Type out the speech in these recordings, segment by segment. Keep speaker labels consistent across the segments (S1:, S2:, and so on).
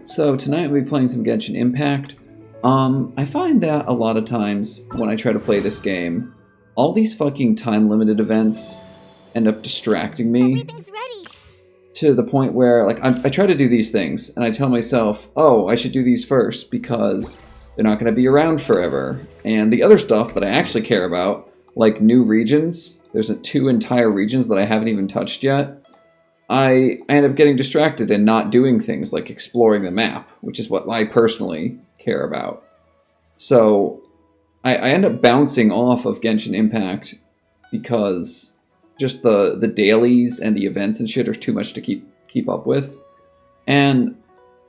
S1: Alright, so tonight we'll be playing some Genshin Impact. I find that a lot of times when I try to play this game, all these fucking time-limited events end up distracting me.
S2: Everything's ready.
S1: To the point where, like, I try to do these things, and I tell myself, oh, I should do these first because they're not going to be around forever. And the other stuff that I actually care about, like new regions, there's 2 entire regions that I haven't even touched yet, I end up getting distracted and not doing things like exploring the map, which is what I personally care about. So I end up bouncing off of Genshin Impact because just the dailies and the events and shit are too much to keep up with. And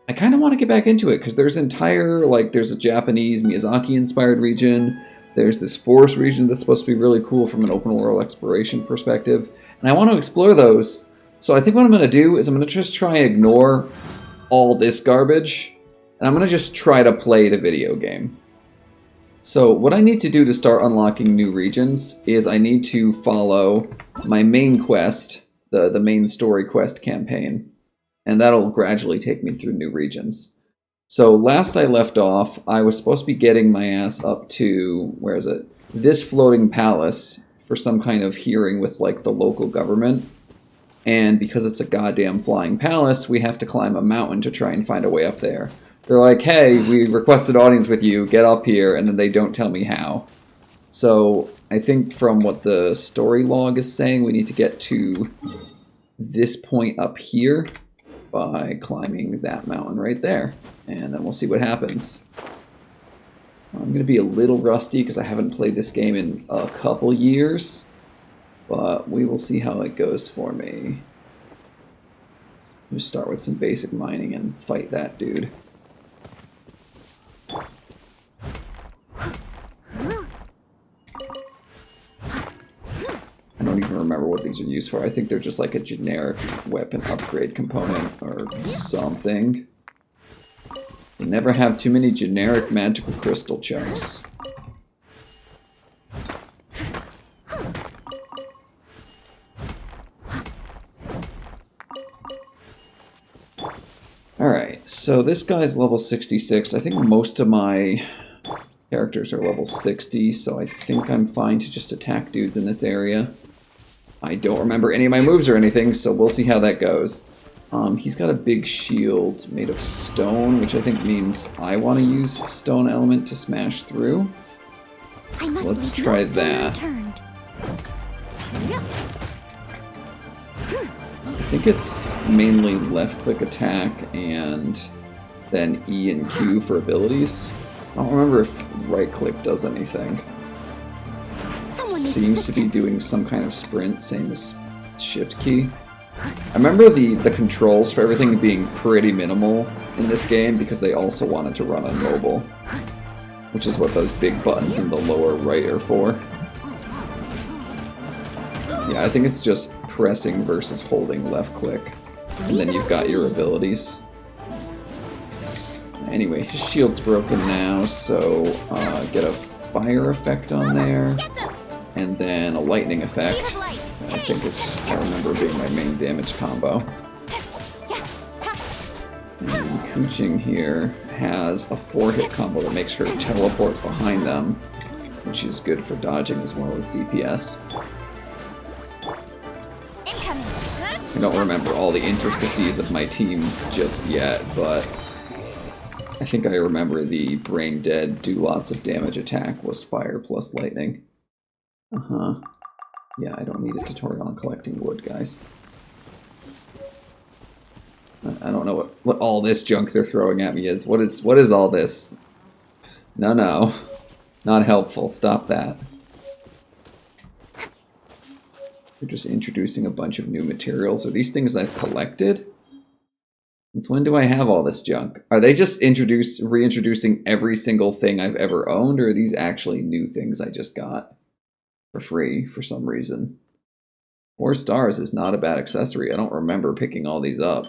S1: I kind of want to get back into it because there's there's a Japanese Miyazaki-inspired region. There's this forest region that's supposed to be really cool from an open world exploration perspective. And I want to explore those. So I think what I'm going to do is I'm going to just try and ignore all this garbage, and I'm going to just try to play the video game. So what I need to do to start unlocking new regions is I need to follow my main quest, the main story quest campaign, and that'll gradually take me through new regions. So last I left off, I was supposed to be getting my ass up to, where is it? This floating palace for some kind of hearing with like the local government. And because it's a goddamn flying palace, we have to climb a mountain to try and find a way up there. They're like, hey, we requested audience with you, get up here, and then they don't tell me how. So I think from what the story log is saying, we need to get to this point up here by climbing that mountain right there. And then we'll see what happens. I'm going to be a little rusty because I haven't played this game in a couple years. But we will see how it goes for me. Just start with some basic mining and fight that dude. I don't even remember what these are used for. I think they're just like a generic weapon upgrade component or something. You never have too many generic magical crystal chunks. Alright, so this guy's level 66. I think most of my characters are level 60, so I think I'm fine to just attack dudes in this area. I don't remember any of my moves or anything, so we'll see how that goes. He's got a big shield made of stone, which I think means I want to use stone element to smash through. Let's try that. I think it's mainly left-click attack and then E and Q for abilities. I don't remember if right-click does anything. Seems to be doing some kind of sprint, same as shift key. I remember the controls for everything being pretty minimal in this game because they also wanted to run on mobile, which is what those big buttons in the lower right are for. Yeah, I think it's just pressing versus holding left click, and then you've got your abilities. Anyway, his shield's broken now, so get a fire effect on there, and then a lightning effect. I think I remember being my main damage combo. And Kuching here has a 4-hit combo that makes her teleport behind them, which is good for dodging as well as DPS. I don't remember all the intricacies of my team just yet, but I think I remember the brain dead do lots of damage attack was fire plus lightning. Yeah, I don't need a tutorial on collecting wood, guys. I don't know what all this junk they're throwing at me is. What is all this? No. Not helpful. Stop that. They're just introducing a bunch of new materials. Are these things I've collected? Since when do I have all this junk? Are they just reintroducing every single thing I've ever owned, or are these actually new things I just got for free for some reason? 4 stars is not a bad accessory. I don't remember picking all these up.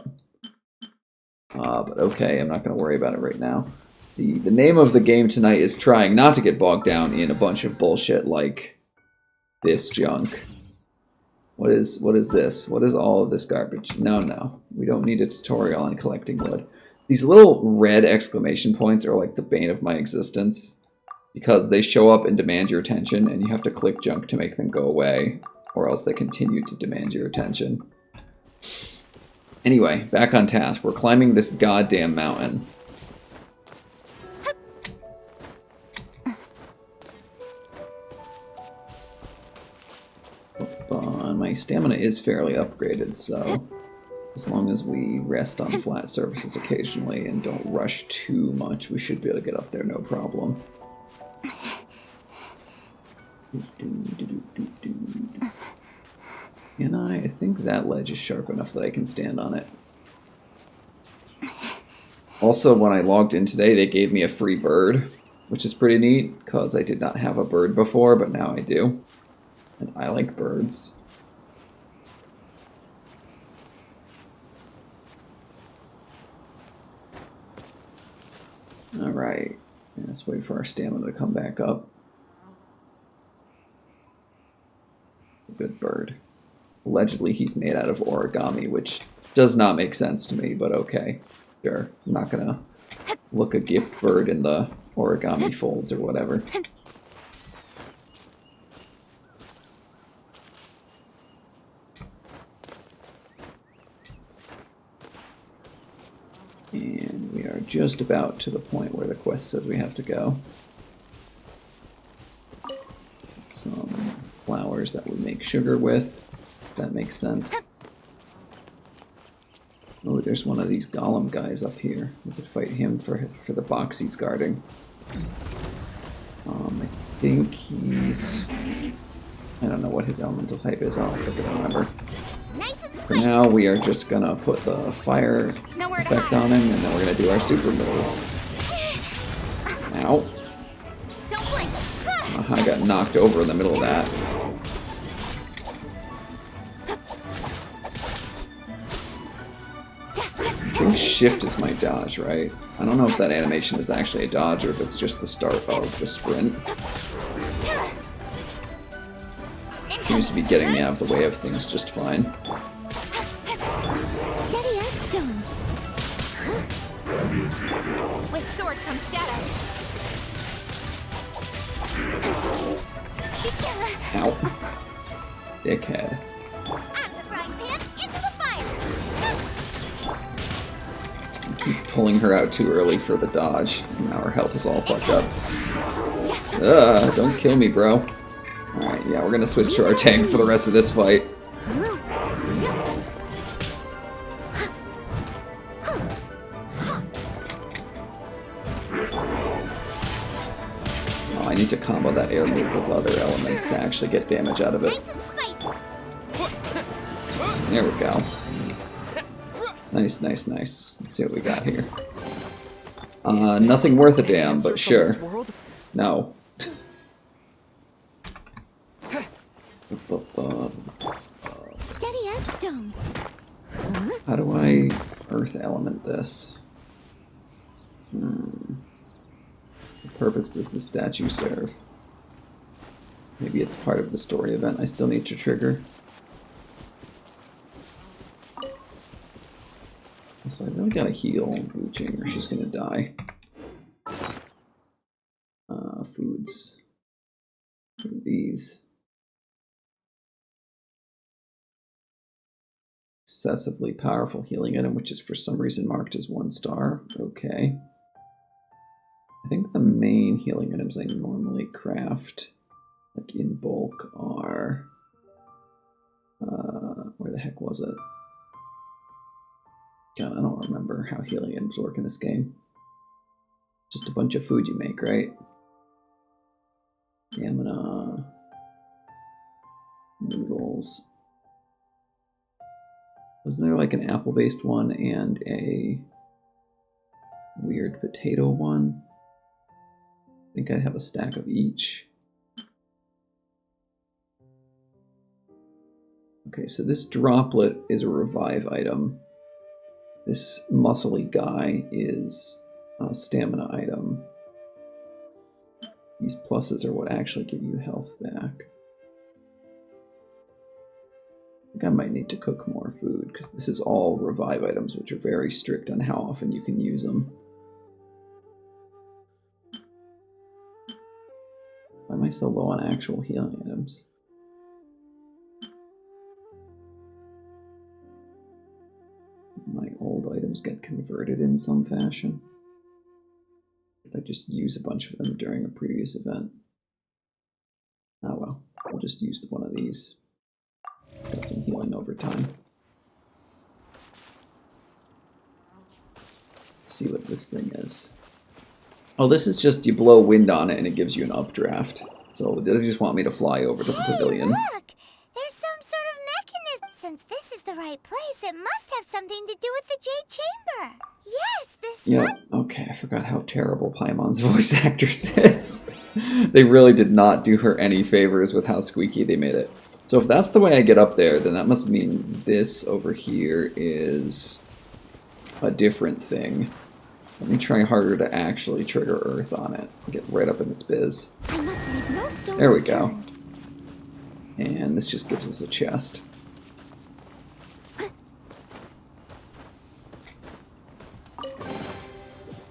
S1: But okay, I'm not going to worry about it right now. The name of the game tonight is trying not to get bogged down in a bunch of bullshit like this junk. What is this? What is all of this garbage? No. We don't need a tutorial on collecting wood. These little red exclamation points are like the bane of my existence because they show up and demand your attention, and you have to click junk to make them go away, or else they continue to demand your attention. Anyway, back on task. We're climbing this goddamn mountain. My stamina is fairly upgraded, so as long as we rest on flat surfaces occasionally and don't rush too much, we should be able to get up there no problem. And I think that ledge is sharp enough that I can stand on it. Also, when I logged in today, they gave me a free bird, which is pretty neat, because I did not have a bird before, but now I do. And I like birds. Alright, let's wait for our stamina to come back up. Good bird. Allegedly, he's made out of origami, which does not make sense to me, but okay. Sure, I'm not gonna look a gift bird in the origami folds or whatever. And we are just about to the point where the quest says we have to go. Some flowers that we make sugar with. That makes sense. Oh, there's one of these golem guys up here. We could fight him for the box he's guarding. I think he's... I don't know what his elemental type is. I'll have to remember. For now, we are just gonna put the fire effect on him, and then we're gonna do our super move. Ow. I got knocked over in the middle of that. I think shift is my dodge, right? I don't know if that animation is actually a dodge or if it's just the start of the sprint. Seems to be getting me out of the way of things just fine.
S2: Steady as stone. With sword comes shadow.
S1: Ow. Dickhead.
S2: Out of the frying pan, into the fire.
S1: I keep pulling her out too early for the dodge. Now her health is all fucked up. Don't kill me, bro. Alright, yeah, we're gonna switch to our tank for the rest of this fight. Oh, I need to combo that air move with other elements to actually get damage out of it. There we go. Nice, nice, nice. Let's see what we got here. Nothing worth a damn, but sure. No.
S2: Steady as stone.
S1: How do I earth element this? What purpose does the statue serve? Maybe it's part of the story event I still need to trigger. So I really gotta heal Wuching or she's gonna die. Foods. What are these? Excessively powerful healing item, which is for some reason marked as 1 star. Okay. I think the main healing items I normally craft, like in bulk, are... where the heck was it? God, I don't remember how healing items work in this game. Just a bunch of food you make, right? Stamina... noodles... Wasn't there like an apple-based one and a weird potato one? I think I have a stack of each. Okay, so this droplet is a revive item. This muscly guy is a stamina item. These pluses are what actually give you health back. think I might need to cook more food, because this is all revive items, which are very strict on how often you can use them. Why am I so low on actual healing items? My old items get converted in some fashion. Did I just use a bunch of them during a previous event? Oh well, I'll just use one of these. Got some healing over time. Let's see what this thing is. Oh, this is just you blow wind on it and it gives you an updraft. So they just want me to fly over to the pavilion.
S2: Look! There's some sort of mechanism. Since this is the right place, it must have something to do with the Jade Chamber. Yes, this
S1: Okay, I forgot how terrible Paimon's voice actress is. They really did not do her any favors with how squeaky they made it. So if that's the way I get up there, then that must mean this over here is a different thing. Let me try harder to actually trigger Earth on it. Get right up in its biz.
S2: I must leave no stone
S1: There we go.
S2: unturned.
S1: And this just gives us a chest.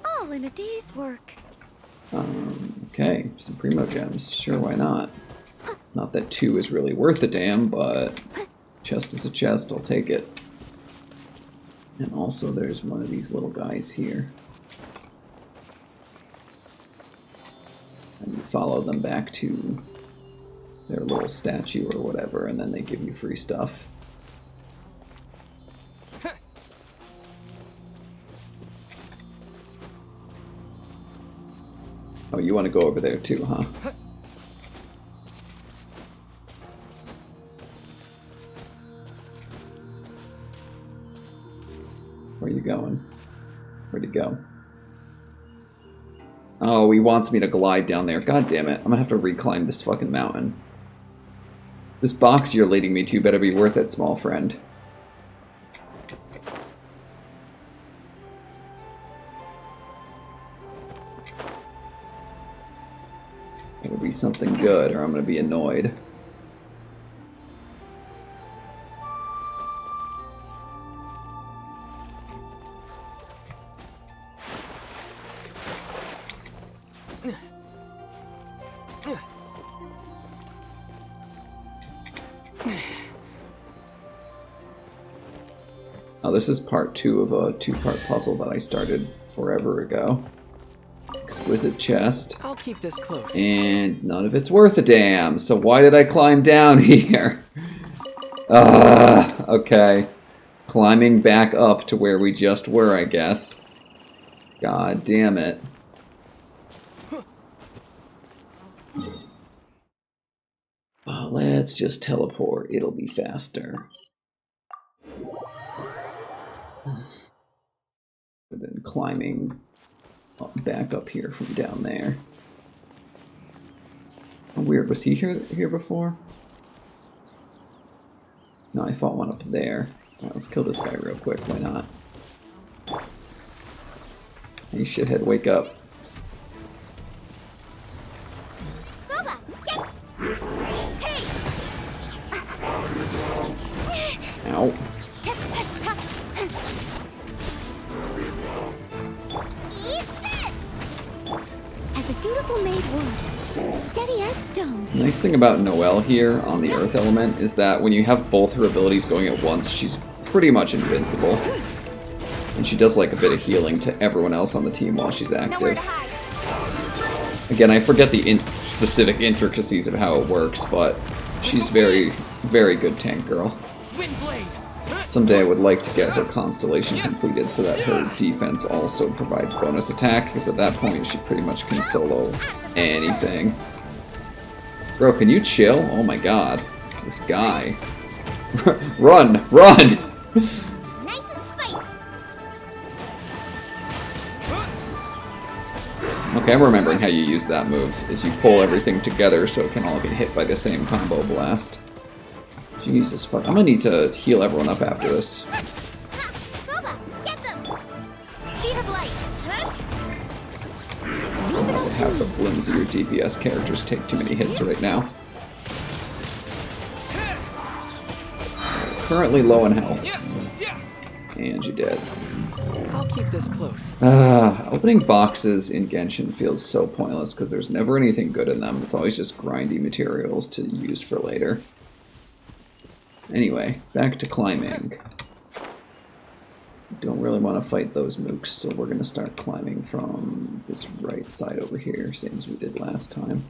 S2: All in a day's work.
S1: Okay, some Primo Gems. Sure, why not? Not that 2 is really worth a damn, but chest is a chest, I'll take it. And also there's one of these little guys here. And you follow them back to their little statue or whatever, and then they give you free stuff. Oh, you want to go over there too, huh? Where are you going? Where'd he go? Oh, he wants me to glide down there. God damn it. I'm gonna have to reclimb this fucking mountain. This box you're leading me to better be worth it, small friend. It'll be something good, or I'm gonna be annoyed. Oh, this is part 2 of a 2-part puzzle that I started forever ago. Exquisite chest.
S3: I'll keep this close.
S1: And none of it's worth a damn, so why did I climb down here? Okay. Climbing back up to where we just were, I guess. God damn it. Oh, let's just teleport. It'll be faster. Than climbing back up here from down there. Oh, weird. Was he here before? No, I fought one up there. Right, let's kill this guy real quick. Why not? Hey, shithead, wake up.
S2: Boba, get... Hey!
S1: Ow.
S2: Eat this! As a dutiful maid would, steady as stone.
S1: The nice thing about Noelle here on the Earth element is that when you have both her abilities going at once, she's pretty much invincible. And she does like a bit of healing to everyone else on the team while she's
S2: Nowhere to
S1: active.
S2: hide.
S1: Again, I forget the specific intricacies of how it works, but she's very, very good tank girl.
S3: Windblade.
S1: Someday I would like to get her constellation completed so that her defense also provides bonus attack, because at that point she pretty much can solo anything. Bro, can you chill? Oh my god. This guy. Run! Run!
S2: Nice and spicy.
S1: Okay, I'm remembering how you use that move, is you pull everything together so it can all get hit by the same combo blast. Jesus fuck. I'm gonna need to heal everyone up after this.
S2: Boba, get them! Speed of light.
S1: I don't want to have the flimsier DPS characters take too many hits right now. currently low in health. And you're dead.
S3: I'll keep this close.
S1: Opening boxes in Genshin feels so pointless because there's never anything good in them. It's always just grindy materials to use for later. Anyway, back to climbing. Don't really want to fight those mooks, so we're going to start climbing from this right side over here, same as we did last time.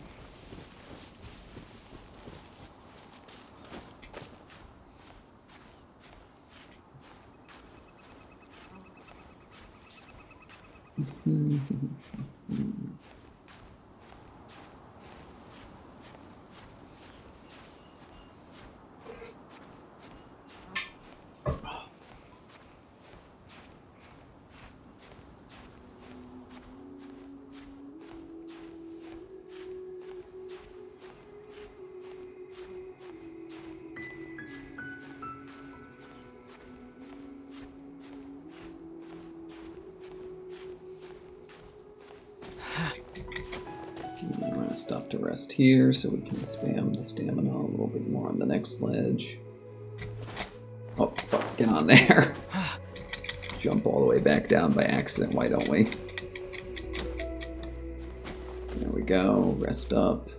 S1: I'm going to stop to rest here so we can spam the stamina a little bit more on the next ledge. Oh, fuck, get on there. Jump all the way back down by accident, why don't we? There we go, rest up.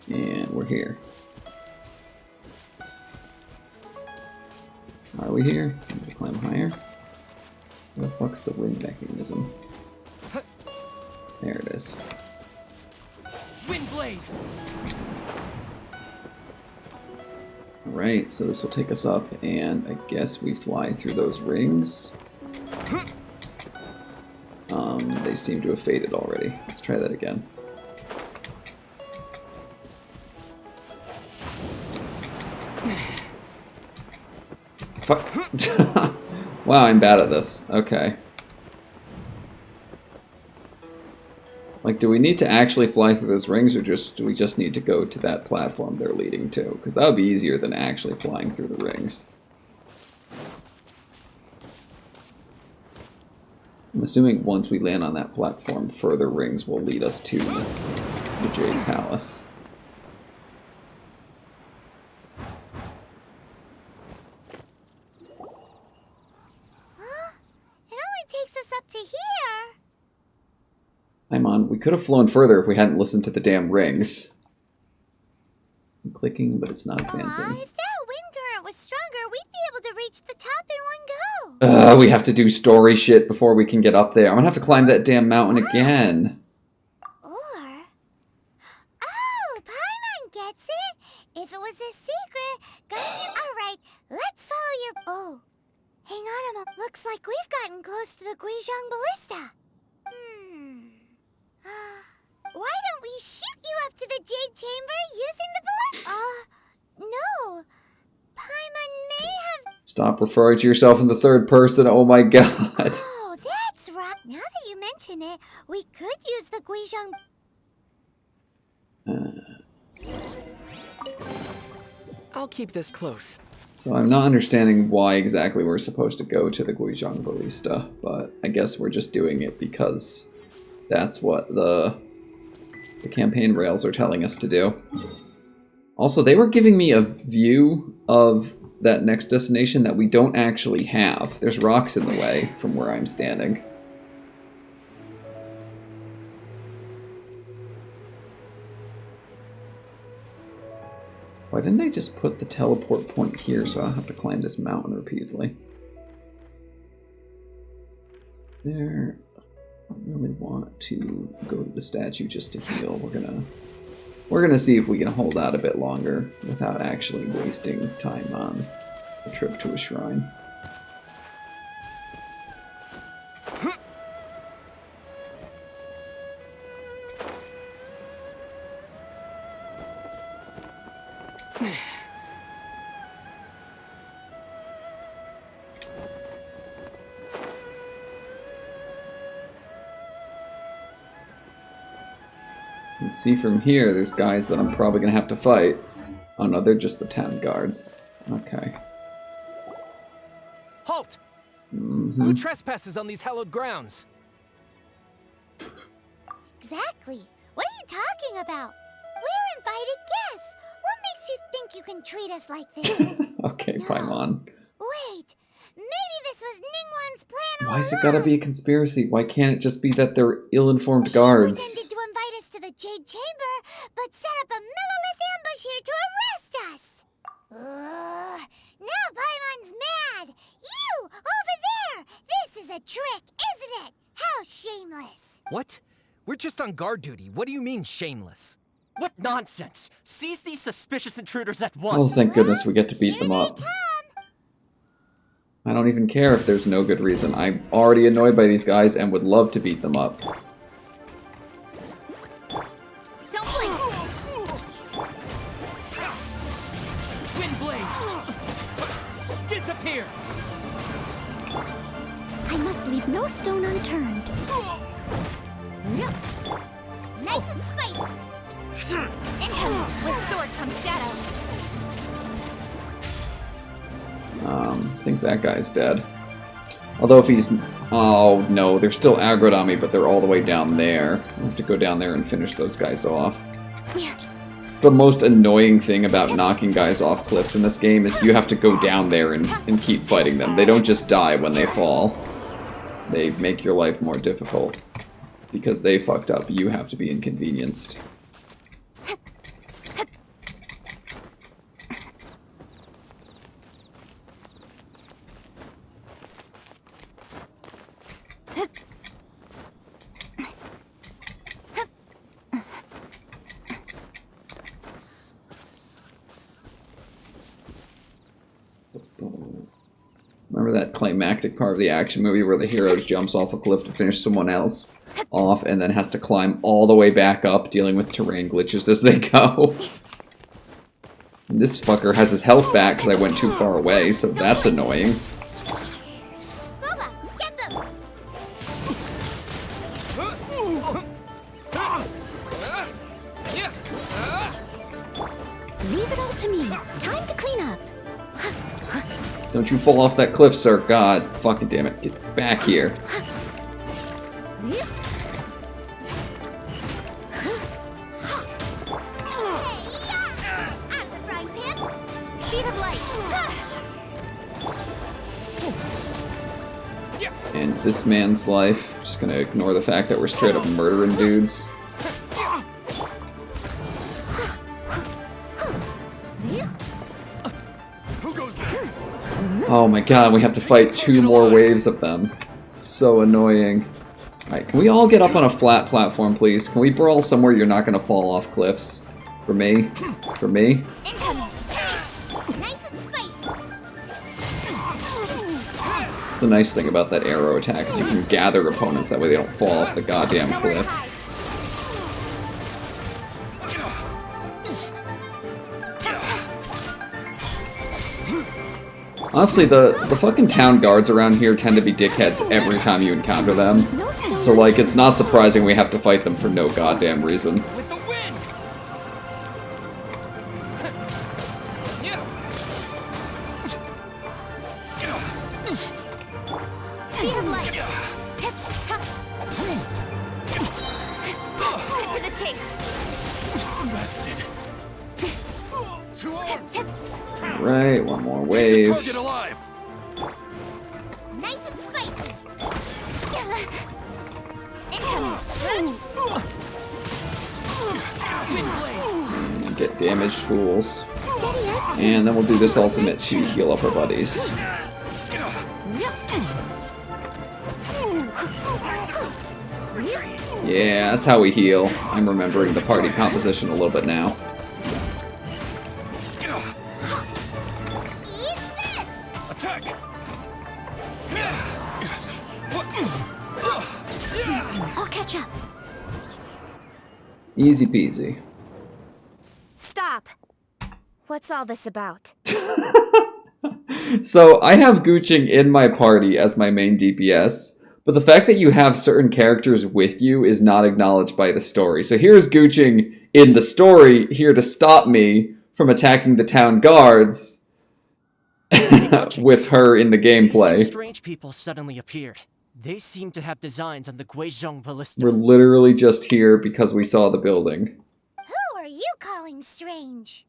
S1: And we're here. Are we here? I'm gonna climb higher. Where the fuck's the wind mechanism? There it is.
S3: Wind blade.
S1: Alright, so this will take us up, and I guess we fly through those rings. They seem to have faded already. Let's try that again. Fuck. Wow, I'm bad at this. Okay. Like, do we need to actually fly through those rings, or do we just need to go to that platform they're leading to? Because that would be easier than actually flying through the rings. I'm assuming once we land on that platform, further rings will lead us to the Jade Palace. We could have flown further if we hadn't listened to the damn rings. I'm clicking, but it's not advancing.
S2: If that wind current was stronger, we'd be able to reach the top in one go.
S1: We have to do story shit before we can get up there. I'm gonna have to climb that damn mountain again.
S2: Oh, Paimon gets it. If it was a secret, alright, let's follow your... Oh, hang on a moment. Looks like we've gotten close to the Guizhong Ballista. Why don't we shoot you up to the Jade Chamber using the ballista? No. Paimon may have...
S1: Stop referring to yourself in the third person, oh my god.
S2: Oh, that's right. Now that you mention it, we could use the Guizhong...
S3: I'll keep this close.
S1: So I'm not understanding why exactly we're supposed to go to the Guizhong Ballista, but I guess we're just doing it because that's what the campaign rails are telling us to do. Also, they were giving me a view of that next destination that we don't actually have. There's rocks in the way from where I'm standing. Why didn't they just put the teleport point here so I don't have to climb this mountain repeatedly? There... I don't really want to go to the statue just to heal. We're gonna see if we can hold out a bit longer without actually wasting time on a trip to a shrine. You can see from here, there's guys that I'm probably going to have to fight. Oh no, they're just the town guards. Okay.
S3: Halt! Who trespasses on these hallowed grounds?
S2: exactly. What are you talking about? We're invited guests. What makes you think you can treat us like this?
S1: Okay, Paimon.
S2: Wait, maybe this was Ningguang's plan all
S1: Why has it gotta be a conspiracy? Why can't it just be that they're ill-informed
S2: She
S1: guards?
S2: pretended to invite us to the Jade Chamber, but set up a millilith ambush here to arrest us. Now Paimon's mad. You, over there. This is a trick, isn't it? How shameless.
S4: What? We're just on guard duty. What do you mean, shameless?
S3: What nonsense! Seize these suspicious intruders at
S1: Oh,
S3: once!
S1: thank goodness we get to beat
S2: Here
S1: them
S2: they
S1: up.
S2: come.
S1: I don't even care if there's no good reason. I'm already annoyed by these guys and would love to beat them up.
S2: Don't blink.
S3: Wind blade! Disappear!
S2: I must leave no stone unturned. Nice and spicy. Incoming. With sword comes shadow.
S1: I think that guy's dead. Although if he's... Oh, no, they're still aggroed on me, but they're all the way down there. I have to go down there and finish those guys off. It's the most annoying thing about knocking guys off cliffs in this game is you have to go down there and keep fighting them. They don't just die when they fall. They make your life more difficult. Because they fucked up, you have to be inconvenienced. Remember that climactic part of the action movie where the hero jumps off a cliff to finish someone else off and then has to climb all the way back up, dealing with terrain glitches as they go? And this fucker has his health back because I went too far away, so that's annoying.
S2: Booba, get them. Leave it all to me. Time to clean up.
S1: Don't you fall off that cliff, sir. God, fucking damn it. Get back here. And this man's life, just gonna ignore the fact that we're straight up murdering dudes. Oh my god, we have to fight 2 more waves of them. So annoying. Alright, can we all get up on a flat platform, please? Can we brawl somewhere you're not gonna fall off cliffs? For me? For me?
S2: Nice and spicy.
S1: It's the nice thing about that arrow attack is you can gather opponents, that way they don't fall off the goddamn cliff. Honestly, the fucking town guards around here tend to be dickheads every time you encounter them. So, like, it's not surprising we have to fight them for no goddamn reason.
S3: With the wind!
S2: Speed of light. To the chase.
S3: Arrested. 2 arms!
S1: Right, one more
S3: Target
S1: wave.
S3: alive!
S2: Nice and spicy.
S1: Get damaged fools.
S2: Steady as
S1: And then we'll do this ultimate to heal up our buddies. Yeah, that's how we heal. I'm remembering the party composition a little bit now.
S2: Eat this.
S3: Attack!
S2: I'll catch up.
S1: Easy peasy.
S2: Stop. What's all this about?
S1: So, I have Gooching in my party as my main DPS, but the fact that you have certain characters with you is not acknowledged by the story. So here's Gooching in the story, here to stop me from attacking the town guards with her in the
S3: Some
S1: gameplay.
S3: strange people suddenly appeared. They seem to have designs on the Guizhong ballista.
S1: We're literally just here because we saw the building.
S2: Who are you calling strange?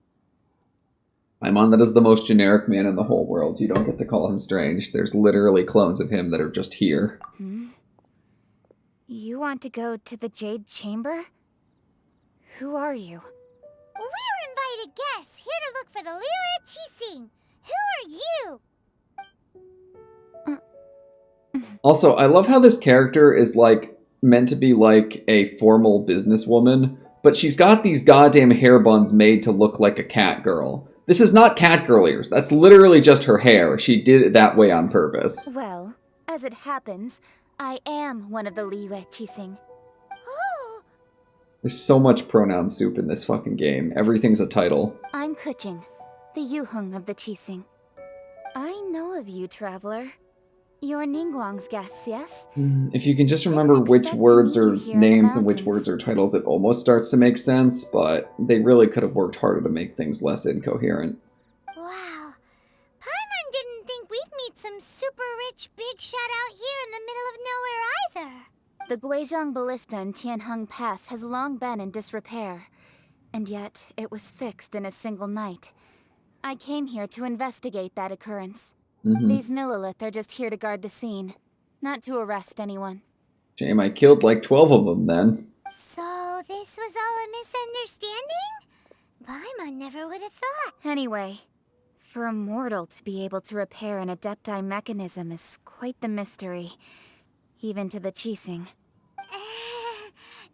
S1: Paimon, that is the most generic man in the whole world. You don't get to call him strange. There's literally clones of him that are just here.
S5: You want to go to the Jade Chamber? Who are you?
S2: We're invited guests here to look for the Liyue Qixing. Who are you?
S1: Also, I love how this character is, like, meant to be, like, a formal businesswoman, but she's got these goddamn hair buns made to look like a cat girl. This is not cat girl ears. That's literally just her hair. She did it that way on purpose.
S5: Well, as it happens, I am one of the Liyue Qixing.
S2: Oh,
S1: There's so much pronoun soup in this fucking game. Everything's a title.
S5: I'm Kuching, the Yuheng of the Qixing. I know of you, traveler. You're Ningguang's guests, yes?
S1: If you can just remember
S5: Didn't
S1: which
S5: expect to
S1: words
S5: meet
S1: are
S5: you here in the
S1: names and which
S5: mountains.
S1: words are titles, it almost starts to make sense, but they really could have worked harder to make things less incoherent.
S2: wow. Paimon didn't think we'd meet some super rich big shot out here in the middle of nowhere either.
S5: The Guizhong ballista in Tianheng Pass has long been in disrepair, and yet it was fixed in a single night. I came here to investigate that occurrence. These Millilith are just here to guard the scene, not to arrest anyone.
S1: Shame I killed like 12 of them then.
S2: So this was all a misunderstanding? Paimon never would have thought.
S5: Anyway, for a mortal to be able to repair an Adepti mechanism is quite the mystery, even to the Qixing.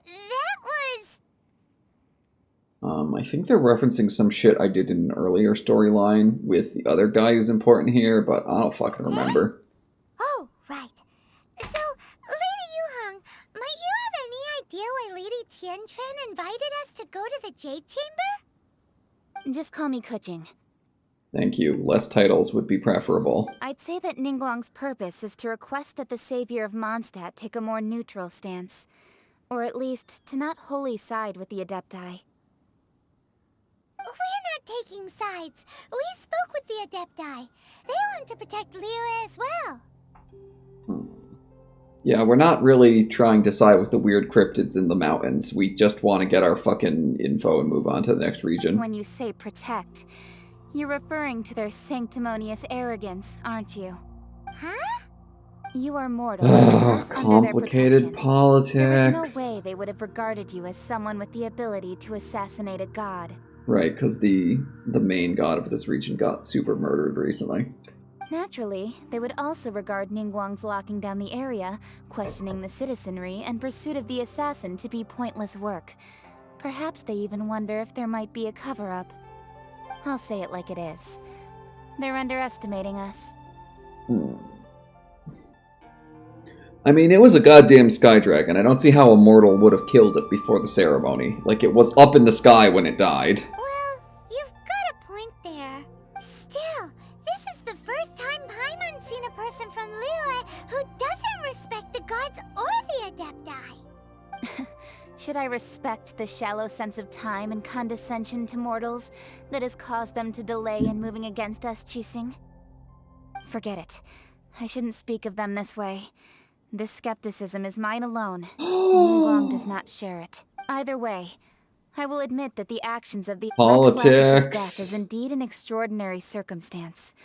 S2: That was...
S1: I think they're referencing some shit I did in an earlier storyline with the other guy who's important here, but I don't fucking remember.
S2: Oh, right. So, Lady Yuheng, might you have any idea why Lady Tianquan invited us to go to the Jade Chamber?
S5: Just call me Kuching.
S1: Thank you. Less titles would be preferable.
S5: I'd say that Ningguang's purpose is to request that the savior of Mondstadt take a more neutral stance. Or at least, to not wholly side with the Adepti.
S2: We're not taking sides. We spoke with the Adepti. They want to protect Liyue as well.
S1: Yeah, we're not really trying to side with the weird cryptids in the mountains. We just want to get our fucking info and move on to the next region.
S5: When you say protect, you're referring to their sanctimonious arrogance, aren't you?
S2: Huh?
S5: You are mortals, and thus under their
S1: Complicated
S5: protection.
S1: politics.
S5: There is no way they would have regarded you as someone with the ability to assassinate a god.
S1: Right, because the main god of this region got super murdered recently.
S5: Naturally, they would also regard Ningguang's locking down the area, questioning the citizenry, and pursuit of the assassin to be pointless work. Perhaps they even wonder if there might be a cover-up. I'll say it like it is. They're underestimating us.
S1: I mean, it was a goddamn sky dragon. I don't see how a mortal would have killed it before the ceremony. Like, it was up in the sky when it died.
S2: Well, you've got a point there. Still, this is the first time Paimon's seen a person from Liyue who doesn't respect the gods or the Adepti.
S5: Should I respect the shallow sense of time and condescension to mortals that has caused them to delay in moving against us, Qixing? Forget it. I shouldn't speak of them this way. This skepticism is mine alone, and Ningguang does not share it. Either way, I will admit that the actions of the
S1: Politics.
S5: death is indeed an extraordinary circumstance.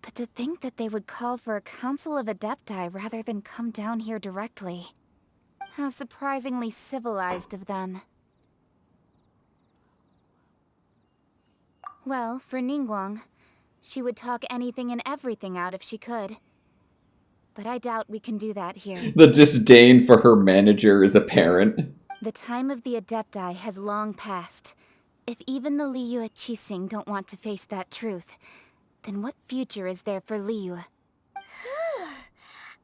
S5: But to think that they would call for a council of Adepti rather than come down here directly. How surprisingly civilized of them. Well, for Ningguang, she would talk anything and everything out if she could. But I doubt we can do that here.
S1: The disdain for her manager is apparent.
S5: The time of the Adepti has long passed. If even the Liyue Qixing don't want to face that truth, then what future is there for Liyue?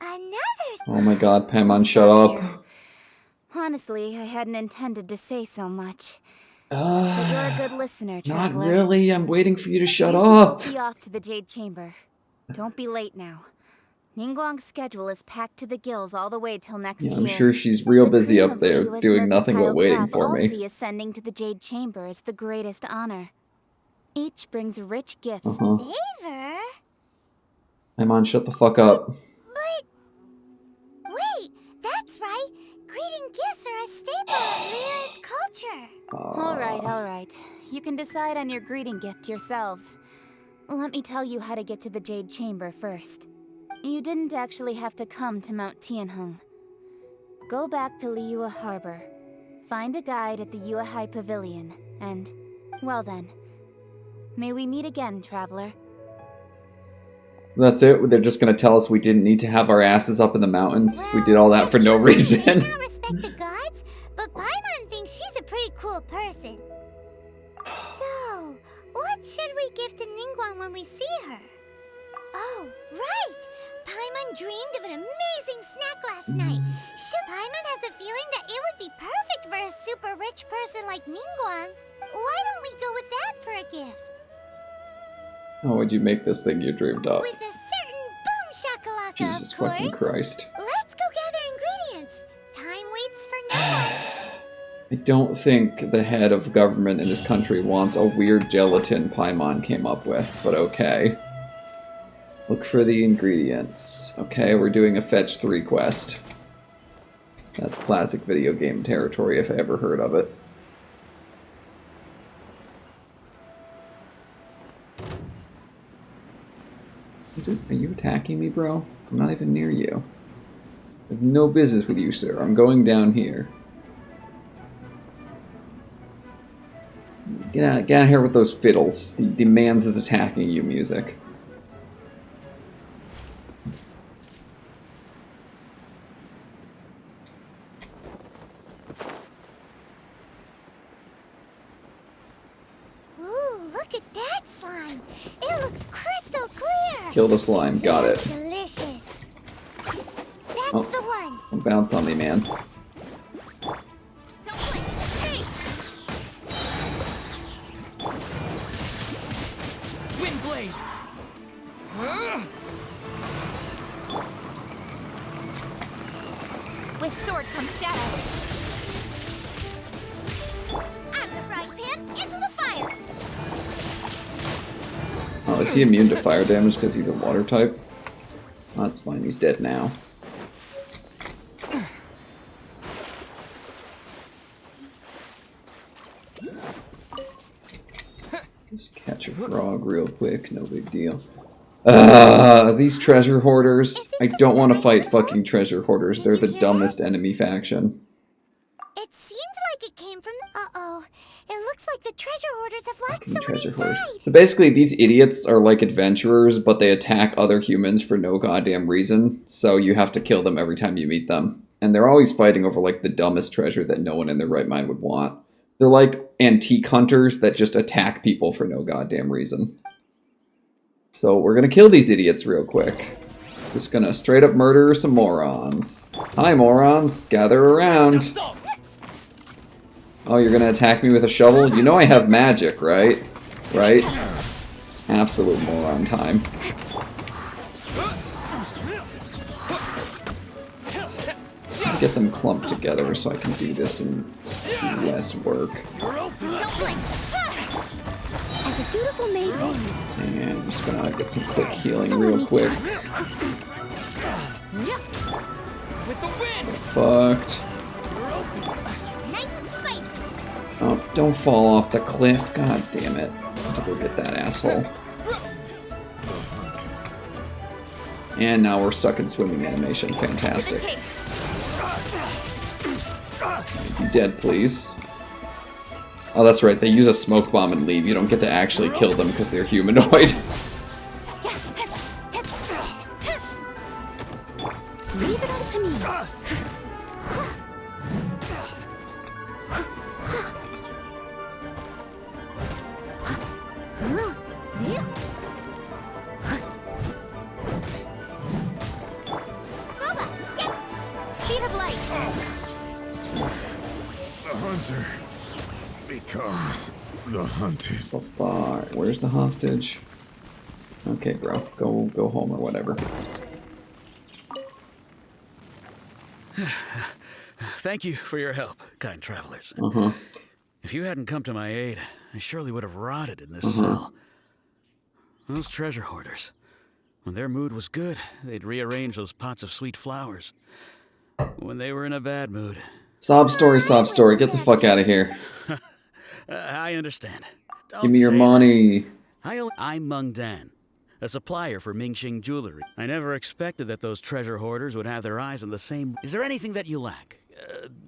S2: Another...
S1: Oh my god, Paimon, shut
S5: Stop
S1: up.
S5: here. Honestly, I hadn't intended to say so much. But you're a good listener,
S1: Not
S5: traveler.
S1: really. I'm waiting for you to shut
S5: We should
S1: up.
S5: both be off to the Jade Chamber. Don't be late now. Ningguang's schedule is packed to the gills all the way till next
S1: Yeah,
S5: year.
S1: I'm sure she's real
S5: The
S1: busy
S5: cream
S1: up
S5: of
S1: there,
S5: Liyue's
S1: doing nothing but
S5: mercantile
S1: waiting
S5: crop
S1: for
S5: all
S1: me.
S5: see ascending to the Jade Chamber is the greatest honor. Each brings rich gifts.
S1: Uh-huh.
S2: Favor?
S1: Paimon, shut the fuck up.
S2: But...
S5: Alright. You can decide on your greeting gift yourselves. Let me tell you how to get to the Jade Chamber first. You didn't actually have to come to Mount Tianheng. Go back to Liyue Harbor. Find a guide at the Yuehai Pavilion, and, well then, may we meet again, traveler.
S1: That's it? They're just gonna tell us we didn't need to have our asses up in the mountains?
S2: Well,
S1: We did all that for no
S2: you
S1: reason.
S2: may not respect the gods, but Paimon thinks she's a pretty cool person. So, what should we give to Ningguang when we see her? Oh, right! Paimon dreamed of an amazing snack last night. Paimon has a feeling that it would be perfect for a super rich person like Ningguang. Why don't we go with that for a gift?
S1: How would you make this thing you dreamed up?
S2: With a certain boom shakalaka,
S1: Jesus
S2: of course.
S1: fucking Christ.
S2: Let's go gather ingredients. Time waits for no one.
S1: I don't think the head of government in this country wants a weird gelatin Paimon came up with, but okay. Look for the ingredients. Okay, we're doing a Fetch 3 quest. That's classic video game territory if I ever heard of it. Are you attacking me, bro? I'm not even near you. I have no business with you, sir. I'm going down here. Get out of here with those fiddles. The man's is attacking you music.
S2: Ooh, look at that slime. It looks crystal clear.
S1: Kill the slime. Got it.
S2: Delicious. That's
S1: Oh.
S2: the one.
S1: Don't bounce on me, man.
S5: Don't blink! Hey!
S3: Windblade!
S5: With sword comes shadow.
S2: Out of the frying pan, into the fire.
S1: Oh, is he immune to fire damage because he's a water type? Oh, that's fine. He's dead now. Just catch a frog real quick. No big deal. These treasure hoarders. I don't want to fight fucking treasure hoarders. They're the dumbest enemy faction.
S2: It seemed like it came from the... Uh-oh. It looks like the treasure hoarders have locked
S1: Fucking
S2: someone
S1: treasure
S2: inside.
S1: hoarders. So basically, these idiots are like adventurers, but they attack other humans for no goddamn reason. So you have to kill them every time you meet them. And they're always fighting over like the dumbest treasure that no one in their right mind would want. They're like antique hunters that just attack people for no goddamn reason. So we're gonna kill these idiots real quick. Just gonna straight up murder some morons. Hi morons, gather around.
S3: Assault!
S1: Oh, you're gonna attack me with a shovel? You know I have magic, right? Right? Absolute moron time. Get them clumped together so I can do this in less work.
S5: Don't blink! As a dutiful maiden.
S1: And I'm just gonna get some quick healing real quick.
S3: With the wind!
S1: Fucked.
S2: Nice and spicy.
S1: Oh, don't fall off the cliff. God damn it. I have to go get that asshole. And now we're stuck in swimming animation.
S5: To the
S1: Fantastic.
S5: chase.
S1: Be dead, please. Oh, that's right. They use a smoke bomb and leave. You don't get to actually kill them because they're humanoid.
S5: Leave it all to me.
S2: Speed of light.
S6: The hunter becomes the hunted.
S1: Bye. Where's the hostage? Okay, bro. Go home or whatever.
S7: Thank you for your help, kind travelers.
S1: Uh-huh.
S7: If you hadn't come to my aid, I surely would have rotted in this cell. Those treasure hoarders. When their mood was good, they'd rearrange those pots of sweet flowers. When they were in a bad mood,
S1: Sob story, sob story. Get the fuck out of here.
S7: I understand. Don't
S1: Give me your
S7: say
S1: money.
S7: that. I'm Meng Dan, a supplier for Mingxing Jewelry. I never expected that those treasure hoarders would have their eyes on the same... Is there anything that you lack?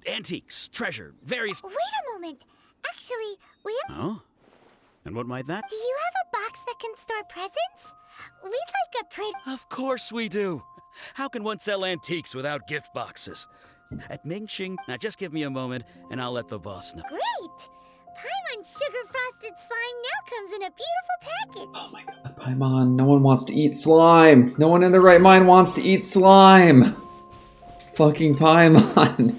S7: Antiques, treasure, various...
S2: Wait a moment. Actually, we have...
S7: Oh? And what might that...
S2: Do you have a box that can store presents? We'd like a pretty...
S7: Of course we do. How can one sell antiques without gift boxes? At Mingxing... Now just give me a moment, and I'll let the boss know.
S2: Great! Paimon Sugar Frosted Slime now comes in a beautiful package.
S1: Oh my god, Paimon, no one wants to eat slime. No one in their right mind wants to eat slime. Fucking Paimon.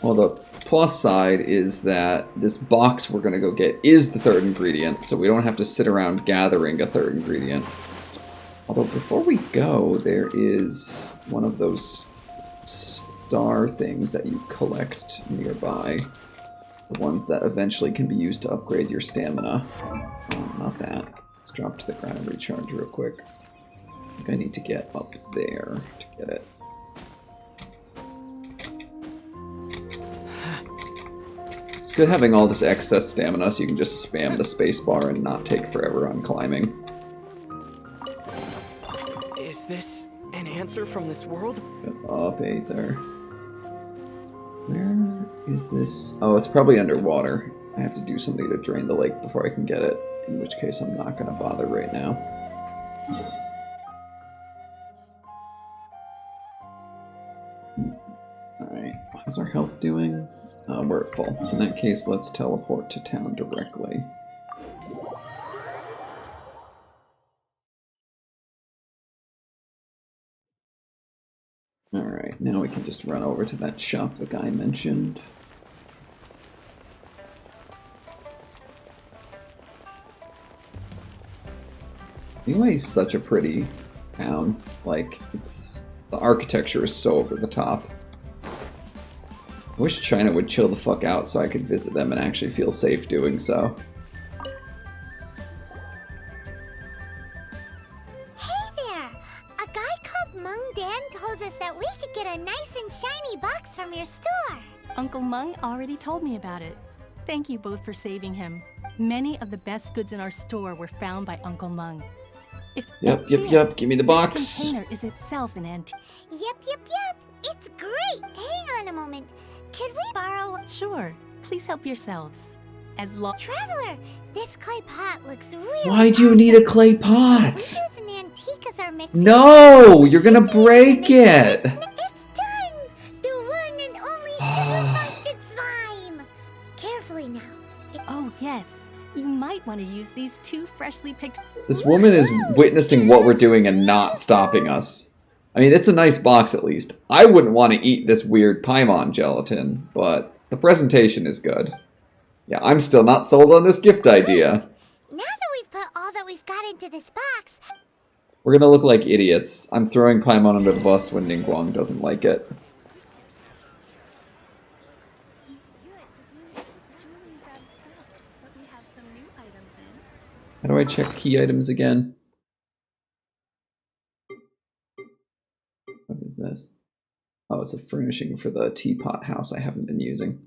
S1: Well, the plus side is that this box we're gonna go get is the third ingredient, so we don't have to sit around gathering a third ingredient. Although before we go, there is one of those star things that you collect nearby. The ones that eventually can be used to upgrade your stamina. Oh, not that. Let's drop to the ground and recharge real quick. I think I need to get up there to get it. It's good having all this excess stamina so you can just spam the spacebar and not take forever on climbing.
S3: Is this an answer from this world?
S1: Get up, Aether. Where is this? Oh, it's probably underwater. I have to do something to drain the lake before I can get it, in which case I'm not going to bother right now. Alright, how's our health doing? We're at full. In that case, let's teleport to town directly. Alright, now we can just run over to that shop the guy mentioned. Anyway, it's such a pretty town. Like, it's... the architecture is so over the top. I wish China would chill the fuck out so I could visit them and actually feel safe doing so.
S2: Hey there! A guy called Meng Dan told us that we could get a nice and shiny box from your store.
S8: Uncle Meng already told me about it. Thank you both for saving him. Many of the best goods in our store were found by Uncle Meng. If
S1: Yep, give me the
S8: this
S1: box!
S8: container is itself an antique.
S2: Yep. It's great! Hang on a moment. Could we borrow...
S8: Sure, please help yourselves. As long...
S2: Traveler, this clay pot looks really
S1: Why do you need a clay pot?
S2: Use an antique as our mix.
S1: No! You're gonna break it!
S2: It's done! The one and only sugar-frosted slime! Carefully now.
S8: Oh yes, you might want to use these two freshly picked...
S1: This woman is witnessing what we're doing and not stopping us. I mean, it's a nice box at least. I wouldn't want to eat this weird Paimon gelatin, but the presentation is good. Yeah, I'm still not sold on this gift idea.
S2: Now that we've put all that we've got into this box...
S1: We're gonna look like idiots. I'm throwing Paimon under the bus when Ningguang doesn't like it. How do I check key items again? What is this? Oh, it's a furnishing for the teapot house I haven't been using.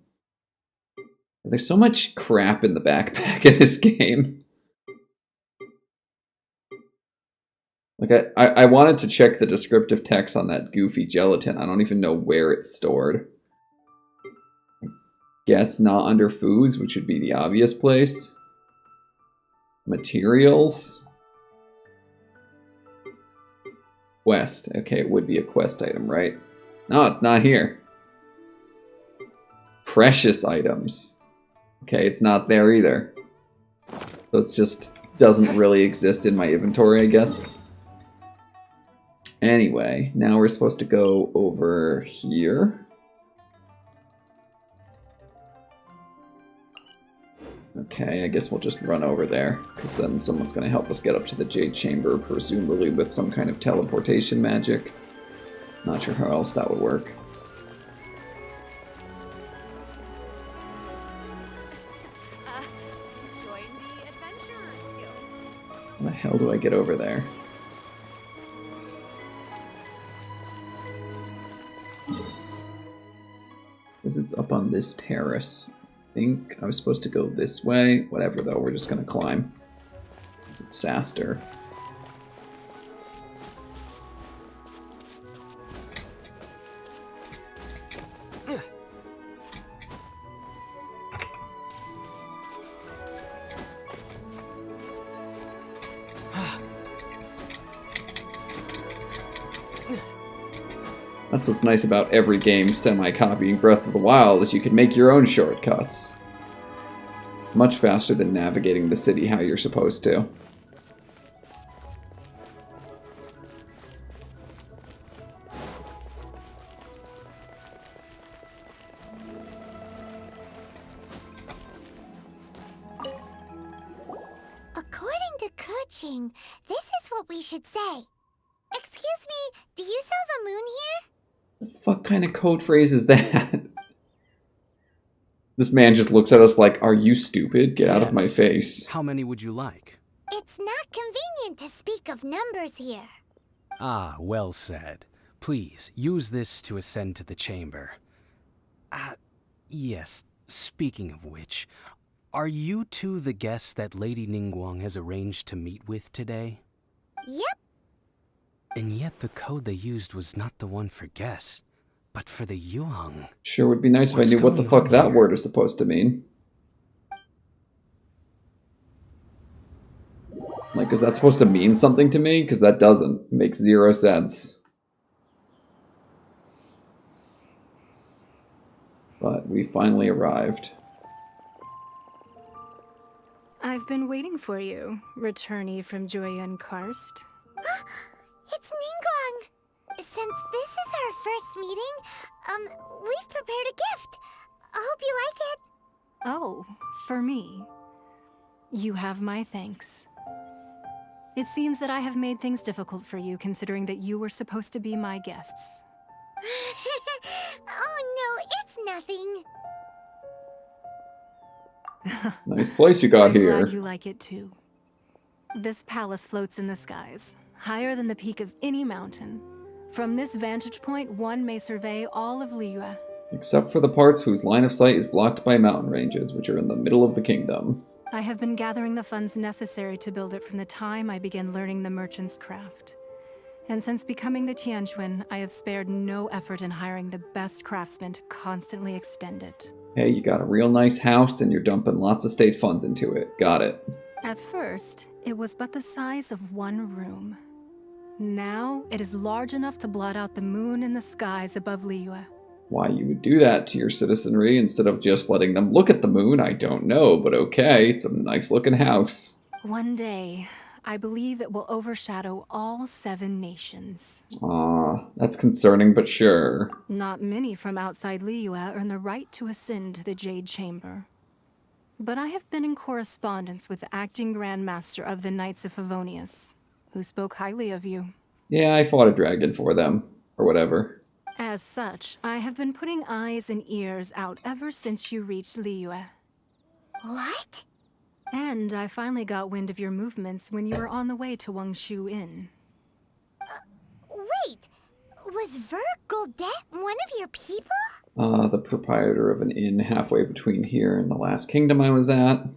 S1: There's so much crap in the backpack in this game. Like, I wanted to check the descriptive text on that goofy gelatin. I don't even know where it's stored. I guess not under foods, which would be the obvious place. Materials. Quest. Okay, it would be a quest item, right? No, it's not here. Precious items. Okay, it's not there either. So it's just doesn't really exist in my inventory, I guess. Anyway, now we're supposed to go over here. Okay, I guess we'll just run over there, because then someone's going to help us get up to the Jade Chamber, presumably with some kind of teleportation magic. Not sure how else that would work. How the hell do I get over there? Because it's up on this terrace. think I was supposed to go this way. Whatever, though. We're just going to climb. Because it's faster. That's what's nice about every game semi-copying Breath of the Wild, is you can make your own shortcuts. Much faster than navigating the city how you're supposed to.
S2: According to Kuching, this is what we should say. Excuse me, do you sell the moon here?
S1: What the fuck kind of code phrase is that? This man just looks at us like, are you stupid? Get out of my
S3: Yes.
S1: face.
S3: How many would you like?
S2: It's not convenient to speak of numbers here.
S3: Ah, well said. Please, use this to ascend to the chamber. Yes, speaking of which, are you two the guests that Lady Ningguang has arranged to meet with today?
S2: Yep.
S3: And yet the code they used was not the one for guests, but for the Yuang.
S1: Sure would be nice if I
S3: What's
S1: knew what the
S3: going
S1: fuck
S3: on
S1: that
S3: here?
S1: word is supposed to mean. Like, is that supposed to mean something to me? Because that doesn't. It makes zero sense. But we finally arrived.
S9: I've been waiting for you, returnee from Joyun Karst.
S2: It's Ningguang. Since this is our first meeting, we've prepared a gift. I hope you like it.
S9: Oh, for me. You have my thanks. It seems that I have made things difficult for you, considering that you were supposed to be my guests.
S2: Oh no, it's nothing.
S1: Nice place you got
S9: I'm
S1: here.
S9: glad you like it too. This palace floats in the skies, higher than the peak of any mountain. From this vantage point, one may survey all of Liyue.
S1: Except for the parts whose line of sight is blocked by mountain ranges, which are in the middle of the kingdom.
S9: I have been gathering the funds necessary to build it from the time I began learning the merchant's craft. And since becoming the Tianquan, I have spared no effort in hiring the best craftsmen to constantly extend it.
S1: Hey, you got a real nice house and you're dumping lots of state funds into it. Got it.
S9: At first, it was but the size of one room. Now, it is large enough to blot out the moon in the skies above Liyue.
S1: Why you would do that to your citizenry instead of just letting them look at the moon, I don't know, but okay, it's a nice looking house.
S9: One day, I believe it will overshadow all 7 nations.
S1: Aw, that's concerning, but sure.
S9: Not many from outside Liyue earn the right to ascend to the Jade Chamber. But I have been in correspondence with the acting Grand Master of the Knights of Favonius, who spoke highly of you.
S1: Yeah, I fought a dragon for them, or whatever.
S9: As such, I have been putting eyes and ears out ever since you reached Liyue.
S2: What?
S9: And I finally got wind of your movements when you were on the way to Wangshu Inn.
S2: Wait, was Ver Goldet one of your people?
S1: The proprietor of an inn halfway between here and the last kingdom I was at.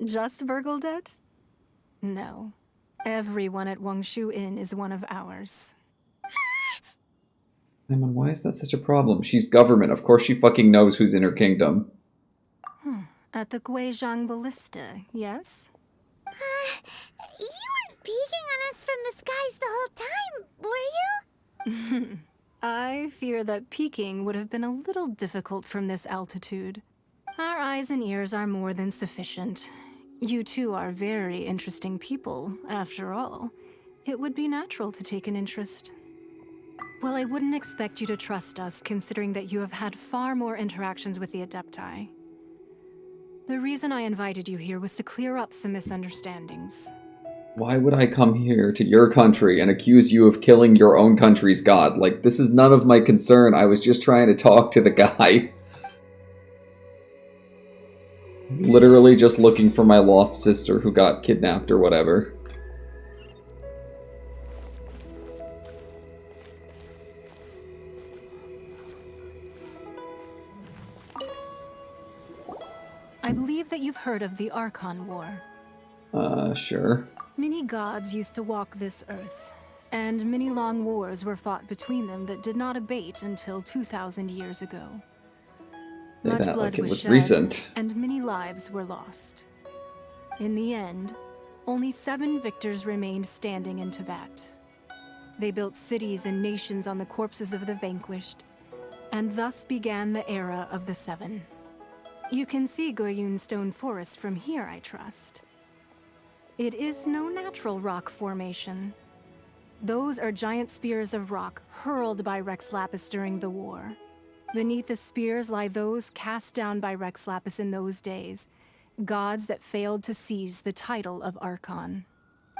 S9: Just Vergoldet? No. Everyone at Wangshu Inn is one of ours.
S1: Lemon, why is that such a problem? She's government. Of course she fucking knows who's in her kingdom.
S9: At the Guizhang Ballista, yes?
S2: You weren't peeking on us from the skies the whole time, were you?
S9: I fear that peeking would have been a little difficult from this altitude. Our eyes and ears are more than sufficient. You two are very interesting people, after all. It would be natural to take an interest. Well, I wouldn't expect you to trust us, considering that you have had far more interactions with the Adepti. The reason I invited you here was to clear up some misunderstandings.
S1: Why would I come here to your country and accuse you of killing your own country's god? Like, this is none of my concern. I was just trying to talk to the guy. Literally just looking for my lost sister who got kidnapped or whatever.
S9: I believe that you've heard of the Archon War.
S1: Sure.
S9: Many gods used to walk this earth, and many long wars were fought between them that did not abate until 2,000 years ago.
S1: Say
S9: Much
S1: that
S9: blood
S1: like it
S9: was
S1: was
S9: shed,
S1: recent.
S9: and many lives were lost. In the end, only 7 victors remained standing in Tevat. They built cities and nations on the corpses of the vanquished, and thus began the era of the 7. You can see Goyun Stone Forest from here, I trust. It is no natural rock formation. Those are giant spears of rock hurled by Rex Lapis during the war. Beneath the spears lie those cast down by Rex Lapis in those days, gods that failed to seize the title of Archon.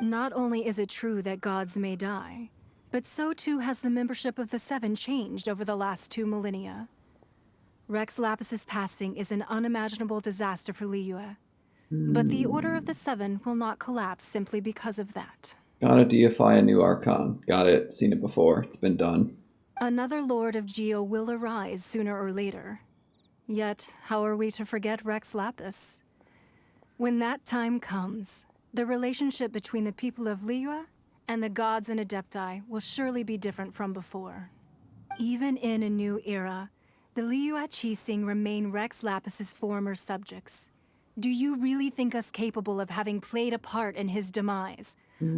S9: Not only is it true that gods may die, but so too has the membership of the 7 changed over the last 2 millennia. Rex Lapis's passing is an unimaginable disaster for Liyue. But the Order of the 7 will not collapse simply because of that.
S1: Gotta deify a new Archon. Got it. Seen it before. It's been done.
S9: Another Lord of Geo will arise sooner or later. Yet, how are we to forget Rex Lapis? When that time comes, the relationship between the people of Liyue and the gods and Adepti will surely be different from before. Even in a new era, the Liyue Qixing remain Rex Lapis's former subjects. Do you really think us capable of having played a part in his demise?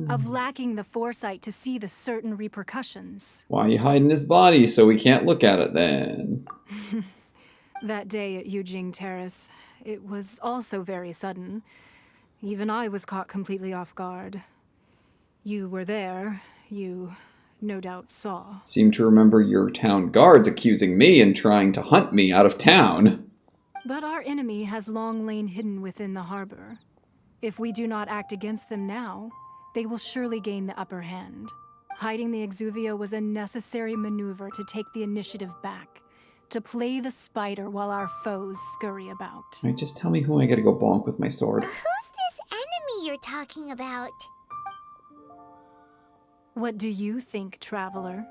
S9: Of lacking the foresight to see the certain repercussions?
S1: Why are you hiding his body so we can't look at it then?
S9: That day at Yujing Terrace, it was also very sudden. Even I was caught completely off guard. You were there. You no doubt saw.
S1: Seem to remember your town guards accusing me and trying to hunt me out of town.
S9: But our enemy has long lain hidden within the harbor. If we do not act against them now, they will surely gain the upper hand. Hiding the Exuvia was a necessary maneuver to take the initiative back, to play the spider while our foes scurry about.
S1: Alright, just tell me who I gotta go bonk with my sword.
S2: Who's this enemy you're talking about?
S9: What do you think, traveler?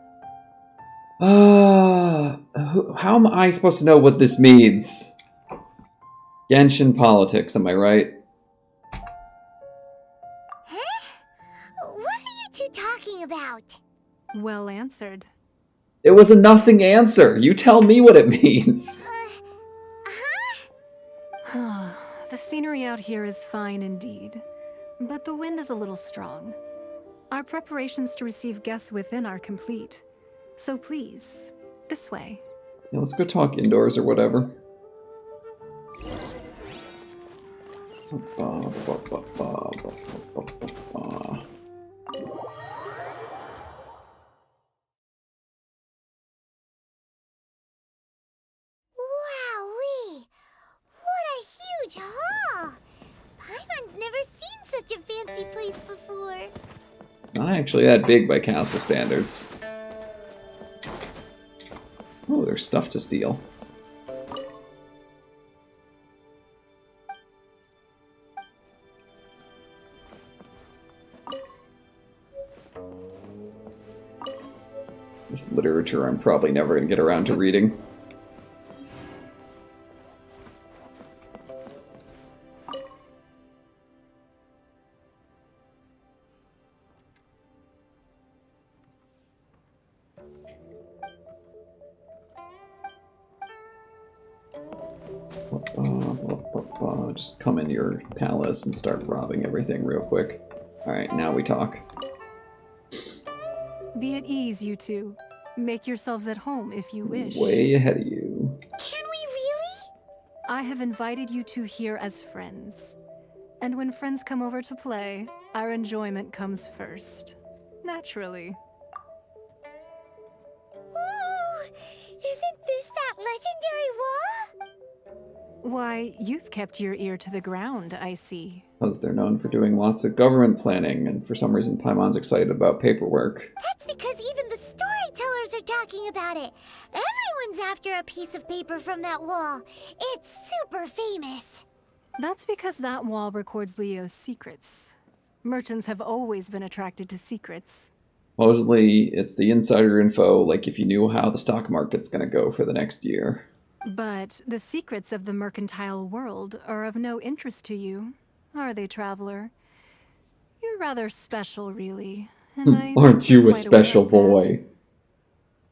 S1: How am I supposed to know what this means? Genshin politics, am I right?
S2: Huh? What are you two talking about?
S9: Well answered.
S1: It was a nothing answer. You tell me what it means.
S9: The scenery out here is fine indeed, but the wind is a little strong. Our preparations to receive guests within are complete. So please, this way.
S1: Yeah, let's go talk indoors or whatever.
S2: Wowee! What a huge hall! Paimon's never seen such a fancy place before.
S1: Not actually that big by castle standards. Oh, there's stuff to steal. There's literature I'm probably never going to get around to reading. Just come in your palace and start robbing everything real quick. Alright, now we talk.
S9: Be at ease, you two. Make yourselves at home if you wish.
S1: Way ahead of you.
S2: Can we really?
S9: I have invited you two here as friends. And when friends come over to play, our enjoyment comes first. Naturally.
S2: Ooh, isn't this that legendary wall?
S9: Why, you've kept your ear to the ground, I see.
S1: Because they're known for doing lots of government planning, and for some reason Paimon's excited about paperwork.
S2: That's because even the storytellers are talking about it. Everyone's after a piece of paper from that wall. It's super famous.
S9: That's because that wall records Leo's secrets. Merchants have always been attracted to secrets.
S1: Supposedly, it's the insider info, like if you knew how the stock market's gonna go for the next year.
S9: But the secrets of the mercantile world are of no interest to you, are they, traveler? You're rather special, really, and I
S1: Aren't
S9: think you're
S1: you a
S9: quite aware
S1: special
S9: of that.
S1: boy?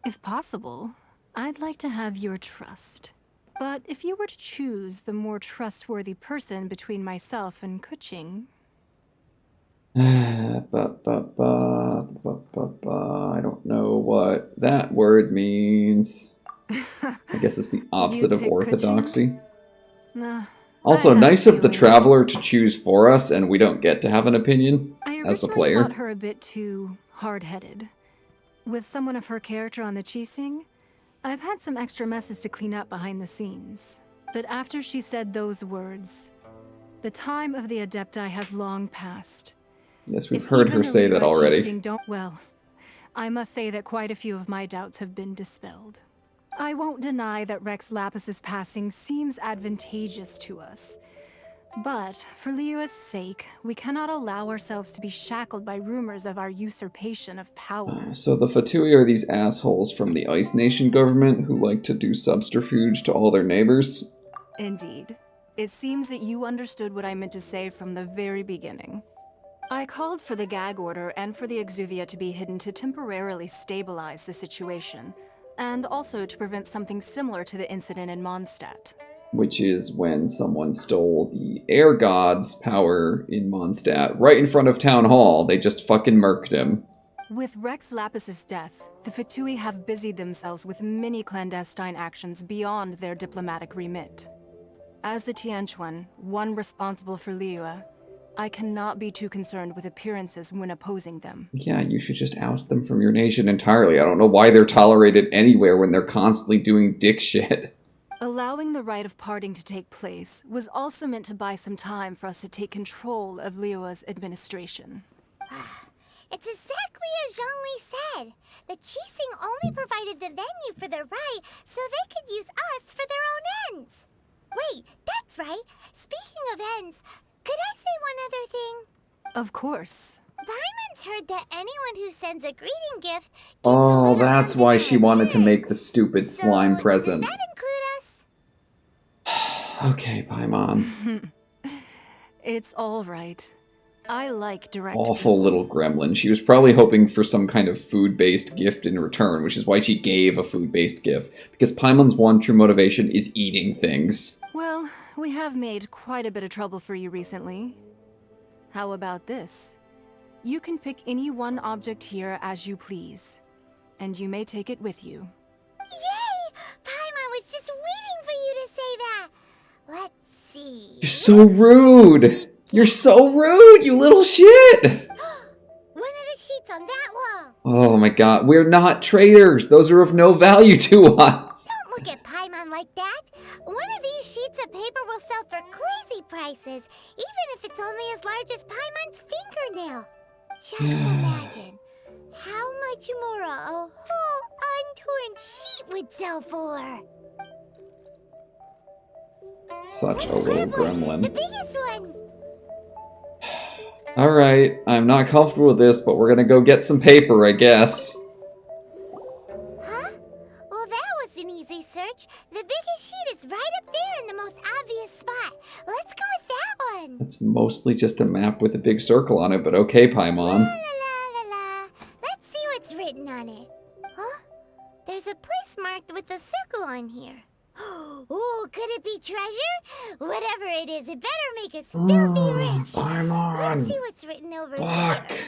S9: If possible, I'd like to have your trust. But if you were to choose the more trustworthy person between myself and Kuching,
S1: I don't know what that word means. I guess it's the opposite of
S9: pick
S1: orthodoxy.
S9: nah.
S1: Also,
S9: I have a
S1: nice of the
S9: feeling.
S1: traveler to choose for us, and we don't get to have an opinion
S9: I
S1: as the
S9: originally
S1: player.
S9: thought her a bit too hard-headed. With someone of her character on the Chising, I've had some extra messes to clean up behind the scenes. But after she said those words, the time of the Adepti has long passed.
S1: Yes, we've
S9: If
S1: heard
S9: even
S1: her
S9: the
S1: say that
S9: Liyue
S1: already.
S9: Chising don't, well, I must say that quite a few of my doubts have been dispelled. I won't deny that Rex Lapis's passing seems advantageous to us. But for Liyue's sake, we cannot allow ourselves to be shackled by rumors of our usurpation of power.
S1: So the Fatui are these assholes from the Ice Nation government who like to do subterfuge to all their neighbors.
S9: Indeed. It seems that you understood what I meant to say from the very beginning. I called for the gag order and for the Exuvia to be hidden to temporarily stabilize the situation, and also to prevent something similar to the incident in Mondstadt.
S1: Which is when someone stole the air god's power in Mondstadt right in front of Town Hall. They just fucking murked him.
S9: With Rex Lapis's death, the Fatui have busied themselves with many clandestine actions beyond their diplomatic remit. As the Tianquan, one responsible for Liyue, I cannot be too concerned with appearances when opposing them.
S1: Yeah, you should just oust them from your nation entirely. I don't know why they're tolerated anywhere when they're constantly doing dick shit.
S9: Allowing the rite of parting to take place was also meant to buy some time for us to take control of Liyue's administration.
S2: It's exactly as Zhongli said. The Chising only provided the venue for the rite so they could use us for their own ends. Wait, that's right. Speaking of ends, could I say one other thing?
S9: Of course.
S2: Paimon's heard that anyone who sends a greeting gift gets a
S1: Oh,
S2: little
S1: that's
S2: something
S1: why
S2: in
S1: she wanted to
S2: return.
S1: make the stupid slime
S2: So,
S1: present.
S2: Does that include us?
S1: Okay, Paimon.
S9: It's all right. I like direct
S1: Awful
S9: people.
S1: little gremlin. She was probably hoping for some kind of food-based gift in return, which is why she gave a food-based gift. Because Paimon's one true motivation is eating things.
S9: Well, we have made quite a bit of trouble for you recently. How about this? You can pick any one object here as you please, and you may take it with you.
S2: Yay! Paimon was just waiting for you to say that. Let's see.
S1: You're so rude! You're so rude, you little shit!
S2: One of the sheets on that wall.
S1: Oh my god, we're not traders! Those are of no value to us!
S2: Don't look at Paimon like that. One of these sheets of paper will sell for crazy prices, even if it's only as large as Paimon's fingernail. Just imagine how much more a whole untorn sheet would sell for.
S1: Such a
S2: Let's
S1: little
S2: grab one, the
S1: gremlin.
S2: biggest one.
S1: Alright, I'm not comfortable with this, but we're gonna go get some paper, I guess.
S2: Huh? Well, that was an easy search. The biggest sheet is right up there in the most obvious spot. Let's go with that one.
S1: It's mostly just a map with a big circle on it, but okay,
S2: La
S1: Paimon.
S2: la la la la. Let's see what's written on it. Huh? There's a place marked with a circle on here. Oh, could it be treasure? Whatever it is, it better make us filthy rich. Let's
S1: Paimon!
S2: see what's written over
S1: Fuck!
S2: here.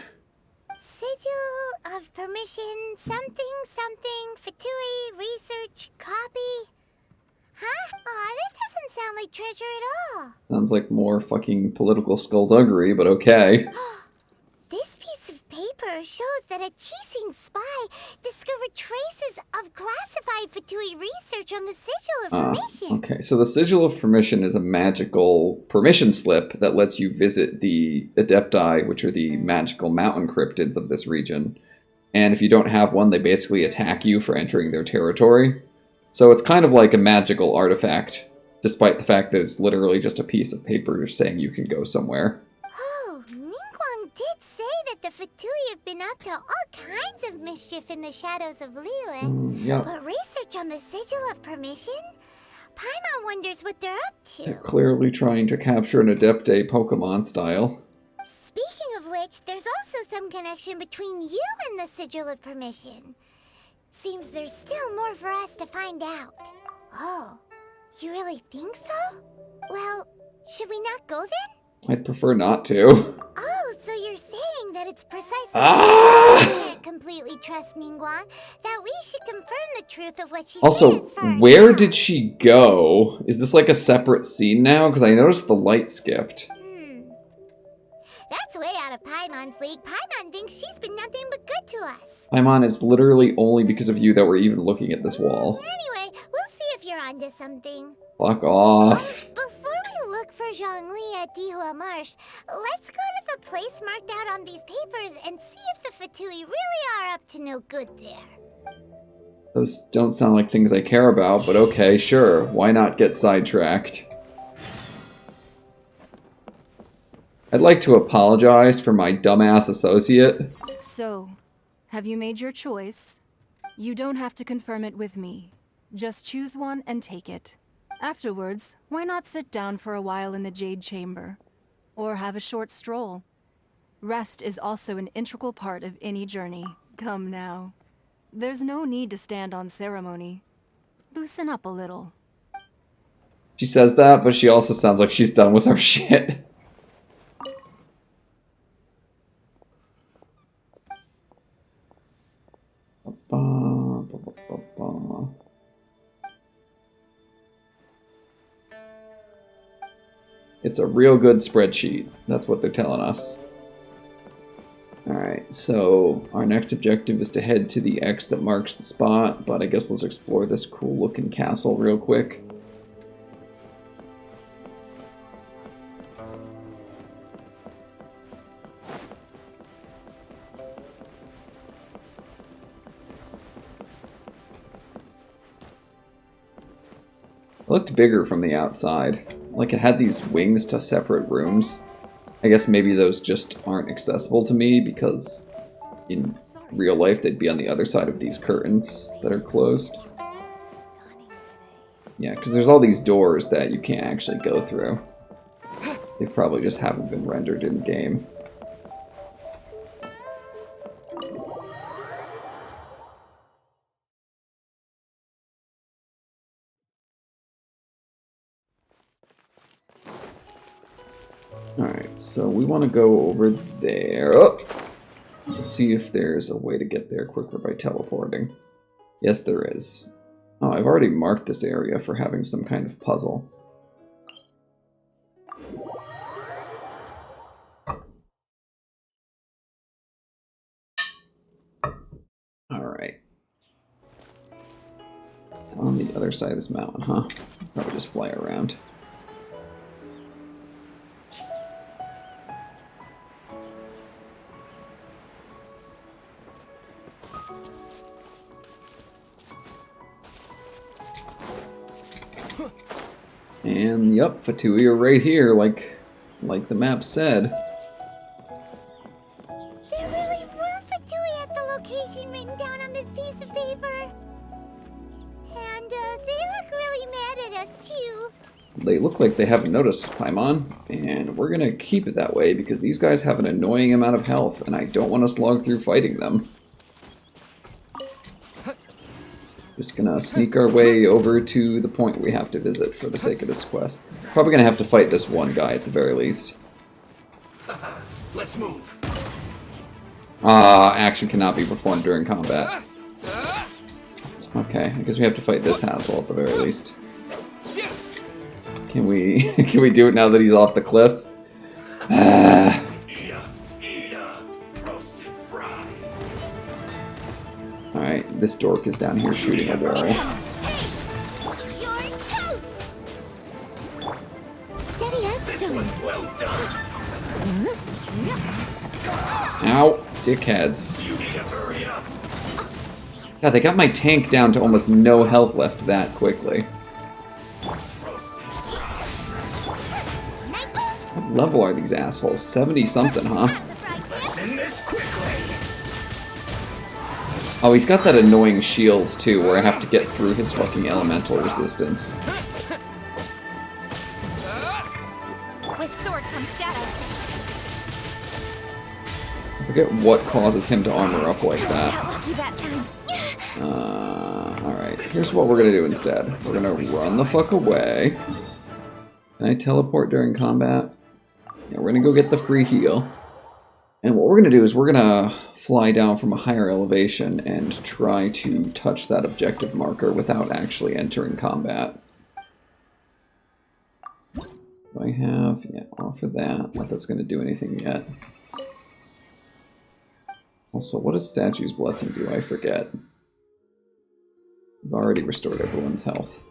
S2: Sigil of permission, something, something, Fatui, research, copy. Huh? Aw, that doesn't sound like treasure at all.
S1: Sounds like more fucking political skullduggery, but okay.
S2: This piece of paper shows that a Chising spy discovered traces of classified Fatui research on the Sigil of Permission.
S1: Okay, so the Sigil of Permission is a magical permission slip that lets you visit the Adepti, which are the magical mountain cryptids of this region. And if you don't have one, they basically attack you for entering their territory. So it's kind of like a magical artifact, despite the fact that it's literally just a piece of paper saying you can go somewhere.
S2: Oh, Ningguang did say that the Fatui have been up to all kinds of mischief in the shadows of Liyue.
S1: Yep.
S2: But research on the Sigil of Permission? Paimon wonders what they're up
S1: They're
S2: to.
S1: clearly trying to capture an Adepte Pokemon style.
S2: Speaking of which, there's also some connection between you and the Sigil of Permission. Seems there's still more for us to find out. Oh, you really think so? Well, should we not go then?
S1: I'd prefer not to.
S2: Oh, so you're saying that it's precisely
S1: Ah!
S2: because we can't completely trust Ningguang that we should confirm the truth of what she
S1: Also,
S2: says for
S1: where
S2: herself.
S1: did she go? Is this like a separate scene now? Because I noticed the light skipped.
S2: That's way out of Paimon's league. Paimon thinks she's been nothing but good to us.
S1: Paimon, it's literally only because of you that we're even looking at this wall.
S2: Anyway, we'll see if you're onto something.
S1: Fuck off.
S2: Before we look for Zhongli at Dihua Marsh, let's go to the place marked out on these papers and see if the Fatui really are up to no good there.
S1: Those don't sound like things I care about, but okay, sure. Why not get sidetracked? I'd like to apologize for my dumbass associate.
S9: So, have you made your choice? You don't have to confirm it with me. Just choose one and take it. Afterwards, why not sit down for a while in the Jade Chamber? Or have a short stroll? Rest is also an integral part of any journey. Come now. There's no need to stand on ceremony. Loosen up a little.
S1: She says that, but she also sounds like she's done with her shit. It's a real good spreadsheet. That's what they're telling us. Alright, so our next objective is to head to the X that marks the spot, but I guess let's explore this cool looking castle real quick. It looked bigger from the outside. Like it had these wings to separate rooms. I guess maybe those just aren't accessible to me because in real life they'd be on the other side of these curtains that are closed. Yeah, because there's all these doors that you can't actually go through. They probably just haven't been rendered in game. Alright, so we want to go over there. Oh! Let's see if there's a way to get there quicker by teleporting. Yes, there is. Oh, I've already marked this area for having some kind of puzzle. Alright. It's on the other side of this mountain, huh? Probably just fly around. And yep, Fatui are right here, like the map said.
S2: There really were Fatui at the location written down on this piece of paper. And they look really mad at us too.
S1: They look like they haven't noticed, Paimon, and we're gonna keep it that way because these guys have an annoying amount of health, and I don't want to slog through fighting them. Just gonna sneak our way over to the point we have to visit for the sake of this quest. Probably gonna have to fight this one guy at the very least.
S6: Let's move.
S1: Action cannot be performed during combat. Okay, I guess we have to fight this asshole at the very least. Can we do it now that he's off the cliff? Alright, this dork is down here shooting a wall.
S2: You're toast! Steady as stone.
S6: Well done.
S1: Ow, dickheads.
S6: You need to hurry up.
S1: God, they got my tank down to almost no health left that quickly. What level are these assholes? 70 something, huh?
S6: Let's end this quickly.
S1: Oh, he's got that annoying shield too, where I have to get through his fucking elemental resistance. forget what causes him to armor up like that.
S5: Got lucky that time.
S1: Alright, here's what we're gonna do instead. We're gonna run the fuck away. Can I teleport during combat? Yeah, we're gonna go get the free heal. And what we're gonna do is we're gonna fly down from a higher elevation and try to touch that objective marker without actually entering combat. Do I have... yeah, offer that. Not that's gonna do anything yet. Also, what does Statue's Blessing do? I forget. I've already restored everyone's health.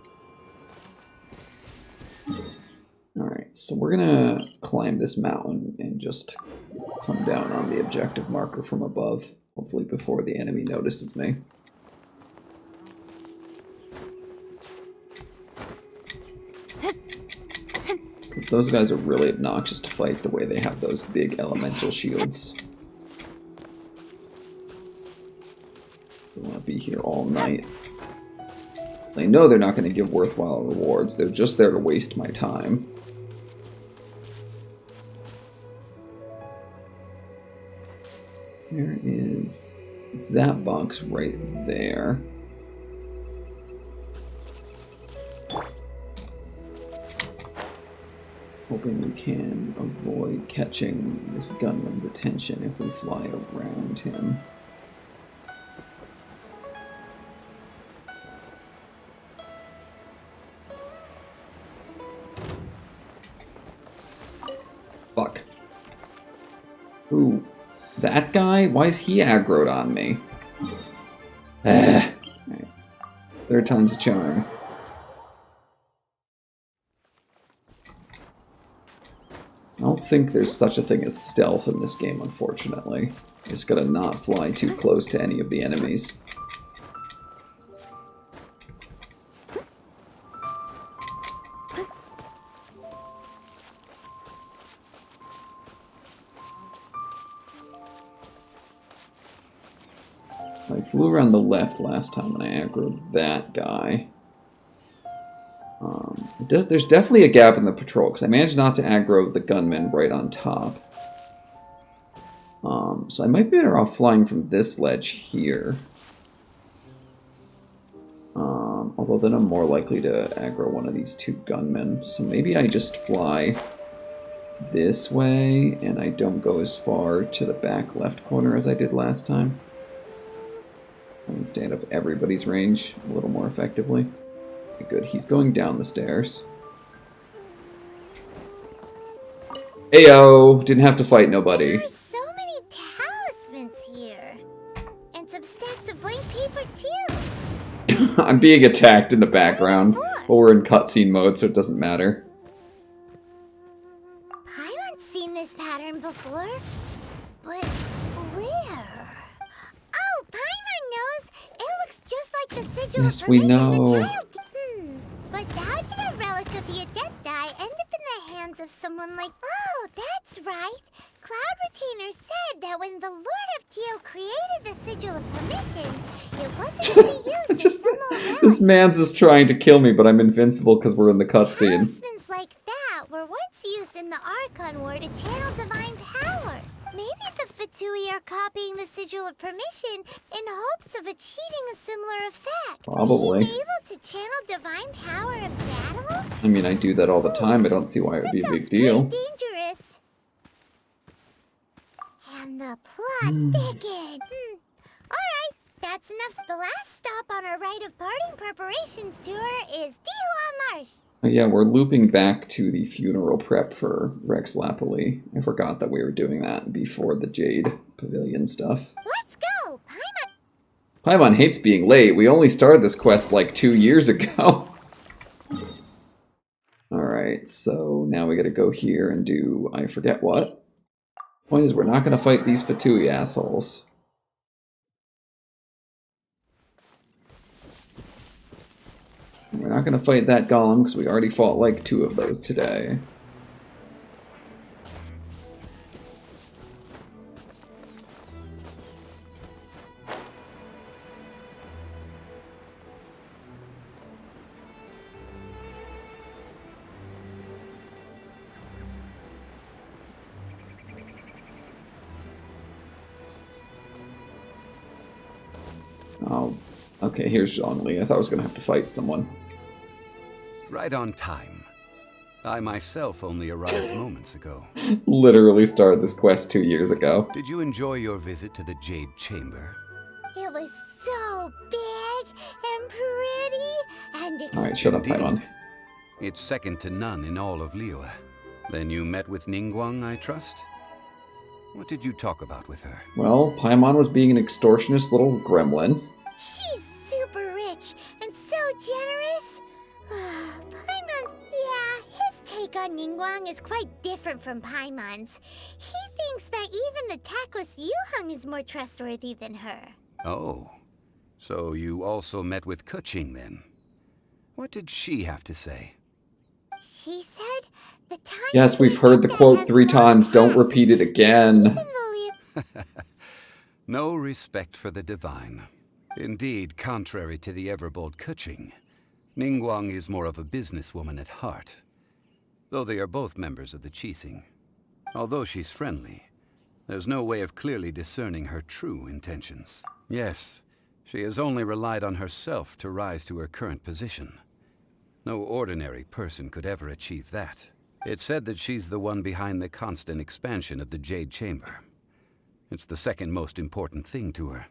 S1: Alright, so we're gonna climb this mountain and just come down on the objective marker from above, hopefully before the enemy notices me. Because those guys are really obnoxious to fight the way they have those big elemental shields. They want to be here all night. I know they're not going to give worthwhile rewards, they're just there to waste my time. There is... it's that box right there. Hoping we can avoid catching this gunman's attention if we fly around him. Fuck. Ooh. That guy? Why is he aggroed on me? Right. Third time's a charm. I don't think there's such a thing as stealth in this game, unfortunately. Just gotta not fly too close to any of the enemies. I flew around the left last time and I aggroed that guy. There's definitely a gap in the patrol, because I managed not to aggro the gunman right on top. So I might be better off flying from this ledge here. Although then I'm more likely to aggro one of these two gunmen. So maybe I just fly this way, and I don't go as far to the back left corner as I did last time. I can stay out of everybody's range a little more effectively. Okay, good, he's going down the stairs. Ayo! Didn't have to fight nobody.
S2: There's so many talismans here. And some stacks of blank paper too.
S1: I'm being attacked in the background, but we're in cutscene mode, so it doesn't matter.
S2: Paimon's seen this pattern before. But where? Oh, Paimon knows! It looks just like the sigil
S1: Yes,
S2: of
S1: we
S2: permission
S1: know.
S2: the child... But how did a relic of the Adepti end up in the hands of someone like... Oh, that's right! Cloud Retainer said that when the Lord of Geo created the sigil of permission, it wasn't to be used
S1: Just,
S2: in some old
S1: this
S2: relic.
S1: man's just trying to kill me, but I'm invincible because we're in the cutscene.
S2: Talismans like that were once used in the Archon War to channel divine powers. Maybe the Fatui are copying the sigil of permission in hopes of achieving a similar effect.
S1: Probably.
S2: Being able to channel divine power in battle?
S1: I mean, I do that all the time. I don't see why it would be a
S2: That
S1: big
S2: sounds
S1: deal.
S2: pretty dangerous. And the plot thickens. Alright, that's enough. The last stop on our rite of parting preparations tour is Dihua Marsh.
S1: Oh, yeah, we're looping back to the funeral prep for Rex Lapoli. I forgot that we were doing that before the Jade Pavilion stuff.
S2: Let's go! Paimon!
S1: Paimon hates being late. We only started this quest like 2 years ago. Alright, so now we gotta go here and do I forget what. Point is, we're not gonna fight these Fatui assholes. We're not gonna fight that golem because we already fought like 2 of those today. Oh, okay, here's Zhongli. I thought I was going to have to fight someone.
S3: Right on time. I myself only arrived moments ago.
S1: Literally started this quest 2 years ago.
S3: Did you enjoy your visit to the Jade Chamber?
S2: It was so big and pretty and
S1: Alright, shut up,
S3: Indeed.
S1: Paimon.
S3: It's second to none in all of Liyue. Then you met with Ningguang, I trust? What did you talk about with her?
S1: Well, Paimon was being an extortionist little gremlin.
S2: She's super rich and so generous. Paimon, yeah, his take on Ningguang is quite different from Paimon's. He thinks that even the tactless Yuheng is more trustworthy than her.
S3: Oh, so you also met with Keqing then? What did she have to say?
S2: She said the time.
S1: Yes, we've heard the quote 3 times. Don't repeat it again.
S3: No respect for the divine. Indeed, contrary to the ever-bold Keqing, Ningguang is more of a businesswoman at heart, though they are both members of the Qixing. Although she's friendly, there's no way of clearly discerning her true intentions. Yes, she has only relied on herself to rise to her current position. No ordinary person could ever achieve that. It's said that she's the one behind the constant expansion of the Jade Chamber. It's the second most important thing to her.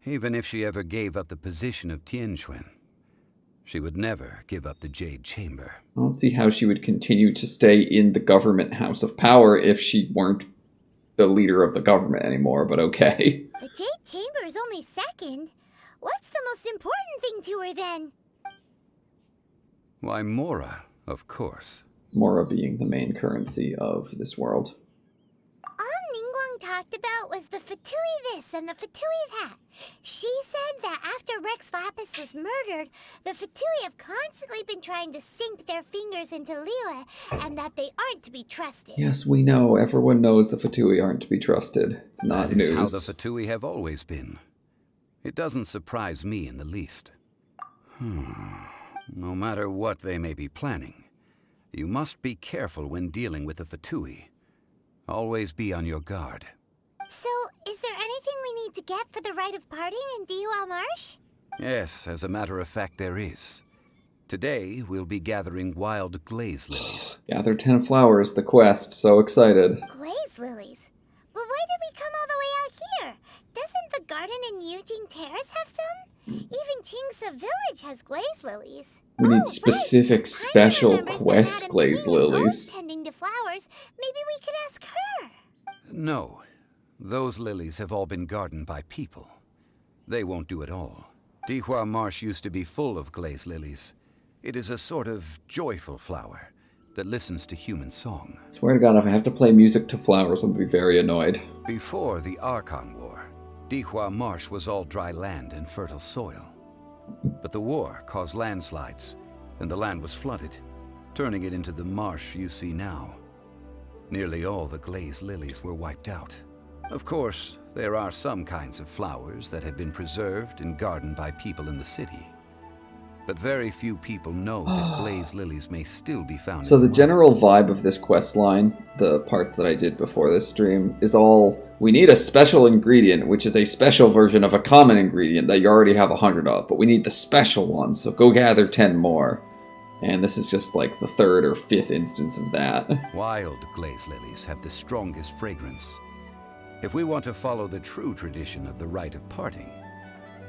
S3: Even if she ever gave up the position of Tianquan, she would never give up the Jade Chamber.
S1: I don't see how she would continue to stay in the government House of Power if she weren't the leader of the government anymore, but okay.
S2: The Jade Chamber is only second. What's the most important thing to her then?
S3: Why, Mora, of course.
S1: Mora being the main currency of this world.
S2: All Ningguang talked about was the Fatui this and the Fatui that. She said that after Rex Lapis was murdered, the Fatui have constantly been trying to sink their fingers into Liyue, and that they aren't to be trusted.
S1: Yes, we know. Everyone knows the Fatui aren't to be trusted. It's not
S3: That
S1: news.
S3: is how the Fatui have always been. It doesn't surprise me in the least. No matter what they may be planning, you must be careful when dealing with the Fatui. Always be on your guard.
S2: So, is there anything we need to get for the rite of parting in Dihua Marsh?
S3: Yes, as a matter of fact, there is. Today, we'll be gathering wild glaze lilies.
S1: Gather 10 flowers, the quest. So excited.
S2: Glaze lilies? But why did we come all the way out here? Doesn't the garden in Eugene Terrace have some? Even Qingsa Village has glaze lilies.
S1: We need
S2: right.
S1: specific
S2: Paimon
S1: special
S2: remembers that
S1: quest
S2: Madame
S1: glaze
S2: Ping is always
S1: lilies.
S2: tending to flowers. Maybe we could ask her.
S3: No, those lilies have all been gardened by people. They won't do it all. Dihua Marsh used to be full of glaze lilies. It is a sort of joyful flower that listens to human song.
S1: Swear to God, if I have to play music to flowers, I'll be very annoyed.
S3: Before the Archon War, Dihua Marsh was all dry land and fertile soil. But the war caused landslides, and the land was flooded, turning it into the marsh you see now. Nearly all the glaze lilies were wiped out. Of course, there are some kinds of flowers that have been preserved and gardened by people in the city. But very few people know that glaze lilies may still be found
S1: So
S3: in
S1: the
S3: wild.
S1: general vibe of this quest line, the parts that I did before this stream, is all, we need a special ingredient, which is a special version of a common ingredient that you already have 100 of, but we need the special one, so go gather 10 more. And this is just like the 3rd or 5th instance of that.
S3: Wild glaze lilies have the strongest fragrance. If we want to follow the true tradition of the rite of parting,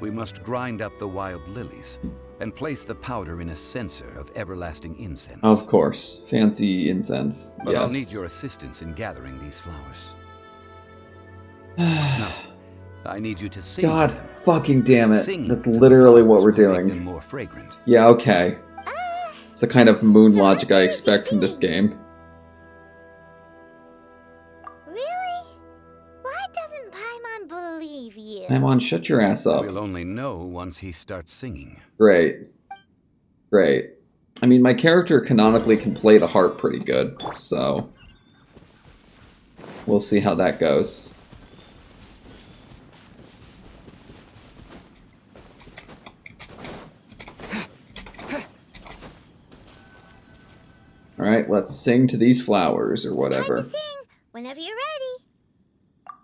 S3: we must grind up the wild lilies and place the powder in a censer of everlasting incense.
S1: Of course. Fancy incense,
S3: But
S1: yes.
S3: I'll need your assistance in gathering these flowers. No, I need you to sing.
S1: God
S3: to them.
S1: fucking damn it.
S3: Sing
S1: That's
S3: to the
S1: literally what
S3: flowers
S1: we're
S3: will make them
S1: doing.
S3: more fragrant.
S1: Yeah, okay. It's the kind of moon
S2: So
S1: logic
S2: how
S1: I
S2: can you
S1: expect from this
S2: sing?
S1: game.
S2: Really? Why doesn't Paimon believe you?
S1: Paimon, shut your ass up.
S3: We'll only know once he starts singing.
S1: Great. Great. I mean, my character canonically can play the harp pretty good, so we'll see how that goes. Alright, let's sing to these flowers, or
S2: Time
S1: whatever.
S2: to sing whenever you're ready.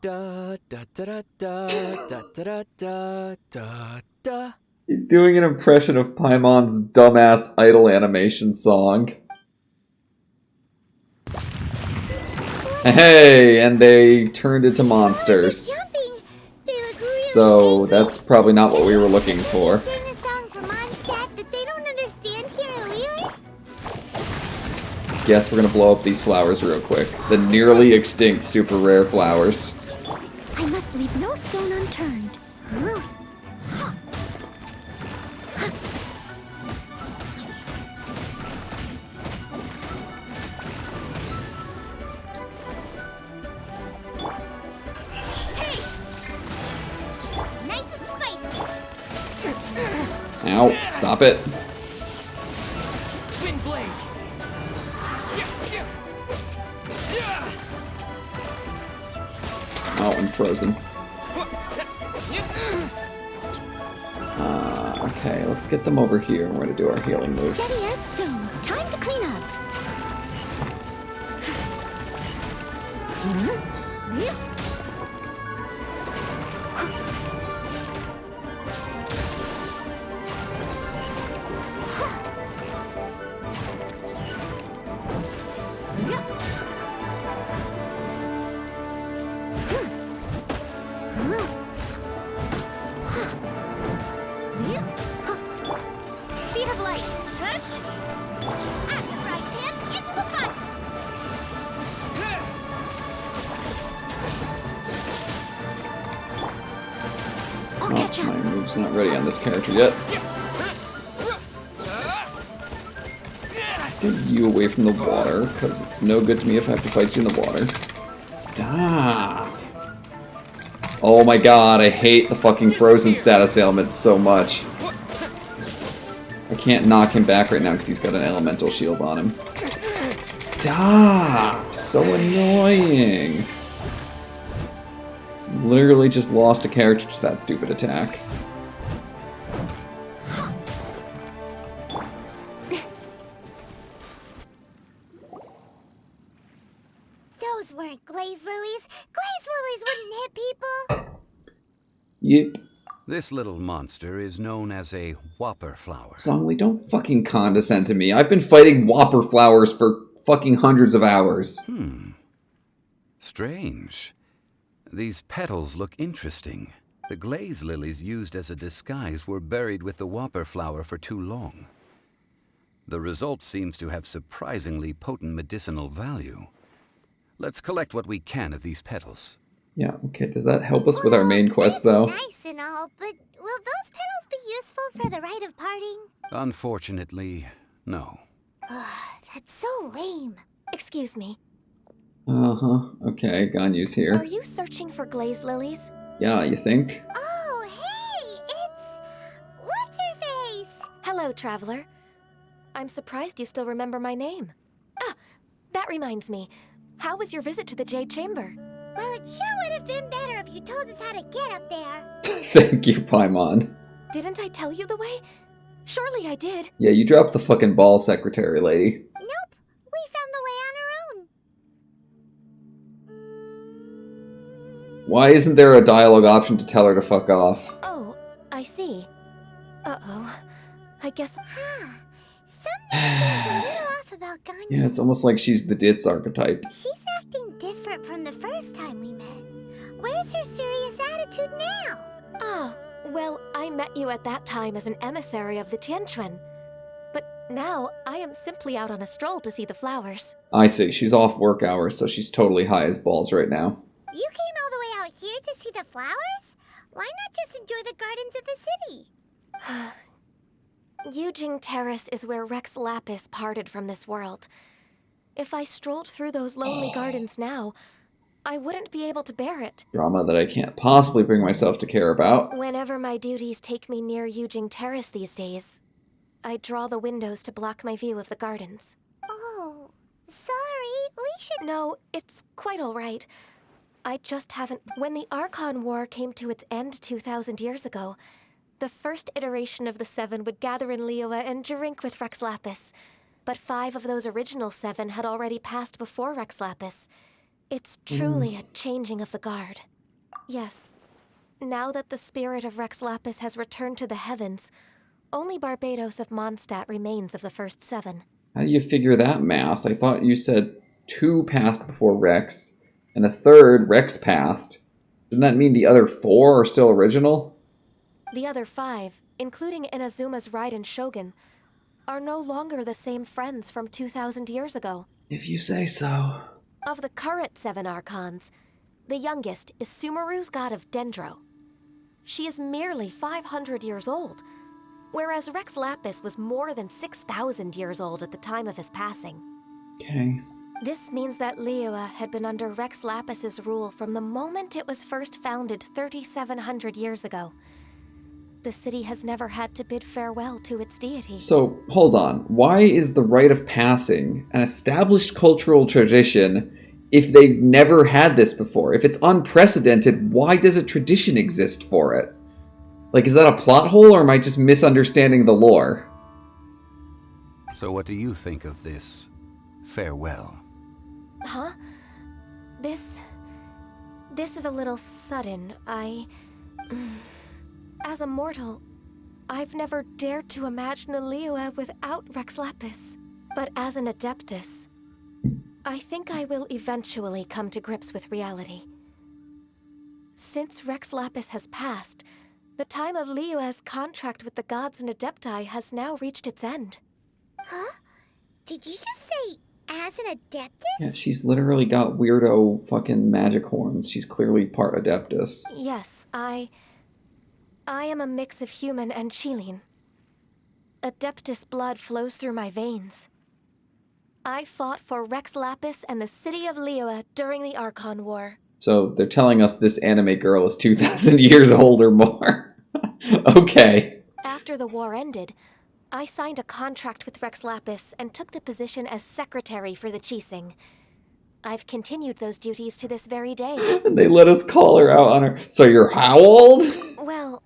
S3: Da da
S10: da da da da da da da.
S1: He's doing an impression of Paimon's dumbass idle animation song. Hey, and they turned into monsters. So that's probably not what we were looking for.
S2: Sing a song for Mondstadt that they don't understand here in Liyue?
S1: Guess we're gonna blow up these flowers real quick. The nearly extinct super rare flowers.
S2: I must leave no stone unturned. Nice and spicy.
S1: Ow, stop it.
S10: Wind blade.
S1: Oh, I'm frozen. Okay, let's get them over here and we're gonna do our healing move.
S2: Steady as stone. Time to clean up. Speed of light. Active right hand into the butt. I'll catch
S1: Oh,
S2: up.
S1: my move's not ready on this character yet. Let's get you away from the water, because it's no good to me if I have to fight you in the water. Stop! Oh my god, I hate the fucking frozen status ailment so much. I can't knock him back right now because he's got an elemental shield on him. Stop! So annoying! Literally just lost a character to that stupid attack.
S2: Those weren't glaze lilies. Glaze lilies wouldn't hit people.
S1: Yep.
S3: This little monster is known as a whopper flower.
S1: Zhongli, don't fucking condescend to me. I've been fighting whopper flowers for fucking hundreds of hours.
S3: Strange. These petals look interesting. The glaze lilies used as a disguise were buried with the whopper flower for too long. The result seems to have surprisingly potent medicinal value. Let's collect what we can of these petals.
S1: Yeah, okay, does that help us with our main quest, though?
S2: Nice and all, but will those petals be useful for the rite of parting?
S3: Unfortunately, no.
S2: That's so lame.
S11: Excuse me.
S1: Uh-huh, okay, Ganyu's
S11: Are
S1: here.
S11: you searching for glaze lilies?
S1: Yeah, you think?
S2: Oh, hey, it's... What's-her-face?
S11: Hello, traveler. I'm surprised you still remember my name. Ah, that reminds me. How was your visit to the Jade Chamber?
S2: Well, it sure would have been better if you told us how to get up there.
S1: Thank you, Paimon.
S11: Didn't I tell you the way? Surely I did.
S1: Yeah, you dropped the fucking ball, secretary lady.
S2: Nope, we found the way on our own.
S1: Why isn't there a dialogue option to tell her to fuck off?
S11: Oh, I see. Uh-oh. I guess...
S2: Something seems a little off about Ganyu.
S1: Yeah, it's almost like she's the Ditz archetype.
S2: She's acting different from the first time we met. Where's her serious attitude now?
S11: Ah, well, I met you at that time as an emissary of the Tianquan. But now, I am simply out on a stroll to see the flowers.
S1: I see, she's off work hours, so she's totally high as balls right now.
S2: You came all the way out here to see the flowers? Why not just enjoy the gardens of the city?
S11: Yujing Terrace is where Rex Lapis parted from this world. If I strolled through those lonely gardens now, I wouldn't be able to bear it.
S1: Drama that I can't possibly bring myself to care about.
S11: Whenever my duties take me near Yujing Terrace these days, I draw the windows to block my view of the gardens.
S2: Oh, sorry, we should...
S11: No, it's quite all right. I just haven't... When the Archon War came to its end 2,000 years ago, the first iteration of the Seven would gather in Liyue and drink with Rex Lapis. But 5 of those original 7 had already passed before Rex Lapis. It's truly a changing of the guard. Yes. Now that the spirit of Rex Lapis has returned to the heavens, only Barbados of Mondstadt remains of the first 7.
S1: How do you figure that math? I thought you said 2 passed before Rex, and a third Rex passed. Doesn't that mean the other 4 are still original?
S11: The other 5, including Inazuma's Raiden Shogun, are no longer the same friends from 2,000 years ago.
S1: If you say so.
S11: Of the current 7 Archons, the youngest is Sumeru's god of Dendro. She is merely 500 years old, whereas Rex Lapis was more than 6,000 years old at the time of his passing.
S1: Okay.
S11: This means that Liyue had been under Rex Lapis's rule from the moment it was first founded 3,700 years ago. The city has never had to bid farewell to its deity.
S1: So, hold on. Why is the rite of passing an established cultural tradition if they've never had this before? If it's unprecedented, why does a tradition exist for it? Like, is that a plot hole, or am I just misunderstanding the lore?
S3: So what do you think of this farewell?
S11: Huh? This is a little sudden. As a mortal, I've never dared to imagine a Liyue without Rex Lapis. But as an Adeptus, I think I will eventually come to grips with reality. Since Rex Lapis has passed, the time of Liyue's contract with the gods and Adepti has now reached its end.
S2: Huh? Did you just say as an Adeptus?
S1: Yeah, she's literally got weirdo fucking magic horns. She's clearly part Adeptus.
S11: Yes, I am a mix of human and Chilean. Adeptus blood flows through my veins. I fought for Rex Lapis and the city of Liyue during the Archon War.
S1: So they're telling us this anime girl is 2,000 years old or more. Okay.
S11: After the war ended, I signed a contract with Rex Lapis and took the position as secretary for the Qixing. I've continued those duties to this very day.
S1: And they let us call her out on her. So you're how old?
S11: Well,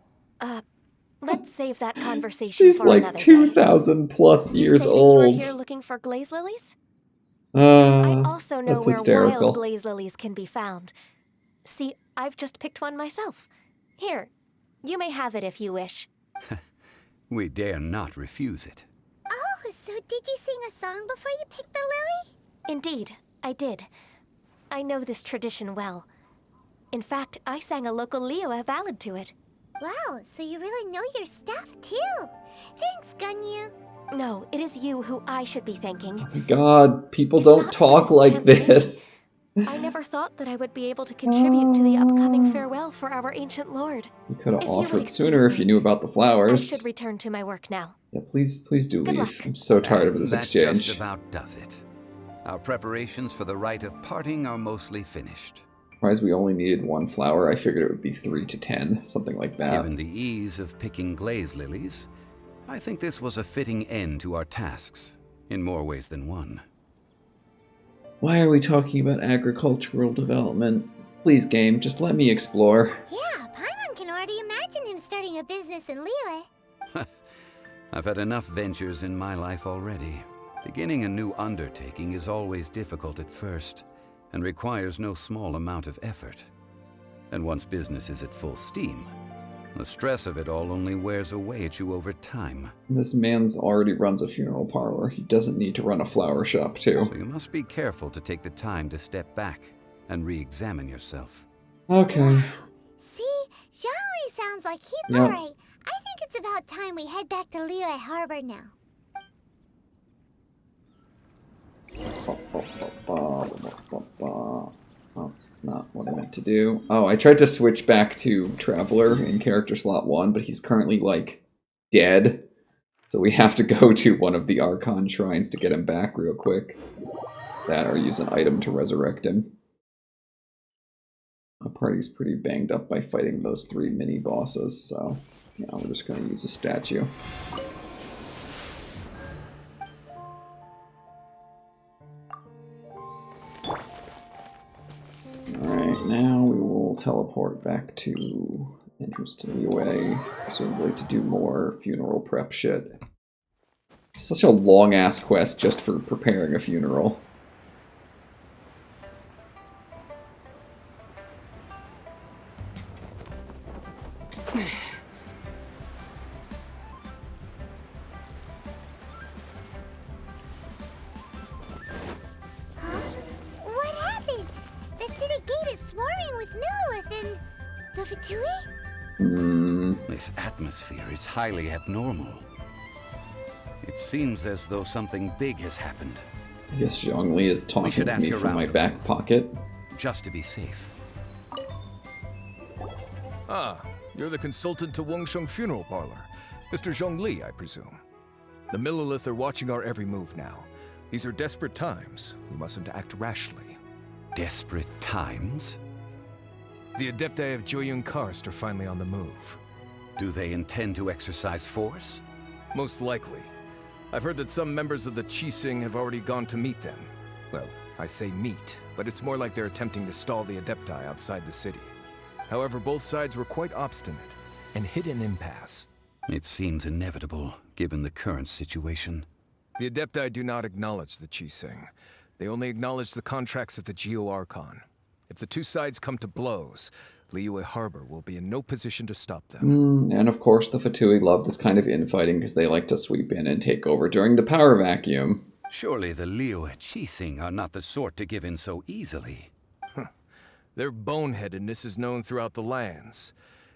S11: let's save that conversation
S1: She's
S11: for
S1: like
S11: another
S1: 2,000 plus
S11: day.
S1: years
S11: You
S1: old.
S11: were here looking for glaze lilies? I also know
S1: that's
S11: where
S1: hysterical.
S11: wild glaze lilies can be found. See, I've just picked one myself. Here, you may have it if you wish.
S3: We dare not refuse it.
S2: Oh, so did you sing a song before you picked the lily?
S11: Indeed, I did. I know this tradition well. In fact, I sang a local Liyue ballad to it.
S2: Wow, so you really know your stuff, too. Thanks, Gunyu.
S11: No, it is you who I should be thanking.
S1: Oh my god, people
S11: If
S1: don't
S11: not for
S1: talk
S11: this
S1: like
S11: chance meeting,
S1: this.
S11: I never thought that I would be able to contribute to the upcoming farewell for our ancient lord.
S1: You could have
S11: If you would
S1: offered
S11: excuse
S1: sooner if
S11: me,
S1: you knew about the
S11: I
S1: flowers.
S11: should return to my work now.
S1: Yeah, please do
S11: Good
S1: leave.
S11: luck.
S1: I'm so tired of this
S3: That
S1: exchange.
S3: just about does it. Our preparations for the rite of parting are mostly finished.
S1: Surprised we only needed 1 flower. I figured it would be 3 to 10, something like that.
S3: Given the ease of picking glaze lilies, I think this was a fitting end to our tasks, in more ways than one.
S1: Why are we talking about agricultural development? Please, game, just let me explore.
S2: Yeah, Paimon can already imagine him starting a business in Liyue.
S3: I've had enough ventures in my life already. Beginning a new undertaking is always difficult at first, and requires no small amount of effort. And once business is at full steam, the stress of it all only wears away at you over time.
S1: This man's already runs a funeral parlor. He doesn't need to run a flower shop, too.
S3: So you must be careful to take the time to step back and re-examine yourself.
S1: Okay.
S2: See, Zhongli sounds like he's
S1: Yep.
S2: alright. I think it's about time we head back to Liyue Harbor now.
S1: Oh, not what I meant to do. Oh, I tried to switch back to Traveler in character slot 1, but he's currently, like, dead. So we have to go to one of the Archon shrines to get him back real quick. That or use an item to resurrect him. My party's pretty banged up by fighting those 3 mini-bosses, so yeah, we're just going to use a statue. Alright, now we will teleport back to entrance to Liyue, presumably to do more funeral prep shit. Such a long-ass quest just for preparing a funeral.
S2: What happened? The city gate is swarming with Millilith and the Fatui?
S3: This atmosphere is highly abnormal. It seems as though something big has happened.
S1: I guess Zhongli is talking to me from my back pocket.
S3: Just to be safe.
S12: Ah, you're the consultant to Wangsheng Funeral Parlor. Mr. Zhongli, I presume. The Millilith are watching our every move now. These are desperate times. We mustn't act rashly.
S3: Desperate times?
S12: The Adepti of Joyun Karst are finally on the move.
S3: Do they intend to exercise force?
S12: Most likely. I've heard that some members of the Qixing have already gone to meet them. Well, I say meet, but it's more like they're attempting to stall the Adepti outside the city. However, both sides were quite obstinate and hit an impasse.
S3: It seems inevitable, given the current situation.
S12: The Adepti do not acknowledge the Qixing. They only acknowledge the contracts of the Geo-Archon. If the two sides come to blows, Liyue Harbor will be in no position to stop them.
S1: And of course the Fatui love this kind of infighting because they like to sweep in and take over during the power vacuum.
S3: Surely the Liyue Qixing are not the sort to give in so easily.
S12: Their boneheadedness is known throughout the lands.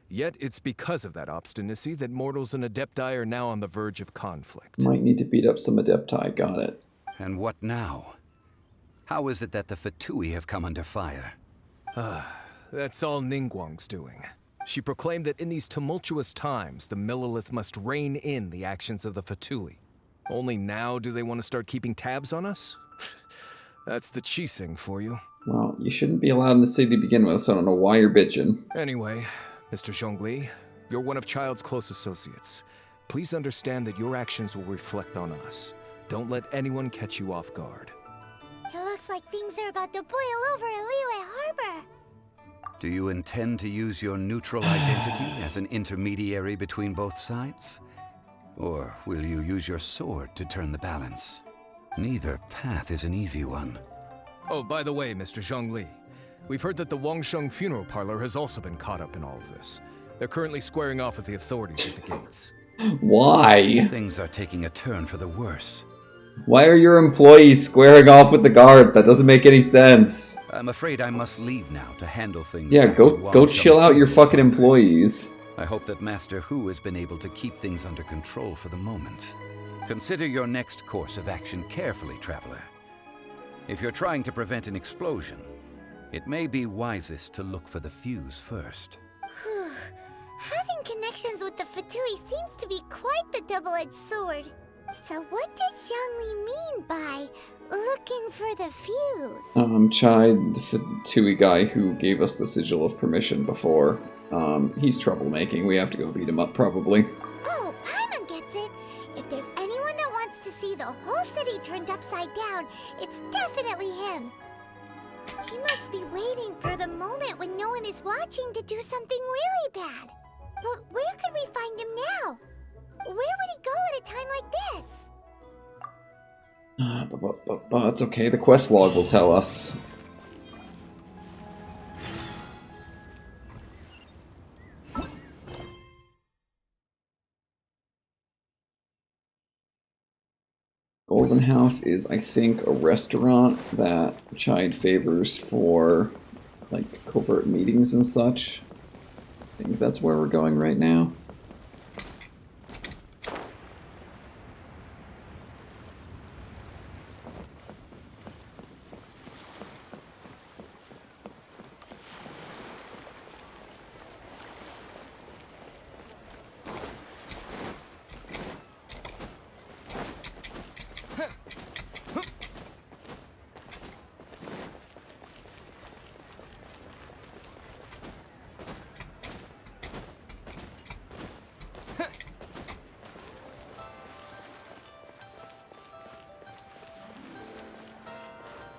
S12: Yet it's because of that obstinacy that mortals and Adepti are now on the verge of conflict.
S1: Might need to beat up some Adepti, got it.
S3: And what now? How is it that the Fatui have come under fire?
S12: That's all Ningguang's doing. She proclaimed that in these tumultuous times, the Millilith must rein in the actions of the Fatui. Only now do they want to start keeping tabs on us? That's the Qixing for you.
S1: Well, you shouldn't be allowed in the city to begin with, so I don't know why you're bitching.
S12: Anyway, Mr. Zhongli, you're one of Child's close associates. Please understand that your actions will reflect on us. Don't let anyone catch you off guard.
S2: It looks like things are about to boil over in Liyue Harbor.
S3: Do you intend to use your neutral identity as an intermediary between both sides? Or will you use your sword to turn the balance? Neither path is an easy one.
S12: Oh, by the way, Mr. Zhongli, we've heard that the Wangsheng Funeral Parlor has also been caught up in all of this. They're currently squaring off with the authorities at the gates.
S1: Why?
S3: Things are taking a turn for the worse.
S1: Why are your employees squaring off with the guard? That doesn't make any sense.
S3: I'm afraid I must leave now to handle things.
S1: Yeah,
S3: back
S1: go
S3: at
S1: go
S3: Wangsheng
S1: chill out your
S3: Funeral
S1: fucking
S3: Parlor.
S1: employees.
S3: I hope that Master Hu has been able to keep things under control for the moment. Consider your next course of action carefully, Traveler. If you're trying to prevent an explosion, it may be wisest to look for the fuse first.
S2: Whew. Having connections with the Fatui seems to be quite the double-edged sword. So what does Zhongli mean by looking for the fuse?
S1: Chai, the Fatui guy who gave us the sigil of permission before, he's troublemaking. We have to go beat him up, probably.
S2: Oh, Paimon gets it. If there's anyone that wants to see the whole city turned upside down, it's definitely him. He must be waiting for the moment when no one is watching to do something really bad. But where could we find him now? Where would he go at a time like this?
S1: But it's okay, the quest log will tell us. Golden House is, I think, a restaurant that Chide favors for, like, covert meetings and such. I think that's where we're going right now.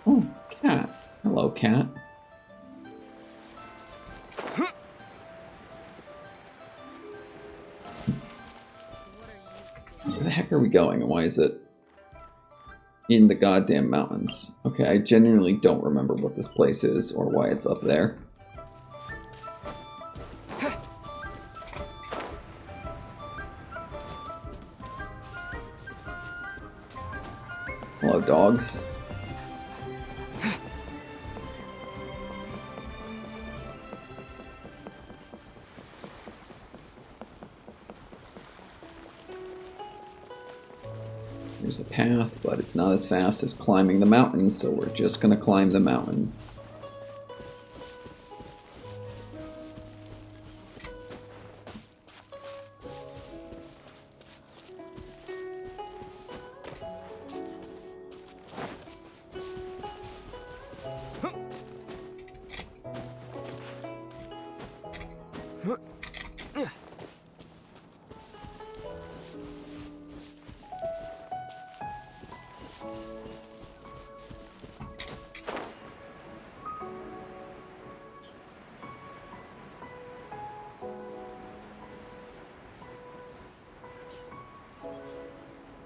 S1: Oh, cat. Hello, cat. Where the heck are we going, and why is it in the goddamn mountains? Okay, I genuinely don't remember what this place is or why it's up there. Hello, dogs. There's a path, but it's not as fast as climbing the mountain, so we're just gonna climb the mountain.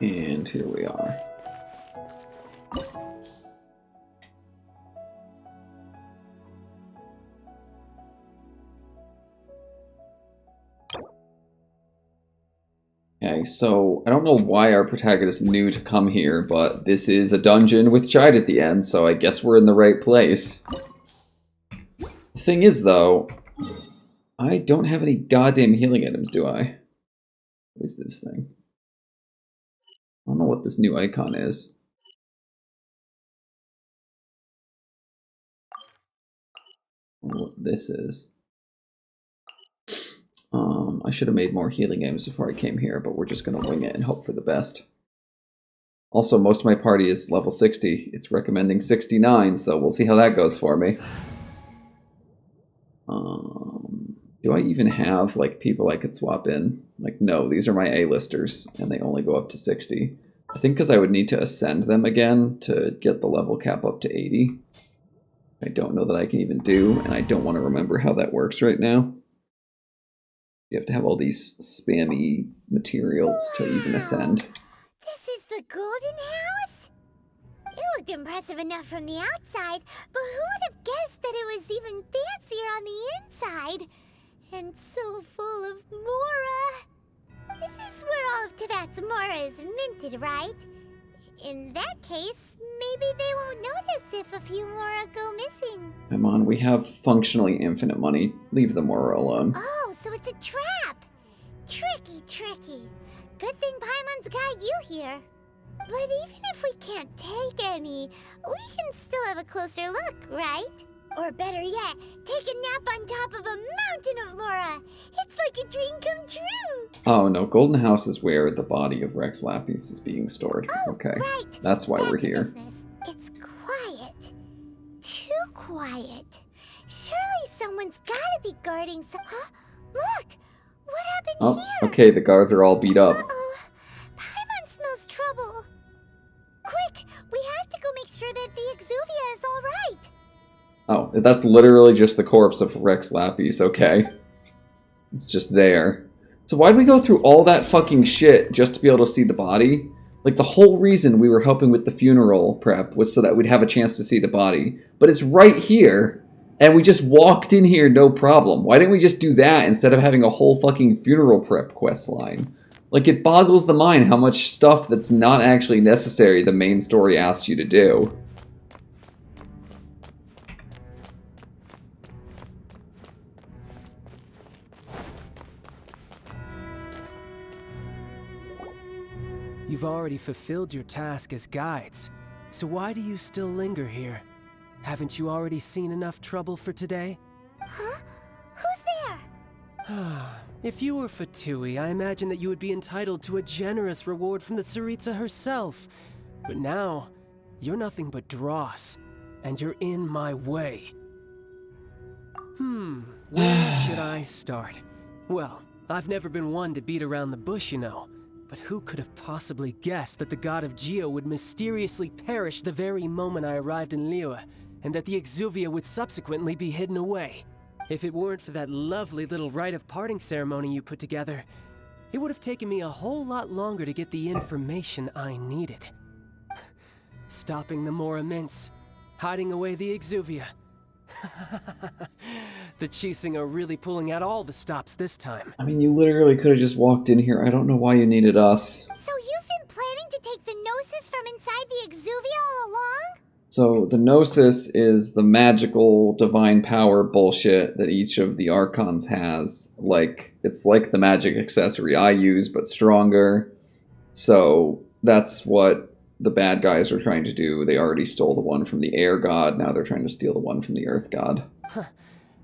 S1: And here we are. Okay, so I don't know why our protagonist knew to come here, but this is a dungeon with Chide at the end, so I guess we're in the right place. The thing is, though, I don't have any goddamn healing items, do I? What is this thing? I don't know what this new icon is. I don't know what this is. I should have made more healing items before I came here, but we're just going to wing it and hope for the best. Also, most of my party is level 60. It's recommending 69, so we'll see how that goes for me. Do I even have, like, people I could swap in? Like, no, these are my A-listers, and they only go up to 60. I think because I would need to ascend them again to get the level cap up to 80. I don't know that I can even do, and I don't want to remember how that works right now. You have to have all these spammy materials to even ascend.
S2: This is the Golden House? It looked impressive enough from the outside, but who would have guessed that it was even fancier on the inside? And so full of Mora. This is where all of Teyvat's Mora is minted, right? In that case, maybe they won't notice if a few Mora go missing.
S1: Come on, we have functionally infinite money. Leave the Mora alone.
S2: Oh, so it's a trap! Tricky, tricky. Good thing Paimon's got you here. But even if we can't take any, we can still have a closer look, right? Or better yet, take a nap on top of a mountain of Mora. It's like a dream come true.
S1: Oh no, Golden House is where the body of Rex Lapis is being stored.
S2: Oh,
S1: okay,
S2: right.
S1: That's why we're here.
S2: Business. It's quiet. Too quiet. Surely someone's gotta be guarding some... Huh? Look! What happened here?
S1: Okay, the guards are all beat up.
S2: Uh-oh. Paimon smells trouble. Quick! We have to go make sure that the Exuvia is all right.
S1: Oh, that's literally just the corpse of Rex Lapis, okay. It's just there. So why'd we go through all that fucking shit just to be able to see the body? Like, the whole reason we were helping with the funeral prep was so that we'd have a chance to see the body. But it's right here, and we just walked in here no problem. Why didn't we just do that instead of having a whole fucking funeral prep quest line? Like, it boggles the mind how much stuff that's not actually necessary the main story asks you to do.
S10: You've already fulfilled your task as guides, so why do you still linger here? Haven't you already seen enough trouble for today?
S2: Huh? Who's there?
S10: If you were Fatui, I imagine that you would be entitled to a generous reward from the Tsaritsa herself. But now, you're nothing but dross, and you're in my way. Where should I start? Well, I've never been one to beat around the bush, you know. But who could have possibly guessed that the god of Geo would mysteriously perish the very moment I arrived in Liyue, and that the Exuvia would subsequently be hidden away? If it weren't for that lovely little rite of parting ceremony you put together, it would have taken me a whole lot longer to get the information I needed. Stopping the Mora Mints, hiding away the Exuvia. The Qixing are really pulling out all the stops this time.
S1: I mean, you literally could have just walked in here. I don't know why you needed us.
S2: So you've been planning to take the Gnosis from from inside the Exuvia all along?
S1: So the Gnosis is the magical divine power bullshit that each of the Archons has. Like, it's like the magic accessory I use, but stronger. So that's what the bad guys are trying to do. They already stole the one from the Air God, now they're trying to steal the one from the Earth God.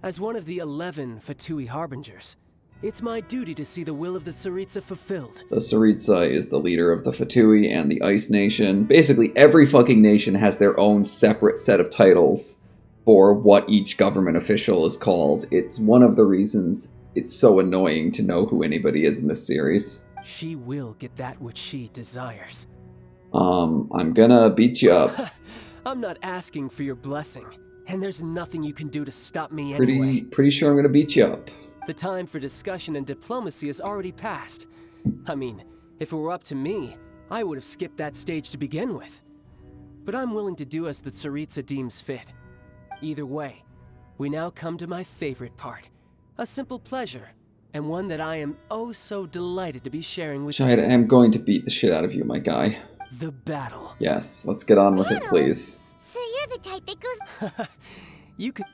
S10: As one of the 11 Fatui Harbingers, it's my duty to see the will of the Tsaritsa fulfilled.
S1: The Tsaritsa is the leader of the Fatui and the Ice Nation. Basically, every fucking nation has their own separate set of titles for what each government official is called. It's one of the reasons it's so annoying to know who anybody is in this series.
S10: She will get that which she desires.
S1: I'm gonna beat you up.
S10: I'm not asking for your blessing, and there's nothing you can do to stop me anyway.
S1: Pretty sure I'm gonna beat you up.
S10: The time for discussion and diplomacy has already passed. I mean, if it were up to me, I would have skipped that stage to begin with. But I'm willing to do as the Tsaritsa deems fit. Either way, we now come to my favorite part. A simple pleasure, and one that I am oh so delighted to be sharing with you.
S1: I am going to beat the shit out of you, my guy.
S10: The battle.
S1: Yes, let's get on with it, please.
S2: So you're the type that goes...
S10: You could...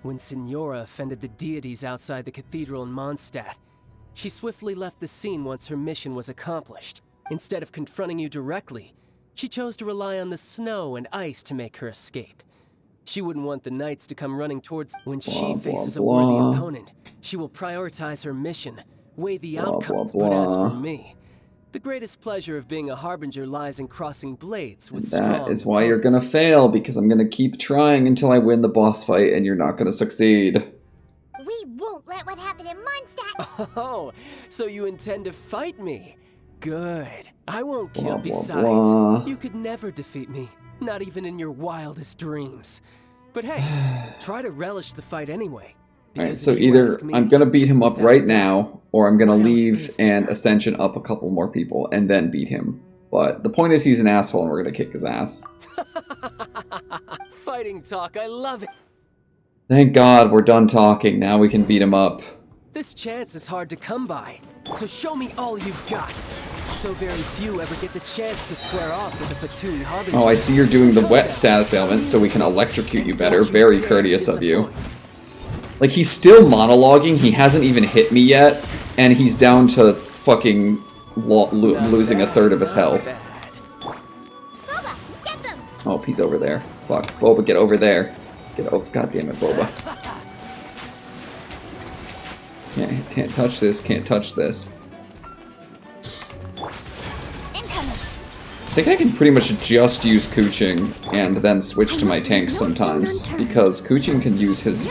S10: When Signora offended the deities outside the cathedral in Mondstadt, she swiftly left the scene once her mission was accomplished. Instead of confronting you directly, she chose to rely on the snow and ice to make her escape. She wouldn't want the knights to come running towards... When she faces a worthy opponent, she will prioritize her mission, weigh the outcome. But as for me, the greatest pleasure of being a harbinger lies in crossing blades with strong
S1: That is why you're gonna fail, because I'm gonna keep trying until I win the boss fight, and you're not gonna succeed.
S2: We won't let what happened in Mondstadt...
S10: Oh, so you intend to fight me? Good. I won't kill. Besides, you could never defeat me, not even in your wildest dreams. But hey, try to relish the fight anyway.
S1: Alright, so either I'm gonna beat him up right now, or I'm gonna leave and Ascension up a couple more people, and then beat him. But the point is he's an asshole and we're gonna kick his ass.
S10: Fighting talk, I love it!
S1: Thank God we're done talking, now we can beat him up.
S10: This chance is hard to come by, so show me all you've got. So very few ever get the chance to square off with the Fatui Harbinger.
S1: Oh, I see you're doing the wet status ailment so we can electrocute you better. Very courteous of you. Like, he's still monologuing, he hasn't even hit me yet, and he's down to fucking losing a third of his health.
S2: Boba, get them!
S1: Oh, he's over there. Fuck. Boba, get over there. Get over. God damn it, Boba. Can't touch this, can't touch this. I think I can pretty much just use Kuching and then switch to my tanks sometimes, because Kuching can use his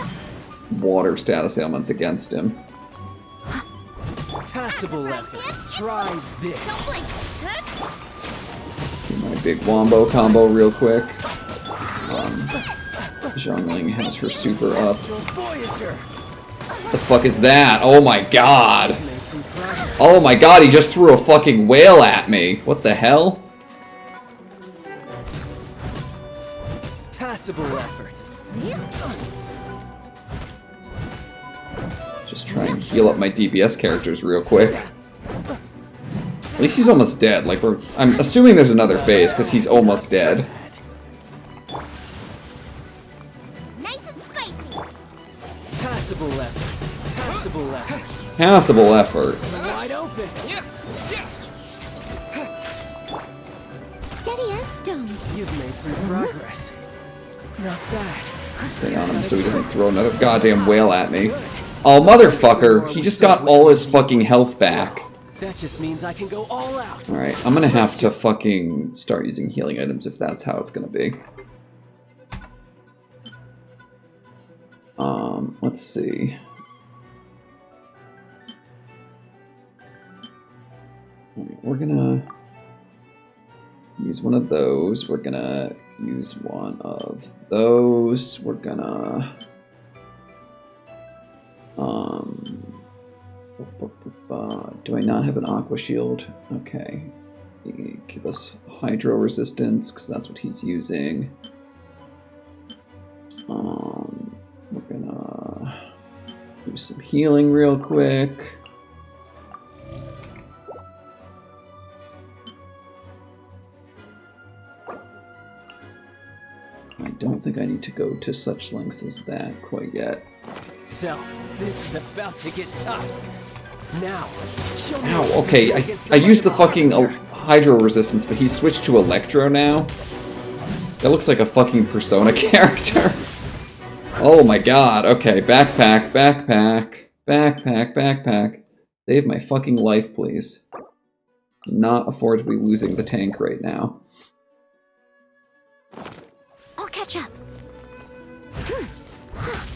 S1: water status ailments against him.
S10: Passable effort. Try this.
S1: Do my big wombo combo real quick. Zhongling has her super up. The fuck is that? Oh my god! Oh my god, he just threw a fucking whale at me! What the hell?
S10: Passable effort.
S1: Just try and heal up my DBS characters real quick. At least he's almost dead. Like, I'm assuming there's another phase, because he's almost dead.
S2: Nice and spicy.
S10: Passable effort. Passable effort.
S1: Passable effort.
S10: Wide open.
S2: Steady as stone.
S10: You've made some progress. Not bad.
S1: Stay on him so he doesn't throw another goddamn whale at me. Oh, motherfucker! He just got all his fucking health back.
S10: That just means I can go all out.
S1: Alright, I'm gonna have to fucking start using healing items if that's how it's gonna be. Let's see. We're gonna use one of those. We're gonna use one of those. We're gonna... do I not have an Aqua Shield? Okay. Give us Hydro Resistance, because that's what he's using. We're gonna do some healing real quick. I don't think I need to go to such lengths as that quite yet.
S10: Self, this is about to get tough. Now, show me.
S1: Ow, okay, I used the fucking Hydro Resistance, but he switched to Electro now? That looks like a fucking Persona character. Oh my god, okay, backpack, backpack, backpack, backpack. Save my fucking life, please. Cannot afford to be losing the tank right now.
S2: I'll catch up.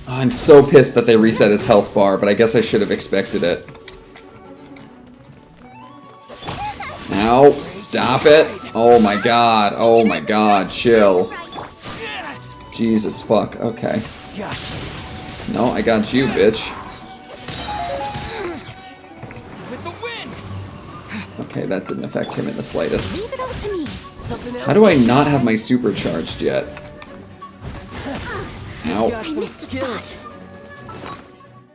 S1: I'm so pissed that they reset his health bar, but I guess I should have expected it. Ow, stop it. Oh my god, chill. Jesus fuck, okay. No, I got you, bitch. Okay, that didn't affect him in the slightest.
S2: Leave it all to me.
S1: How do I not have my super charged yet? Ow.
S2: I missed the spot.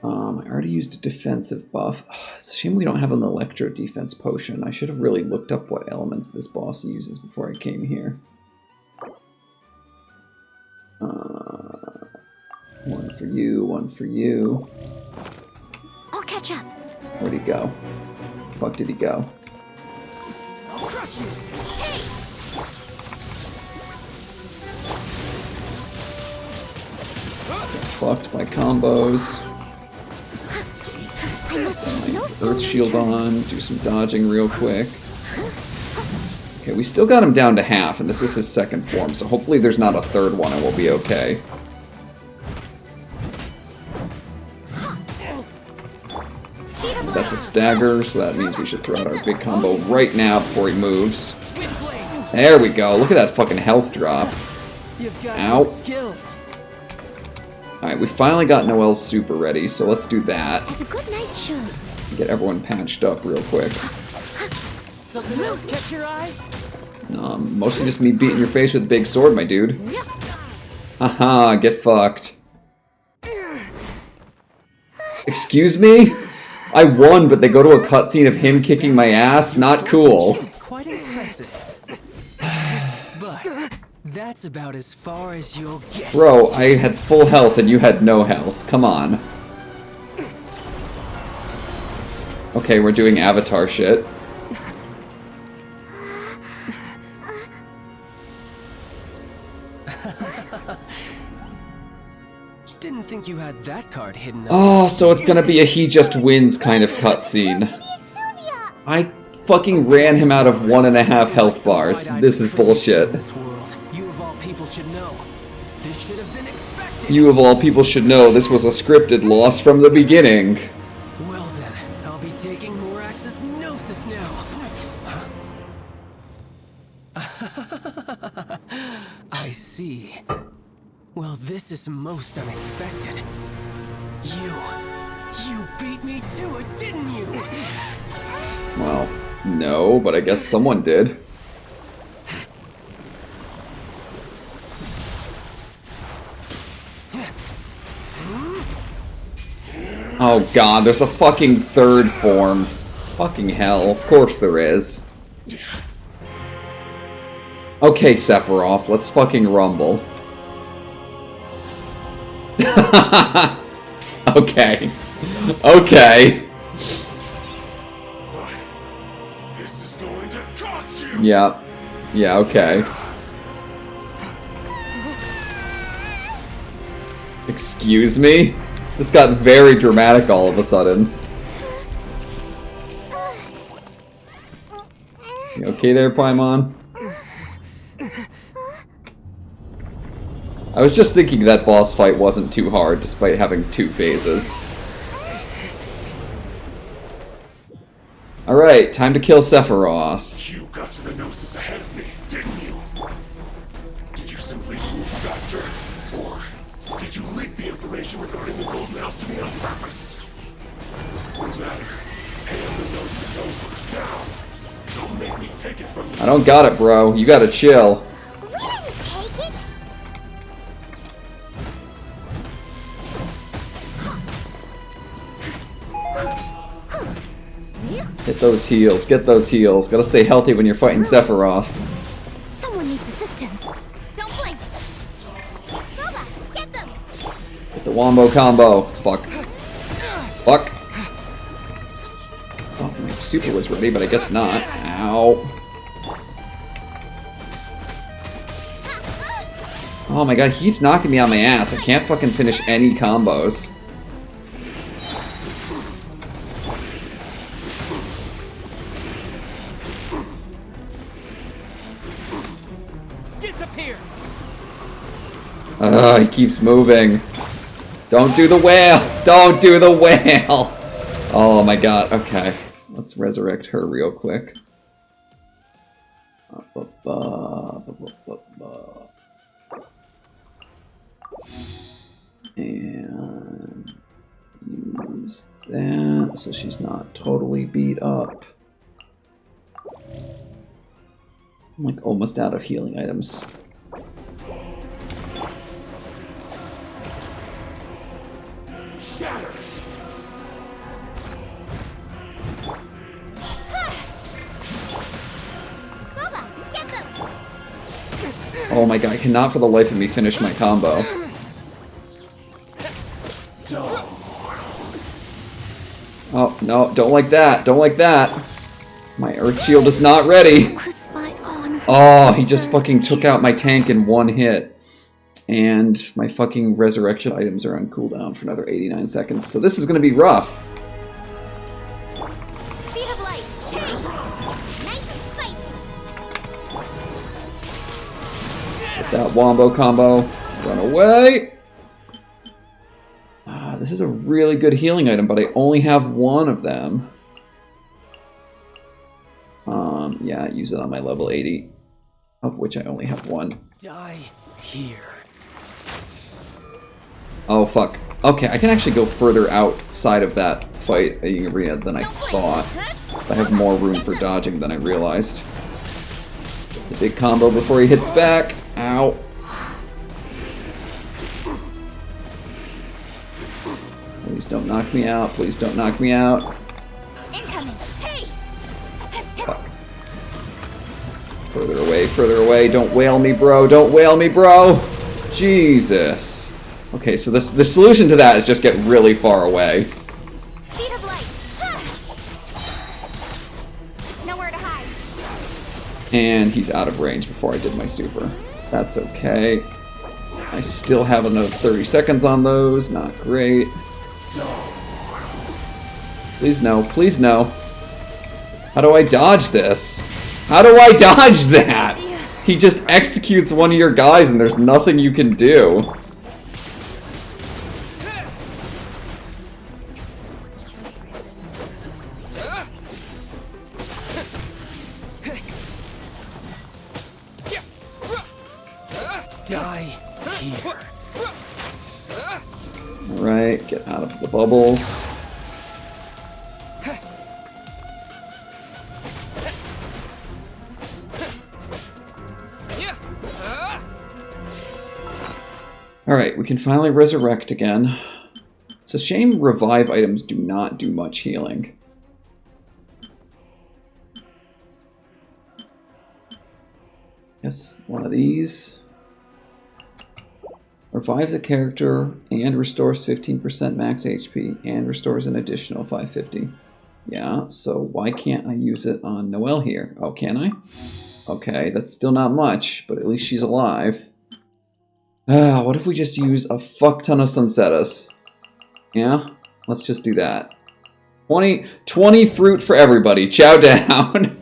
S1: I already used a defensive buff. It's a shame we don't have an electro defense potion. I should have really looked up what elements this boss uses before I came here. One for you, one for you.
S2: I'll catch up.
S1: Where'd he go? Fuck did he go?
S10: I'll crush you.
S1: Fucked by combos. Earth shield on, do some dodging real quick. Okay, we still got him down to half, and this is his second form, so hopefully there's not a third one and we'll be okay. That's a stagger, so that means we should throw out our big combo right now before he moves. There we go, look at that fucking health drop. Ow. Alright, we finally got Noelle's super ready, so let's do that.
S2: It's a good night show.
S1: Get everyone patched up real quick.
S10: Something else catch your eye?
S1: Mostly just me beating your face with a big sword, my dude. Haha, get fucked. Excuse me? I won, but they go to a cutscene of him kicking my ass? Not cool.
S10: It's quite impressive. But that's about as far as you'll get.
S1: Bro, I had full health and you had no health. Come on. Okay, we're doing Avatar shit.
S10: Didn't think you had that card hidden.
S1: Oh, so it's gonna be a he just wins kind of cutscene. I fucking ran him out of 1.5 health bars. This is bullshit.
S10: You of all people should know. This should have been expected.
S1: You of all people should know this was a scripted loss from the beginning.
S10: Well then, I'll be taking Morax's Gnosis now. I see. Well, this is most unexpected. You beat me to it, didn't you?
S1: Well, no, but I guess someone did. Oh god, there's a fucking third form. Fucking hell, of course there is. Okay, Sephiroth, let's fucking rumble. Okay. Okay.
S6: This is going to cost you.
S1: Yeah. Yeah, okay. Excuse me? This got very dramatic all of a sudden. You okay there, Paimon? I was just thinking that boss fight wasn't too hard, despite having 2 phases. Alright, time to kill Sephiroth.
S6: You got to the Gnosis ahead of me, didn't you? Did you simply move faster? Or did you leak the information regarding the Golden House to me on purpose? No matter. Hand the Gnosis over now. Don't make me take it from you.
S1: I don't got it, bro. You gotta chill.
S2: We didn't take it.
S1: Get those heals, get those heals. Gotta stay healthy when you're fighting Sephiroth.
S2: Someone needs assistance. Don't blink.
S1: wombo combo. Fuck. Fuck. Oh, my super was ready, but I guess not. Ow. Oh my god, he keeps knocking me on my ass. I can't fucking finish any combos.
S10: Disappear.
S1: He keeps moving. Don't do the whale! Don't do the whale! Oh my god, okay. Let's resurrect her real quick. And use that so she's not totally beat up. I'm like almost out of healing items. Oh my god, I cannot for the life of me finish my combo. Oh, no, don't like that. Don't like that. My Earth Shield is not ready. Oh, he just fucking took out my tank in one hit. And my fucking resurrection items are on cooldown for another 89 seconds. So this is going to be rough.
S2: Speed of light. Nice and spicy.
S1: Get that wombo combo. Run away. This is a really good healing item, but I only have one of them. Yeah, use it on my level 80, of which I only have one.
S10: Die here.
S1: Oh, fuck. Okay, I can actually go further outside of that fighting arena than I thought. I have more room for dodging than I realized. The big combo before he hits back. Ow. Please don't knock me out. Please don't knock me out.
S2: Incoming. Hey.
S1: Fuck. Further away, further away. Don't whale me, bro. Don't whale me, bro. Jesus. Okay, so the solution to that is just get really far away.
S2: Speed of light. Nowhere to hide.
S1: And he's out of range before I did my super. That's okay. I still have another 30 seconds on those. Not great. Please no, please no. How do I dodge this? How do I dodge that? He just executes one of your guys and there's nothing you can do.
S10: Die here.
S1: Alright, get out of the bubbles. Alright, we can finally resurrect again. It's a shame revive items do not do much healing. Yes, one of these. Revives a character and restores 15% max HP and restores an additional 550. Yeah, so why can't I use it on Noelle here? Oh, can I? Okay, that's still not much, but at least she's alive. What if we just use a fuck ton of Sunsettas? Yeah, let's just do that. 20 fruit for everybody. Chow down.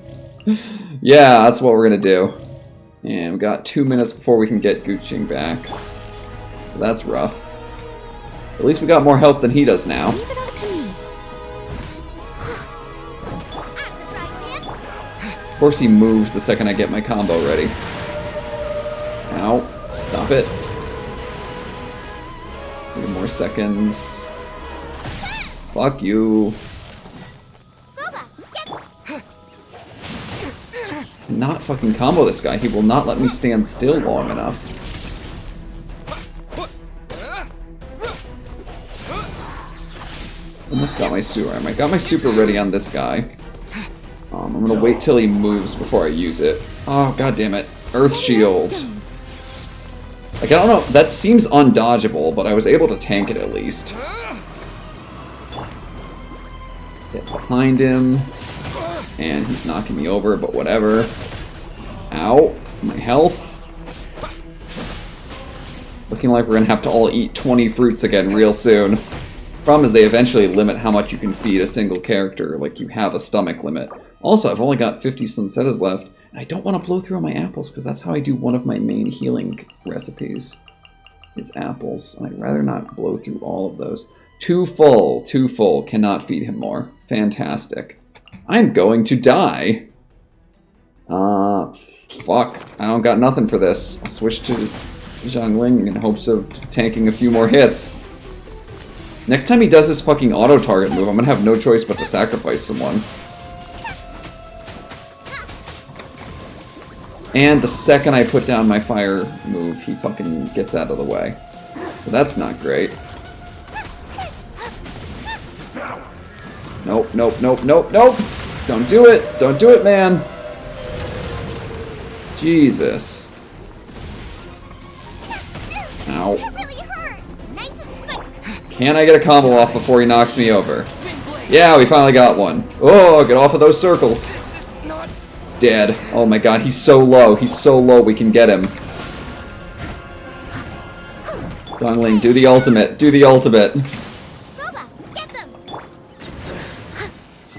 S1: Yeah, that's what we're gonna do. And we got 2 minutes before we can get Genshin back. So that's rough. At least we got more health than he does now.
S2: Leave it up to me.
S1: Of course he moves the second I get my combo ready. Ow. Stop it. 3 more seconds. Fuck you. Not fucking combo this guy. He will not let me stand still long enough. Almost got my super. I got my super ready on this guy. I'm gonna wait till he moves before I use it. Oh, god damn it. Earth Shield. Like, I don't know, that seems undodgeable, but I was able to tank it at least. Get behind him. And he's knocking me over, but whatever. Ow. My health. Looking like we're gonna have to all eat 20 fruits again real soon. Problem is they eventually limit how much you can feed a single character, like you have a stomach limit. Also, I've only got 50 sunsettas left, and I don't want to blow through all my apples, because that's how I do one of my main healing recipes, is apples. And I'd rather not blow through all of those. Too full, cannot feed him more. Fantastic. I'm going to die. Fuck, I don't got nothing for this. I'll switch to Zhongling in hopes of tanking a few more hits. Next time he does his fucking auto-target move, I'm gonna have no choice but to sacrifice someone. And the second I put down my fire move, he fucking gets out of the way. So that's not great. Nope, nope, nope, nope, nope! Don't do it! Don't do it, man! Jesus. Ow. Can I get a combo off before he knocks me over? Yeah, we finally got one. Oh, get off of those circles. Dead. Oh my god, he's so low. He's so low we can get him. Gongling, do the ultimate. Do the ultimate.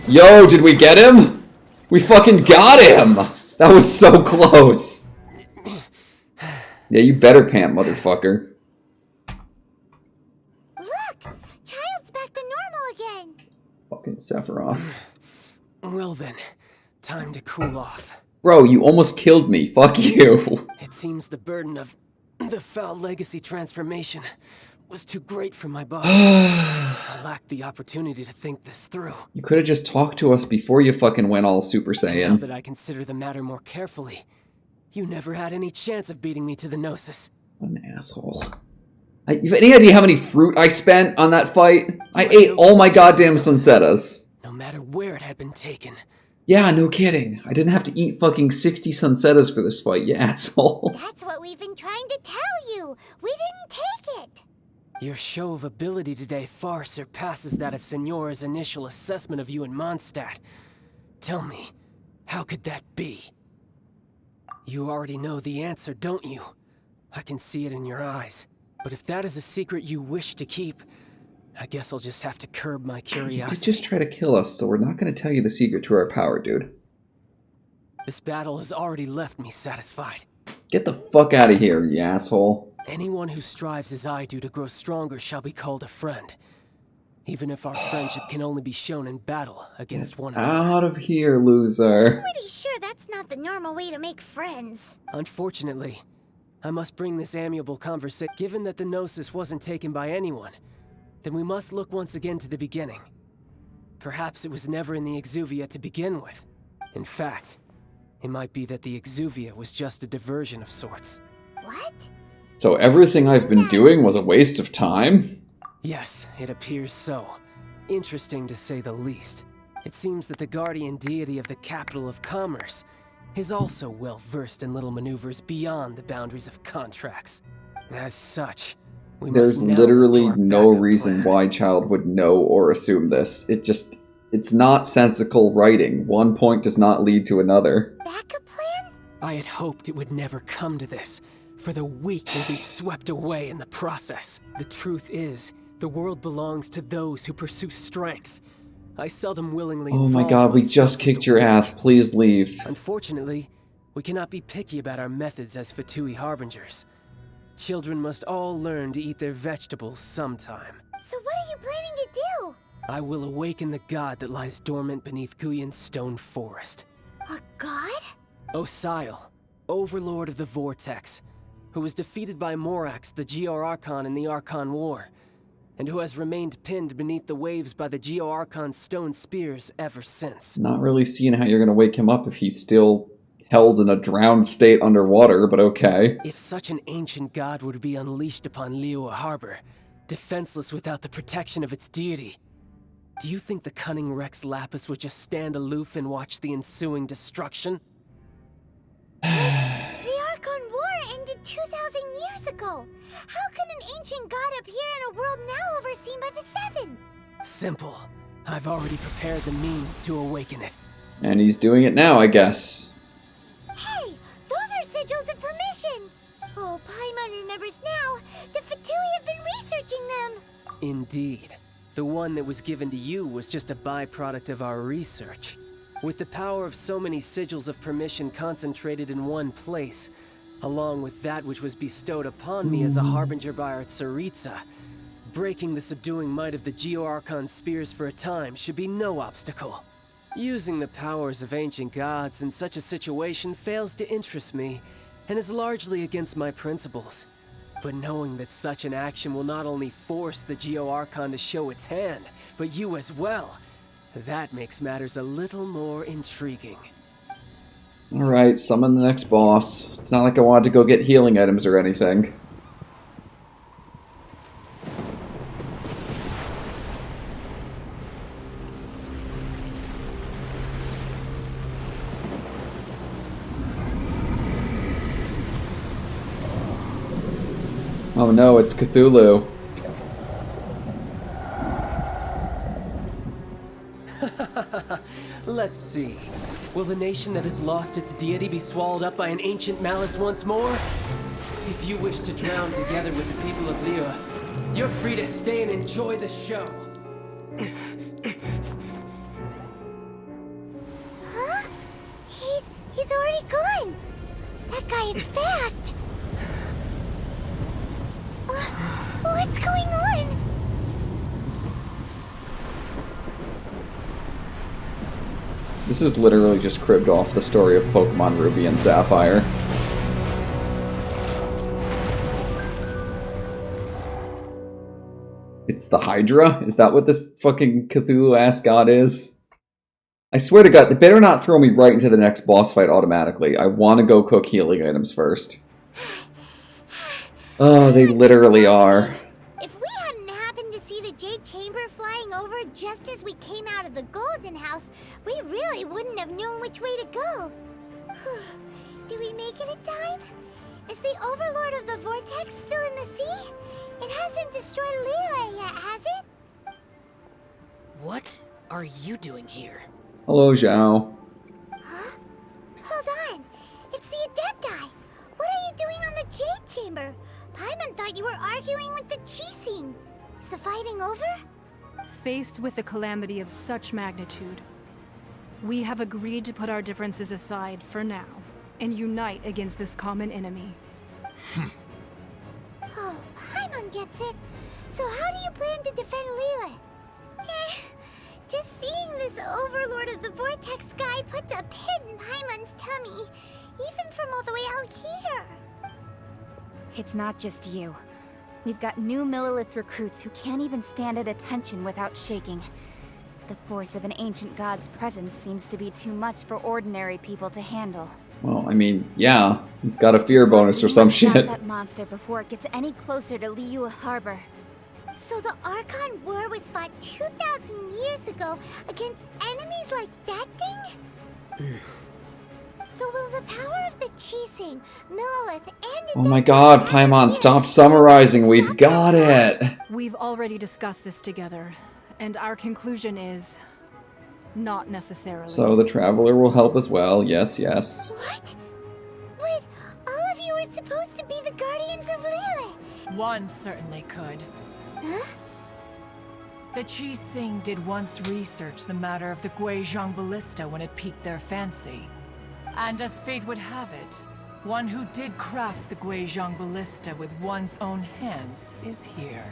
S1: Yo, did we get him? We fucking got him! That was so close. Yeah, you better pant, motherfucker.
S2: Look! Child's back to normal again!
S1: Fucking Sephiroth.
S10: Well then, time to cool off.
S1: Bro, you almost killed me. Fuck you.
S10: It seems the burden of the foul legacy transformation was too great for my body. I lacked the opportunity to think this through.
S1: You could have just talked to us before you fucking went all Super Saiyan.
S10: Now that I consider the matter more carefully, you never had any chance of beating me to the Gnosis.
S1: What an asshole. You have any idea how many fruit I spent on that fight? I ate all my goddamn sunsettas.
S10: No matter where it had been taken.
S1: Yeah, no kidding. I didn't have to eat fucking 60 sunsettas for this fight, you asshole.
S2: That's what we've been trying to tell you. We didn't take it.
S10: Your show of ability today far surpasses that of Signora's initial assessment of you in Mondstadt. Tell me, how could that be? You already know the answer, don't you? I can see it in your eyes. But if that is a secret you wish to keep, I guess I'll just have to curb my curiosity.
S1: You did just try to kill us, so we're not going to tell you the secret to our power, dude.
S10: This battle has already left me satisfied.
S1: Get the fuck out of here, you asshole.
S10: Anyone who strives as I do to grow stronger shall be called a friend. Even if our friendship can only be shown in battle against one another.
S1: Out of here, loser.
S2: I'm pretty sure that's not the normal way to make friends.
S10: Unfortunately, I must bring this amiable conversation. Given that the Gnosis wasn't taken by anyone, then we must look once again to the beginning. Perhaps it was never in the Exuvia to begin with. In fact, it might be that the Exuvia was just a diversion of sorts.
S2: What?
S1: So everything I've been doing was a waste of time?
S10: Yes, it appears so. Interesting to say the least. It seems that the guardian deity of the capital of commerce is also well versed in little maneuvers beyond the boundaries of contracts. As such,
S1: there's literally no reason why Child would know or assume this. It's not sensical writing. One point does not lead to another.
S2: Backup plan?
S10: I had hoped it would never come to this, for the weak will be swept away in the process. The truth is, the world belongs to those who pursue strength. I seldom willingly
S1: Oh my god, we just kicked your ass. Please leave.
S10: Unfortunately, we cannot be picky about our methods as Fatui harbingers. Children must all learn to eat their vegetables sometime.
S2: So what are you planning to do?
S10: I will awaken the god that lies dormant beneath Guyan's stone forest.
S2: A god?
S10: Osial, overlord of the Vortex, who was defeated by Morax, the Geo-Archon in the Archon War, and who has remained pinned beneath the waves by the Geo-Archon's stone spears ever since.
S1: Not really seeing how you're gonna wake him up if he's still held in a drowned state underwater, but okay.
S10: If such an ancient god were to be unleashed upon Liyue Harbor, defenseless without the protection of its deity, do you think the cunning Rex Lapis would just stand aloof and watch the ensuing destruction?
S2: The Archon War ended 2,000 years ago? How can an ancient god appear in a world now overseen by the Seven?
S10: Simple. I've already prepared the means to awaken it.
S1: And he's doing it now, I guess.
S2: Hey, those are sigils of permission! Oh, Paimon remembers now. The Fatui have been researching them.
S10: Indeed. The one that was given to you was just a byproduct of our research. With the power of so many sigils of permission concentrated in one place, along with that which was bestowed upon me as a harbinger by our Tsaritsa, breaking the subduing might of the Geo-Archon spears for a time should be no obstacle. Using the powers of ancient gods in such a situation fails to interest me, and is largely against my principles. But knowing that such an action will not only force the Geo-Archon to show its hand, but you as well, that makes matters a little more intriguing.
S1: Alright, summon the next boss. It's not like I wanted to go get healing items or anything. Oh no, it's Cthulhu.
S10: Let's see. Will the nation that has lost its deity be swallowed up by an ancient malice once more? If you wish to drown together with the people of Liyue, you're free to stay and enjoy the show.
S2: Huh? He's already gone. That guy is fast. What's going on?
S1: This is literally just cribbed off the story of Pokemon Ruby and Sapphire. It's the Hydra? Is that what this fucking Cthulhu-ass god is? I swear to God, they better not throw me right into the next boss fight automatically. I want to go cook healing items first. Oh, they literally are.
S2: If we hadn't happened to see the Jade Chamber flying over just as we came out of the Golden House, we really wouldn't have known which way to go. Did we make it in time? Is the Overlord of the Vortex still in the sea? It hasn't destroyed Liyue yet, has it?
S13: What are you doing here?
S1: Hello, Zhao.
S2: Huh? Hold on. It's the Adepti. What are you doing on the Jade Chamber? Paimon thought you were arguing with the Qixing. Is the fighting over?
S9: Faced with a calamity of such magnitude, we have agreed to put our differences aside for now and unite against this common enemy.
S2: Oh, Paimon gets it. So how do you plan to defend Liyue? Just seeing this Overlord of the Vortex guy puts a pit in Paimon's tummy, even from all the way out here.
S5: It's not just you. We've got new Millilith recruits who can't even stand at attention without shaking. The force of an ancient god's presence seems to be too much for ordinary people to handle.
S1: Well, I mean, yeah. It's got a fear bonus or some
S5: Stop
S1: shit.
S5: that monster before it gets any closer to Liyue Harbor.
S2: So the Archon War was fought 2,000 years ago against enemies like that thing? So will the power of the Qixing, Millilith, and
S1: Oh my god, Paimon, stop summarizing. We've got it.
S9: We've already discussed this together, and our conclusion is not necessarily.
S1: So the Traveler will help as well. Yes, yes.
S2: What? But all of you were supposed to be the guardians of Liyue.
S14: One certainly could.
S2: Huh?
S14: The Qixing did once research the matter of the Guizhong Ballista when it piqued their fancy. And as fate would have it, one who did craft the Guizhong Ballista with one's own hands is here.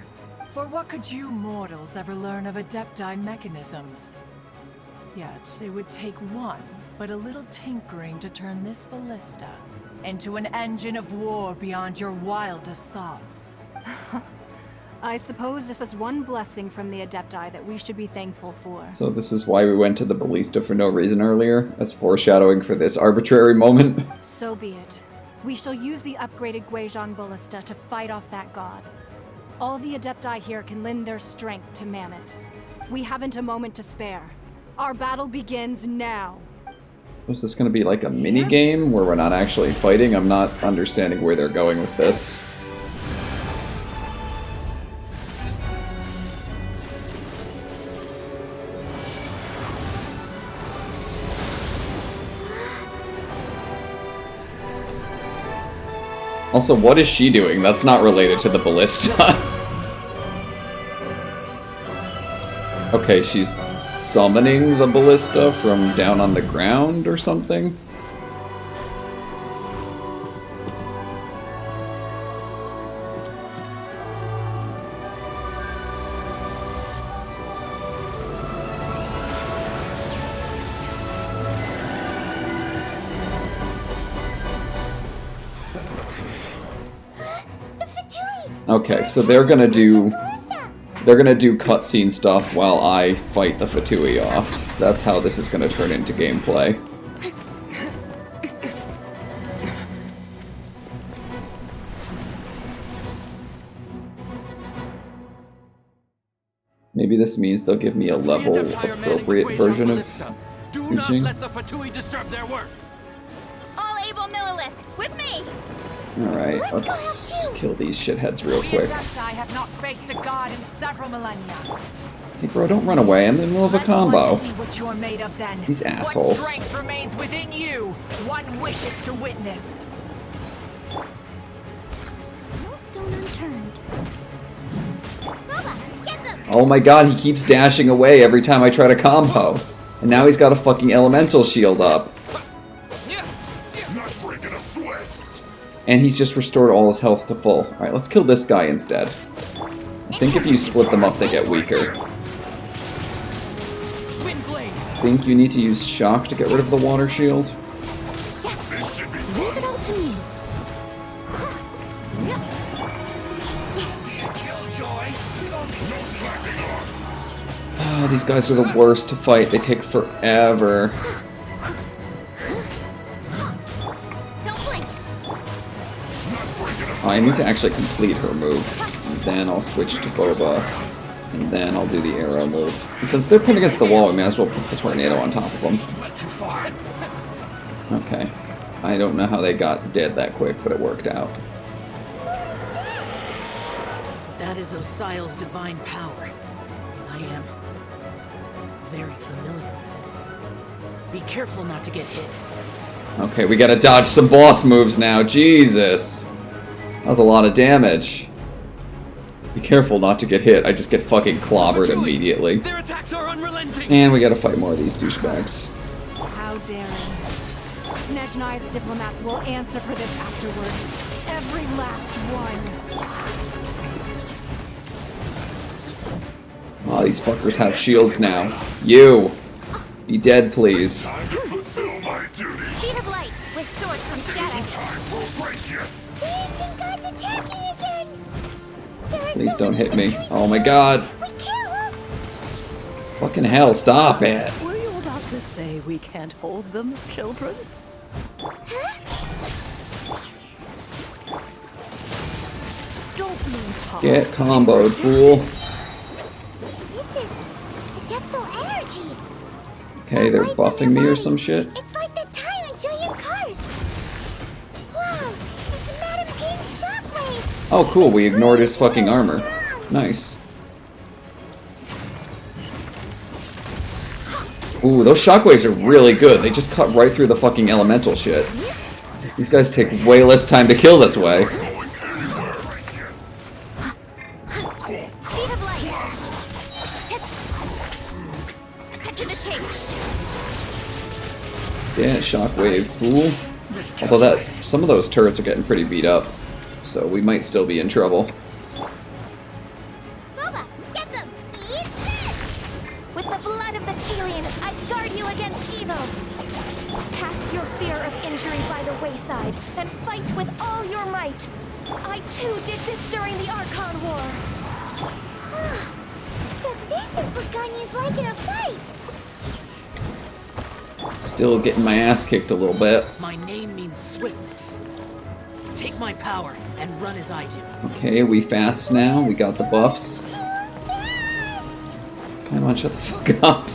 S14: For what could you mortals ever learn of Adepti mechanisms? Yet, it would take one, but a little tinkering to turn this ballista into an engine of war beyond your wildest thoughts.
S9: I suppose this is one blessing from the Adepti that we should be thankful for.
S1: So this is why we went to the Ballista for no reason earlier, as foreshadowing for this arbitrary moment.
S9: So be it. We shall use the upgraded Guizhong Ballista to fight off that god. All the Adepti here can lend their strength to man it. We haven't a moment to spare. Our battle begins now.
S1: Was this going to be like a mini game where we're not actually fighting? I'm not understanding where they're going with this. Also, what is she doing? That's not related to the ballista. Okay, she's summoning the ballista from down on the ground or something? Okay, so they're gonna do cutscene stuff while I fight the Fatui off. That's how this is gonna turn into gameplay. Maybe this means they'll give me a level appropriate version of teaching.
S13: Let the Fatui disturb their work.
S5: All able Millilith, with me!
S1: Alright, let's kill these shitheads real quick.
S14: I have not faced a god in several millennia.
S1: Hey bro, don't run away, I'm in the middle of a combo.
S14: See what you're made of then.
S1: These assholes.
S14: What strength remains within you? One wishes to witness.
S2: No stone unturned.
S1: Oh my god, he keeps dashing away every time I try to combo. And now he's got a fucking elemental shield up. And he's just restored all his health to full. Alright, let's kill this guy instead. I think if you split them up, they get weaker. I think you need to use shock to get rid of the water shield.
S2: Leave it all to me.
S1: Oh, these guys are the worst to fight. They take forever. I need to actually complete her move, and then I'll switch to Boba, and then I'll do the arrow move. And since they're pinned against the wall, we may as well put the tornado on top of them. Okay. I don't know how they got dead that quick, but it worked out.
S13: That is Osial's divine power. I am very familiar with it. Be careful not to get hit.
S1: Okay, we gotta dodge some boss moves now. Jesus. That was a lot of damage. Be careful not to get hit. I just get fucking clobbered immediately.
S13: Their attacks are unrelenting.
S1: And we gotta fight more of these douchebags.
S9: How daring. Snesh and I as diplomats will answer for this afterward. Every last one.
S1: Oh, these fuckers have shields now. You! Be dead, please.
S2: Speed of light with sword from static. The ancient god's attacking again.
S1: Please don't hit me. Oh my god. Fucking hell, stop it.
S15: Were you about to say we can't hold them, children? Don't lose heart.
S1: Get comboed, fool.
S2: This is adeptal energy.
S1: Okay, they're buffing me or some shit.
S2: It's like the time in Julian Cars. Wow, it's Madame Ping's shockwave.
S1: Oh cool, we ignored his fucking armor. Nice. Ooh, those shockwaves are really good. They just cut right through the fucking elemental shit. These guys take way less time to kill this way.
S2: Speed of light. Cut to the chase.
S1: Yeah, shockwave, fool. Although some of those turrets are getting pretty beat up, so we might still be in trouble.
S2: Boba, get them. Eat this.
S11: With the blood of the Chelian, I guard you against evil. Cast your fear of injury by the wayside and fight with all your might. I too did this during the Archon War.
S2: So this is what Ganya's like in a fight.
S1: Still getting my ass kicked a little bit.
S13: My name means swiftness. Take my power and run as I do.
S1: Okay, we fast now. We got the buffs. Come on, shut the fuck up.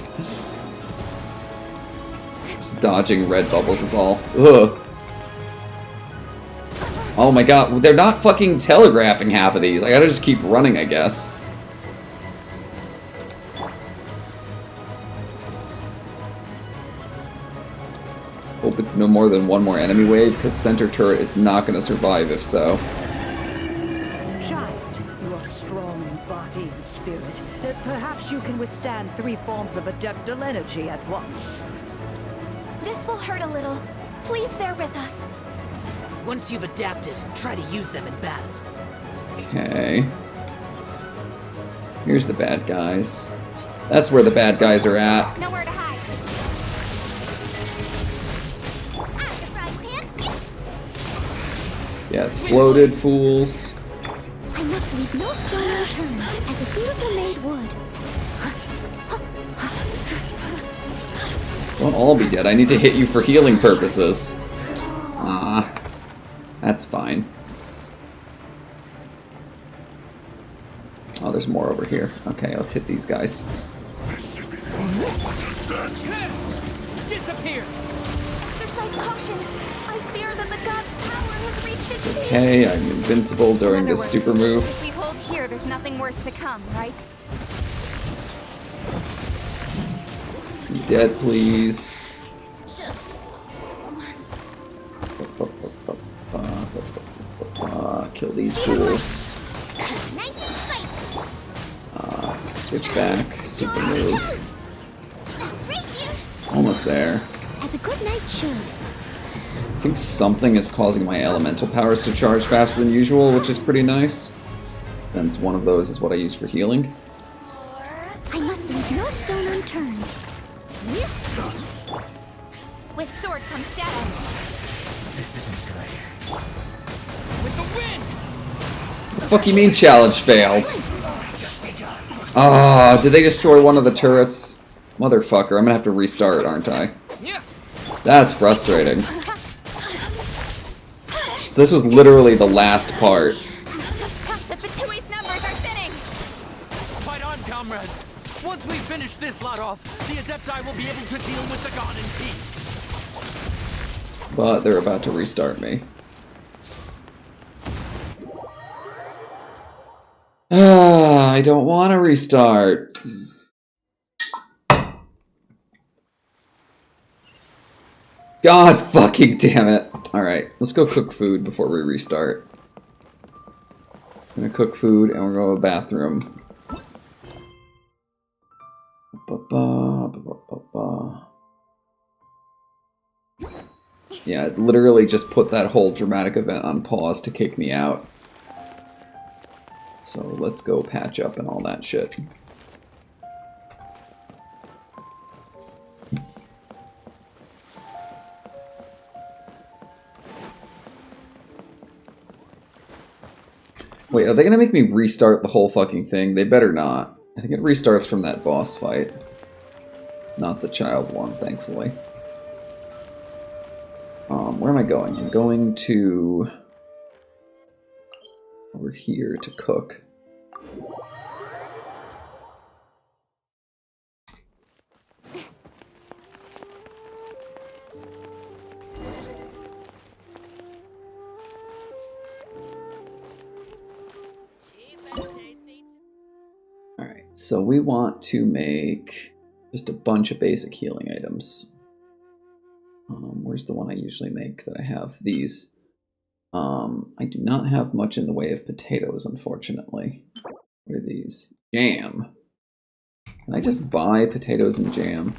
S1: Just dodging red bubbles is all. Ugh. Oh my god, they're not fucking telegraphing half of these. I gotta just keep running, I guess. Hope it's no more than one more enemy wave, because center turret is not going to survive if so.
S15: Child, you are strong in body and spirit. Perhaps you can withstand 3 forms of adeptal energy at once.
S11: This will hurt a little. Please bear with us.
S13: Once you've adapted, try to use them in battle.
S1: Okay. Here's the bad guys. That's where the bad guys are at.
S2: Nowhere to hide.
S1: Yeah, exploded, fools.
S2: I must leave no stone unturned, as a dutiful maid would.
S1: Don't all be dead. I need to hit you for healing purposes. Ah, that's fine. Oh, there's more over here. Okay, let's hit these guys.
S14: Disappear!
S11: Exercise caution. I fear that the god's power has reached its peak.
S1: Okay, I'm invincible during this super move.
S5: If we hold here, there's nothing worse to come, right?
S1: Be dead, please.
S2: Just
S1: Kill these fools.
S2: nice and spicy.
S1: Switch back. Super move.
S2: Brace you,
S1: Almost there.
S2: as a good knight should.
S1: I think something is causing my elemental powers to charge faster than usual, which is pretty nice. Since one of those is what I use for healing.
S2: I must leave no stone unturned.
S5: With sword comes shadow.
S14: This isn't good. With the wind!
S1: What the fuck you mean challenge failed? Ah, did they destroy one of the turrets? Motherfucker, I'm gonna have to restart, aren't I? That's frustrating. So this was literally the last part.
S5: The Fatui's numbers are thinning!
S14: Fight on, comrades! Once we finish this lot off, the Adepti will be able to deal with the god in peace.
S1: But they're about to restart me. Ah, I don't want to restart. God fucking damn it. Alright, let's go cook food before we restart. I'm gonna cook food and we're going to a bathroom. Yeah, it literally just put that whole dramatic event on pause to kick me out. So let's go patch up and all that shit. Wait, are they gonna make me restart the whole fucking thing? They better not. I think it restarts from that boss fight. Not the child one, thankfully. Where am I going? I'm going to... over here to cook. Alright, so we want to make just a bunch of basic healing items. Where's the one I usually make that I have? These. I do not have much in the way of potatoes, unfortunately. What are these? Jam. Can I just buy potatoes and jam?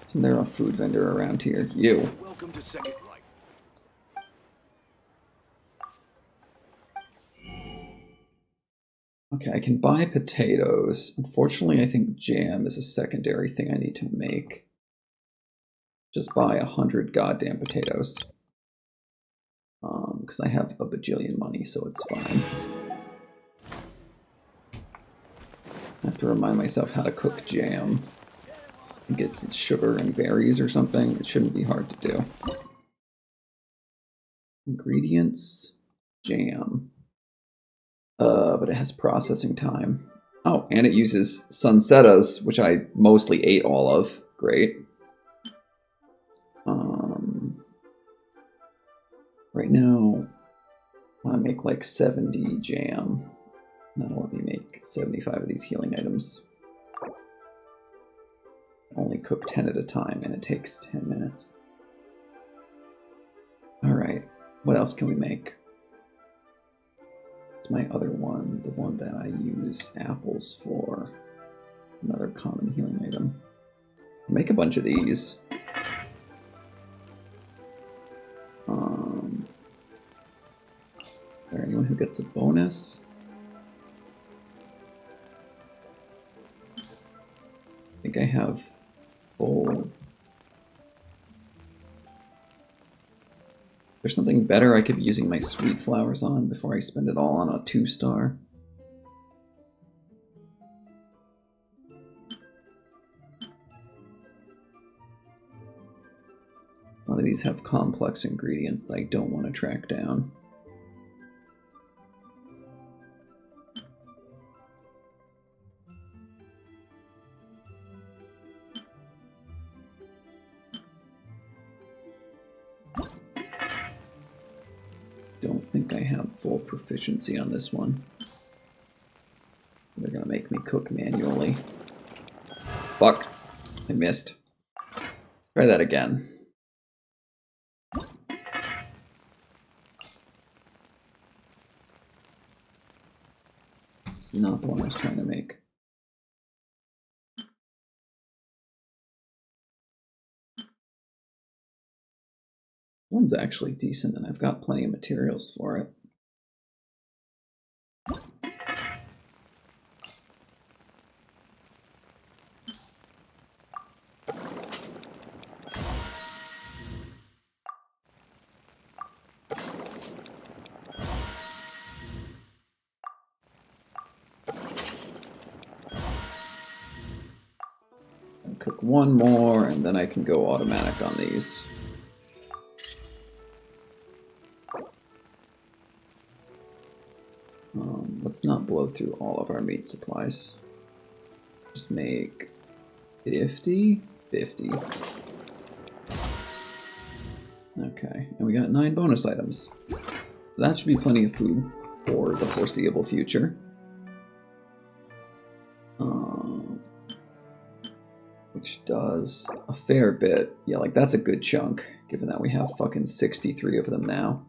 S1: Isn't there a food vendor around here? You.
S6: Welcome to Second Life.
S1: Okay, I can buy potatoes. Unfortunately, I think jam is a secondary thing I need to make. Just buy 100 goddamn potatoes. Because I have a bajillion money, so it's fine. I have to remind myself how to cook jam. I think it's sugar and berries or something. It shouldn't be hard to do. Ingredients, jam. But it has processing time. Oh, and it uses sunsettas, which I mostly ate all of. Great. Right now, I want to make like 70 jam. That'll let me make 75 of these healing items. cook 10 at a time, and it takes 10 minutes. Alright, what else can we make? It's my other one, the one that I use apples for. Another common healing item. Make a bunch of these. Is there anyone who gets a bonus? I think I have full. There's something better I could be using my sweet flowers on before I spend it all on a 2-star. A lot of these have complex ingredients that I don't want to track down. Don't think I have full proficiency on this one. They're gonna make me cook manually. Fuck. I missed. Try that again. It's not the one I was trying to make. This one's actually decent, and I've got plenty of materials for it. Cook one more, and then I can go automatic on these. Let's not blow through all of our meat supplies. Just make 50? 50. Okay, and we got 9 bonus items. That should be plenty of food for the foreseeable future. Which does a fair bit. Yeah, like that's a good chunk, given that we have fucking 63 of them now.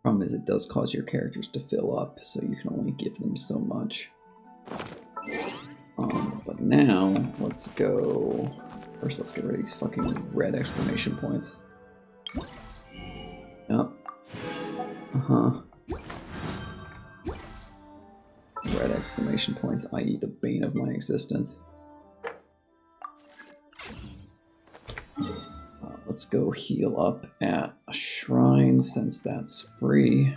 S1: Problem is it does cause your characters to fill up, so you can only give them so much. But now, let's go... First, let's get rid of these fucking red exclamation points. Yep. Red exclamation points, i.e. the bane of my existence. Let's go heal up at a shrine, since that's free.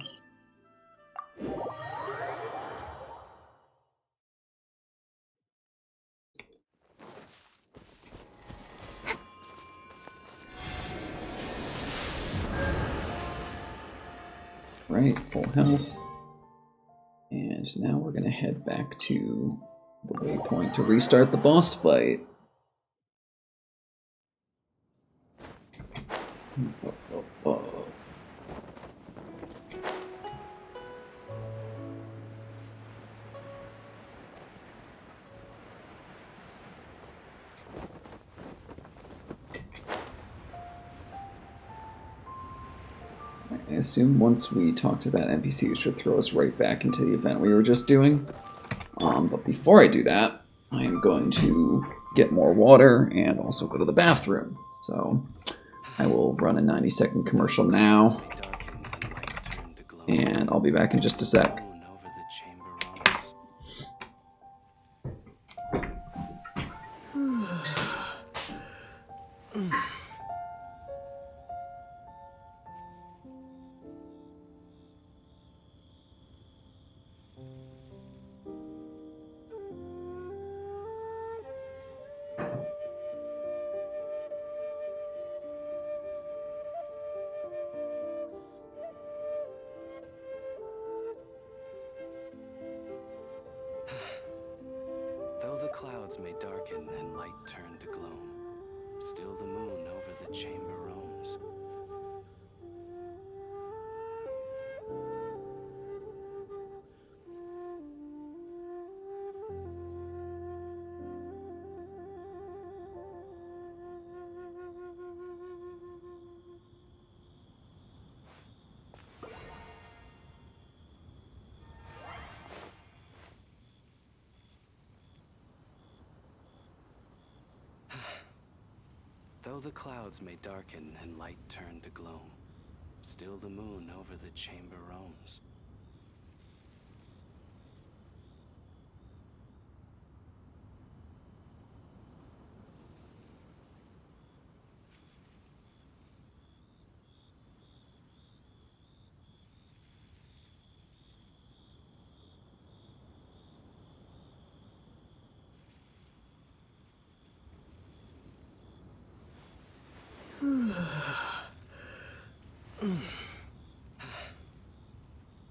S1: Right, full health. And now we're gonna head back to the waypoint to restart the boss fight. I assume once we talk to that NPC, it should throw us right back into the event we were just doing. But before I do that, I am going to get more water and also go to the bathroom. So I will run a 90-second commercial now, and I'll be back in just a sec.
S16: Though the clouds may darken and light turn to gloam, still the moon over the chamber roams. Though the clouds may darken and light turn to gloom, still the moon over the chamber roams.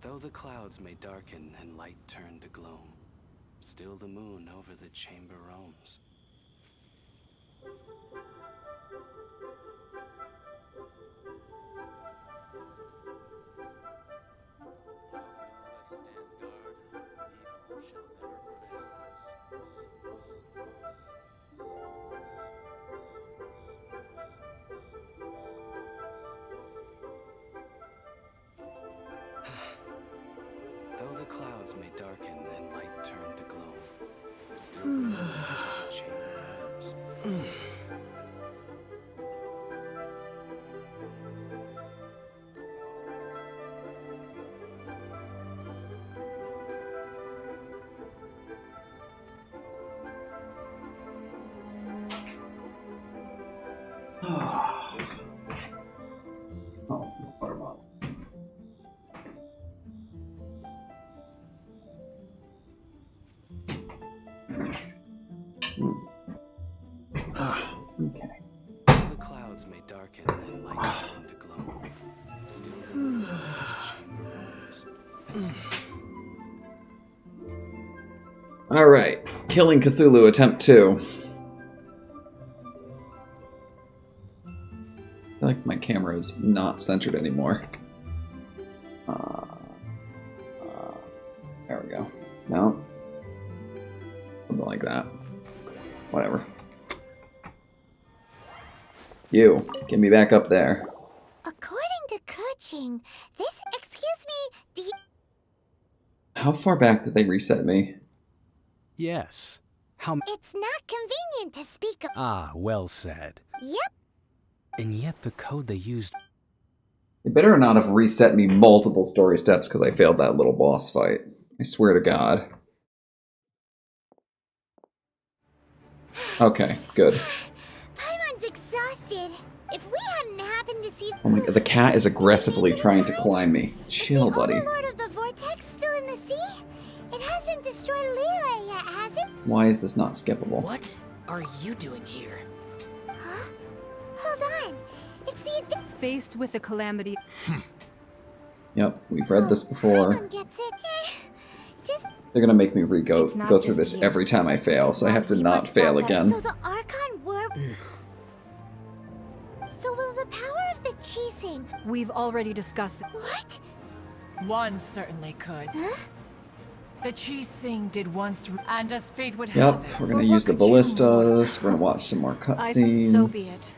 S16: Though the clouds may darken and light turn to gloom, still the moon over the chamber roams. Though the clouds may darken and light turn to gloom, still the moon over the chamber roams.
S1: Oh, water bottle. Okay.
S16: Though the clouds may darken and light turn to gloom, still the moon over the chamber roams.
S1: Alright, Killing Cthulhu Attempt 2. I feel like my camera is not centered anymore. There we go. No? Something like that. Whatever. You, get me back up there.
S2: According to Kuching, this... Excuse me, do you...
S1: How far back did they reset me?
S17: Yes. How...
S2: It's not convenient to speak of...
S17: Ah, well said.
S2: Yep.
S17: And yet the code they used...
S1: They better not have reset me multiple story steps because I failed that little boss fight. I swear to God. Okay, good.
S2: Paimon's exhausted. If we hadn't happened to see...
S1: Oh my God, the cat is aggressively trying to climb me. Chill, buddy.
S2: Overlord of the Vortex still in the sea? It hasn't destroyed Liyue yet, has it?
S1: Why is this not skippable?
S13: What are you doing here?
S2: Huh? Hold on. It's the...
S9: Faced with a calamity...
S1: Yep, we've read this before.
S2: Paimon gets it. Just...
S1: They're gonna make me go through this every time I fail, so I have to not fail again.
S2: So the Archon were... So will the power of the Qixing...
S9: We've already discussed it.
S2: What?
S14: One certainly could.
S2: Huh?
S14: The Qixing did once, and as fate would have
S1: Yep,
S14: it.
S1: we're gonna use the ballistas, we're gonna watch some more cutscenes.
S9: So be it.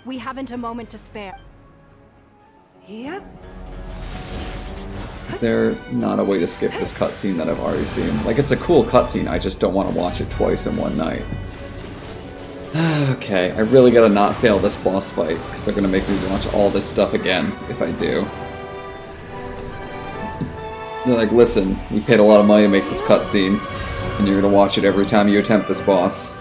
S9: We haven't a moment to spare. Yep.
S1: Is there not a way to skip this cutscene that I've already seen? Like, it's a cool cutscene, I just don't want to watch it twice in one night. Okay, I really gotta not fail this boss fight, because they're gonna make me watch all this stuff again if I do. They're like, listen, we paid a lot of money to make this cutscene, and you're gonna watch it every time you attempt this boss.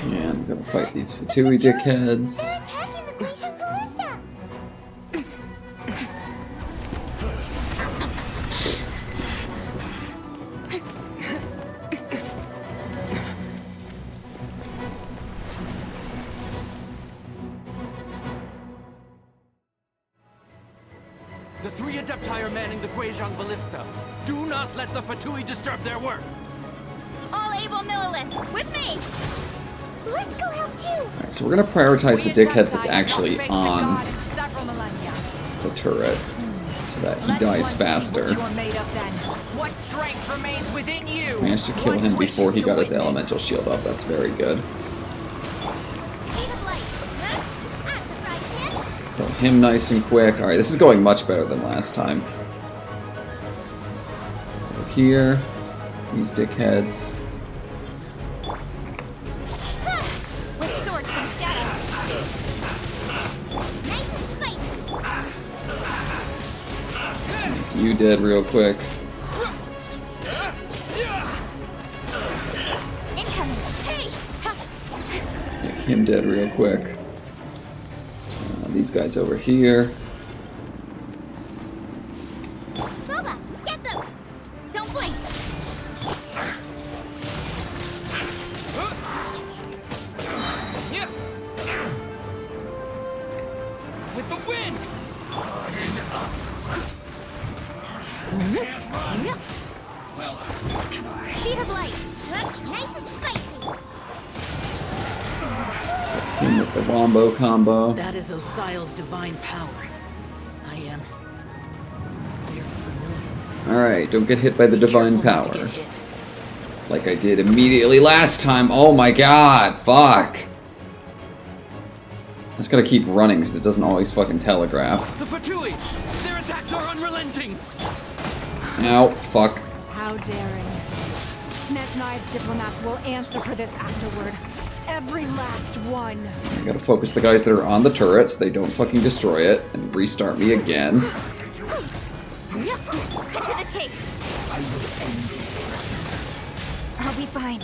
S1: And we're gonna fight these Fatui dickheads.
S2: Attacking the Guizhong Ballista!
S18: The three Adepti are manning the Guizhong Ballista. Do not let the Fatui disturb their work.
S5: All able Millilith, with me!
S2: Let's go help too!
S1: Alright, so we're gonna prioritize the dickheads that's actually on the turret. so that he dies faster.
S14: What strength remains within you?
S1: Managed to kill him before he got his elemental shield up. That's very good. Kill him nice and quick. Alright, this is going much better than last time. Over here. These dickheads. Make you dead real quick. Make him dead real quick. These guys over here.
S2: Boba, get them! Don't blink!
S14: With the wind!
S6: Well, what can I?
S2: Speed of light. Nice and spicy.
S1: Him with the wombo combo.
S13: That is Osial's divine power. I am very familiar.
S1: Alright, don't get hit by the divine power. Like I did immediately last time. Oh my god, fuck. I just gotta keep running because it doesn't always fucking telegraph.
S18: The Fatui! Their attacks are unrelenting!
S1: Ow, fuck.
S9: How daring. Snezhnai's diplomats will answer for this afterward. Every last one.
S1: I gotta focus the guys that are on the turret so they don't fucking destroy it and restart me again.
S2: To the chase. I'll be fine.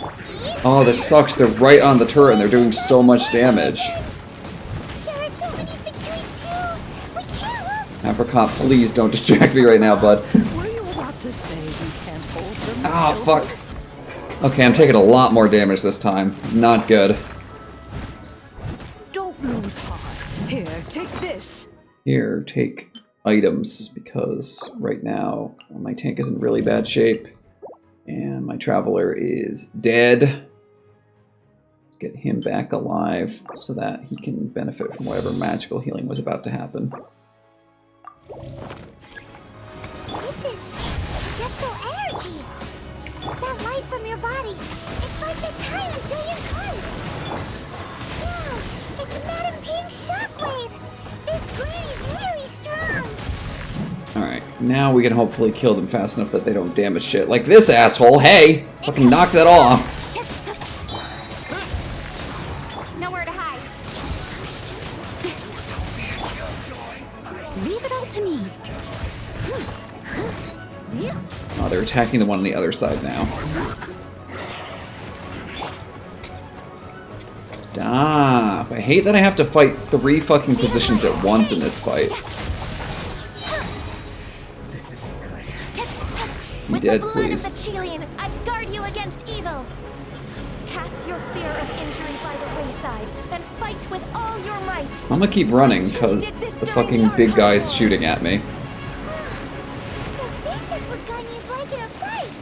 S1: Oh, this sucks. They're right on the turret and they're doing so much damage.
S2: There are so many between two. We can't.
S1: Apricot, please don't distract me right now, bud.
S15: Were you about to say we can't hold them?
S1: Ah, fuck. Okay, I'm taking a lot more damage this time. Not good.
S15: Don't lose heart. Here, take this.
S1: Here, take items, because right now my tank is in really bad shape. And my traveler is dead. Let's get him back alive so that he can benefit from whatever magical healing was about to happen.
S2: This is depthful energy. That light from your body. It's like the time of Julian Carnes. Wow, it's Madame Pink's shockwave. This green is really strong.
S1: Alright, now we can hopefully kill them fast enough that they don't damage shit. Like this asshole, hey! Fucking knock that off!
S2: Nowhere to hide. Leave it all to me.
S1: Oh, they're attacking the one on the other side now. Stop! I hate that I have to fight 3 fucking positions at once in this fight. Be dead, please.
S11: With the blood of the Chilean, I guard you against evil. Cast your fear of injury by the wayside and fight with all your might.
S1: I'm gonna keep running because the fucking big guy's shooting at me.
S2: So this is what Ganya's like in a fight.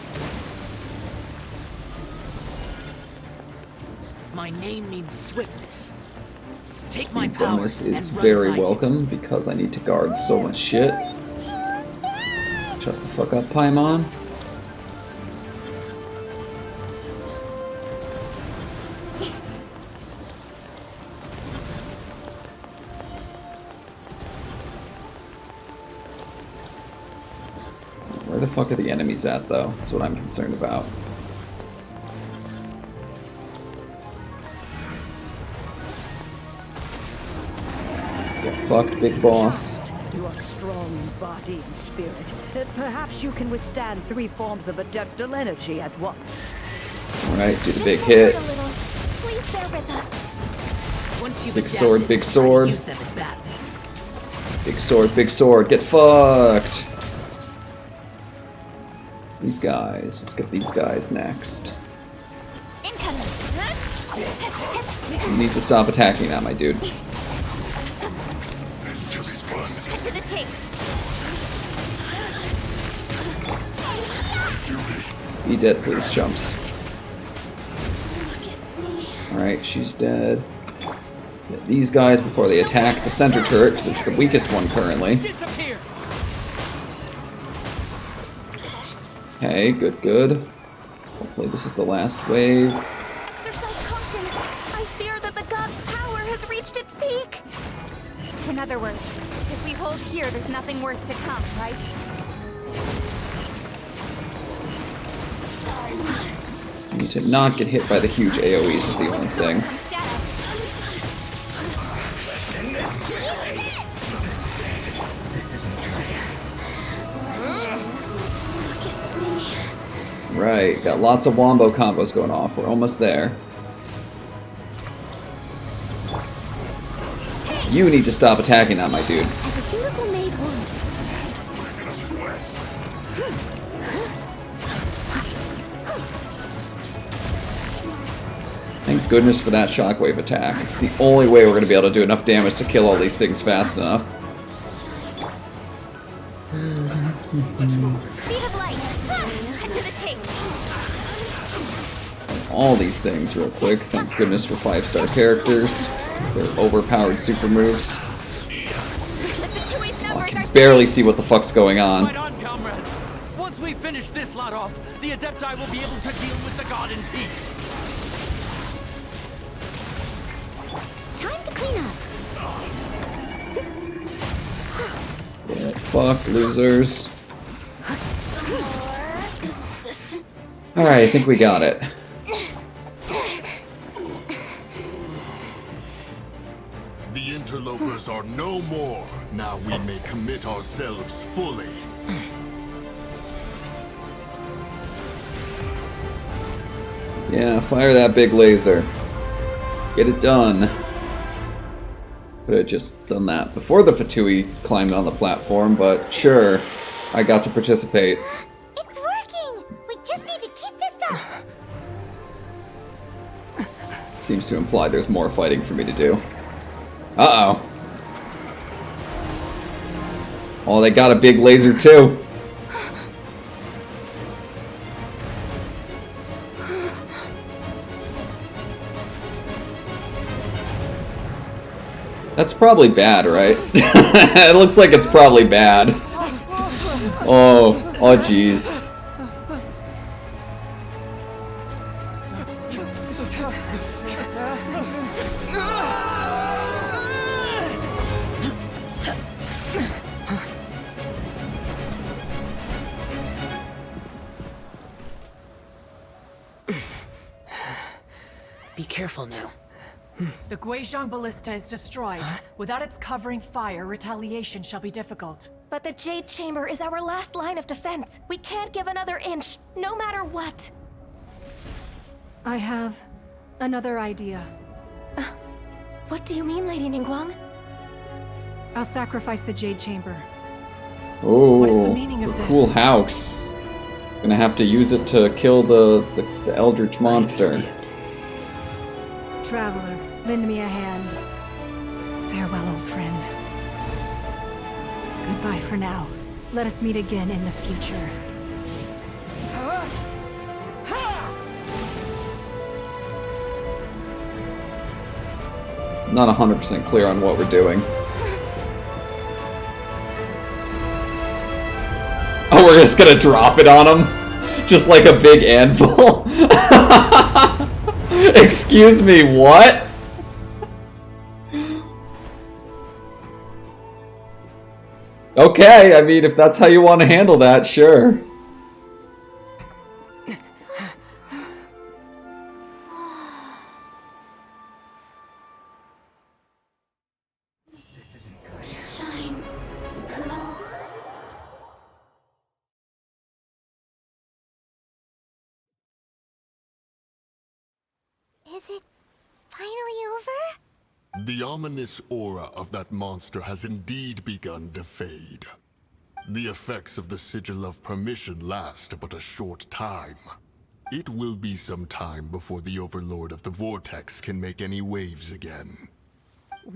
S13: My name means swiftness. Take my
S1: Speed
S13: power
S1: bonus is
S13: and run
S1: very
S13: as I do.
S1: welcome because I need to guard so much shit. Shut the fuck up, Paimon. Where the fuck are the enemies at, though? That's what I'm concerned about. Get fucked, big boss.
S15: You are strong in body and spirit. Perhaps you can withstand 3 forms of adeptal energy at once.
S1: Alright, do the big hit.
S11: Please bear with us.
S13: Once you've
S1: Big
S13: adapted,
S1: sword, big
S13: try to
S1: sword.
S13: use them in battle.
S1: Big sword, get fucked! These guys, let's get these guys next.
S2: Incoming.
S1: You need to stop attacking that, my dude.
S2: Cut to the chase.
S1: Be dead, please, chumps. Alright, she's dead. Get these guys before they attack the center turret, because it's the weakest one currently.
S14: Disappear.
S1: Okay, good, good. Hopefully this is the last wave.
S11: Exercise caution. I fear that the god's power has reached its peak.
S5: In other words, if we hold here, there's nothing worse to come, right?
S1: We need to not get hit by the huge AoEs is the only thing.
S13: This isn't good.
S1: Right, got lots of wombo combos going off. We're almost there. You need to stop attacking that, my dude.
S2: As a dutiful maid would.
S1: Thank goodness for that shockwave attack. It's the only way we're going to be able to do enough damage to kill all these things fast enough.
S5: Speed of light! Cut to the chase!
S1: All these things real quick. Thank goodness for 5-star characters. Their overpowered super moves. Oh, I can barely see what the fuck's going on.
S18: Fight on, comrades! Once we finish this lot off, the Adepti will be able to deal with the god in peace.
S2: Time to clean up.
S1: Yeah, fuck, losers. Alright, I think we got it.
S6: The interlopers are no more. Now we may commit ourselves fully.
S1: Yeah, fire that big laser. Get it done. Could have just done that before the Fatui climbed on the platform, but sure, I got to participate.
S2: It's working! We just need to keep this up!
S1: Seems to imply there's more fighting for me to do. Uh-oh. Oh, they got a big laser too. That's probably bad, right? It looks like it's probably bad. Oh jeez.
S13: Be careful now.
S14: The Guizhong Ballista is destroyed. Without its covering fire, retaliation shall be difficult.
S11: But the Jade Chamber is our last line of defense. We can't give another inch, no matter what.
S9: I have another idea.
S11: What do you mean, Lady Ningguang?
S9: I'll sacrifice the Jade Chamber.
S1: Oh,
S9: What is the meaning of this?
S1: cool house. Gonna have to use it to kill the Eldritch monster.
S9: Traveler, lend me a hand. Farewell, old friend. Goodbye for now. Let us meet again in the future.
S1: Not 100% clear on what we're doing. Oh, we're just gonna drop it on him? Just like a big anvil? Excuse me, what? Okay, I mean, if that's how you want to handle that, sure.
S2: Is it finally over?
S6: The ominous aura of that monster has indeed begun to fade. The effects of the Sigil of Permission last but a short time. It will be some time before the Overlord of the Vortex can make any waves again.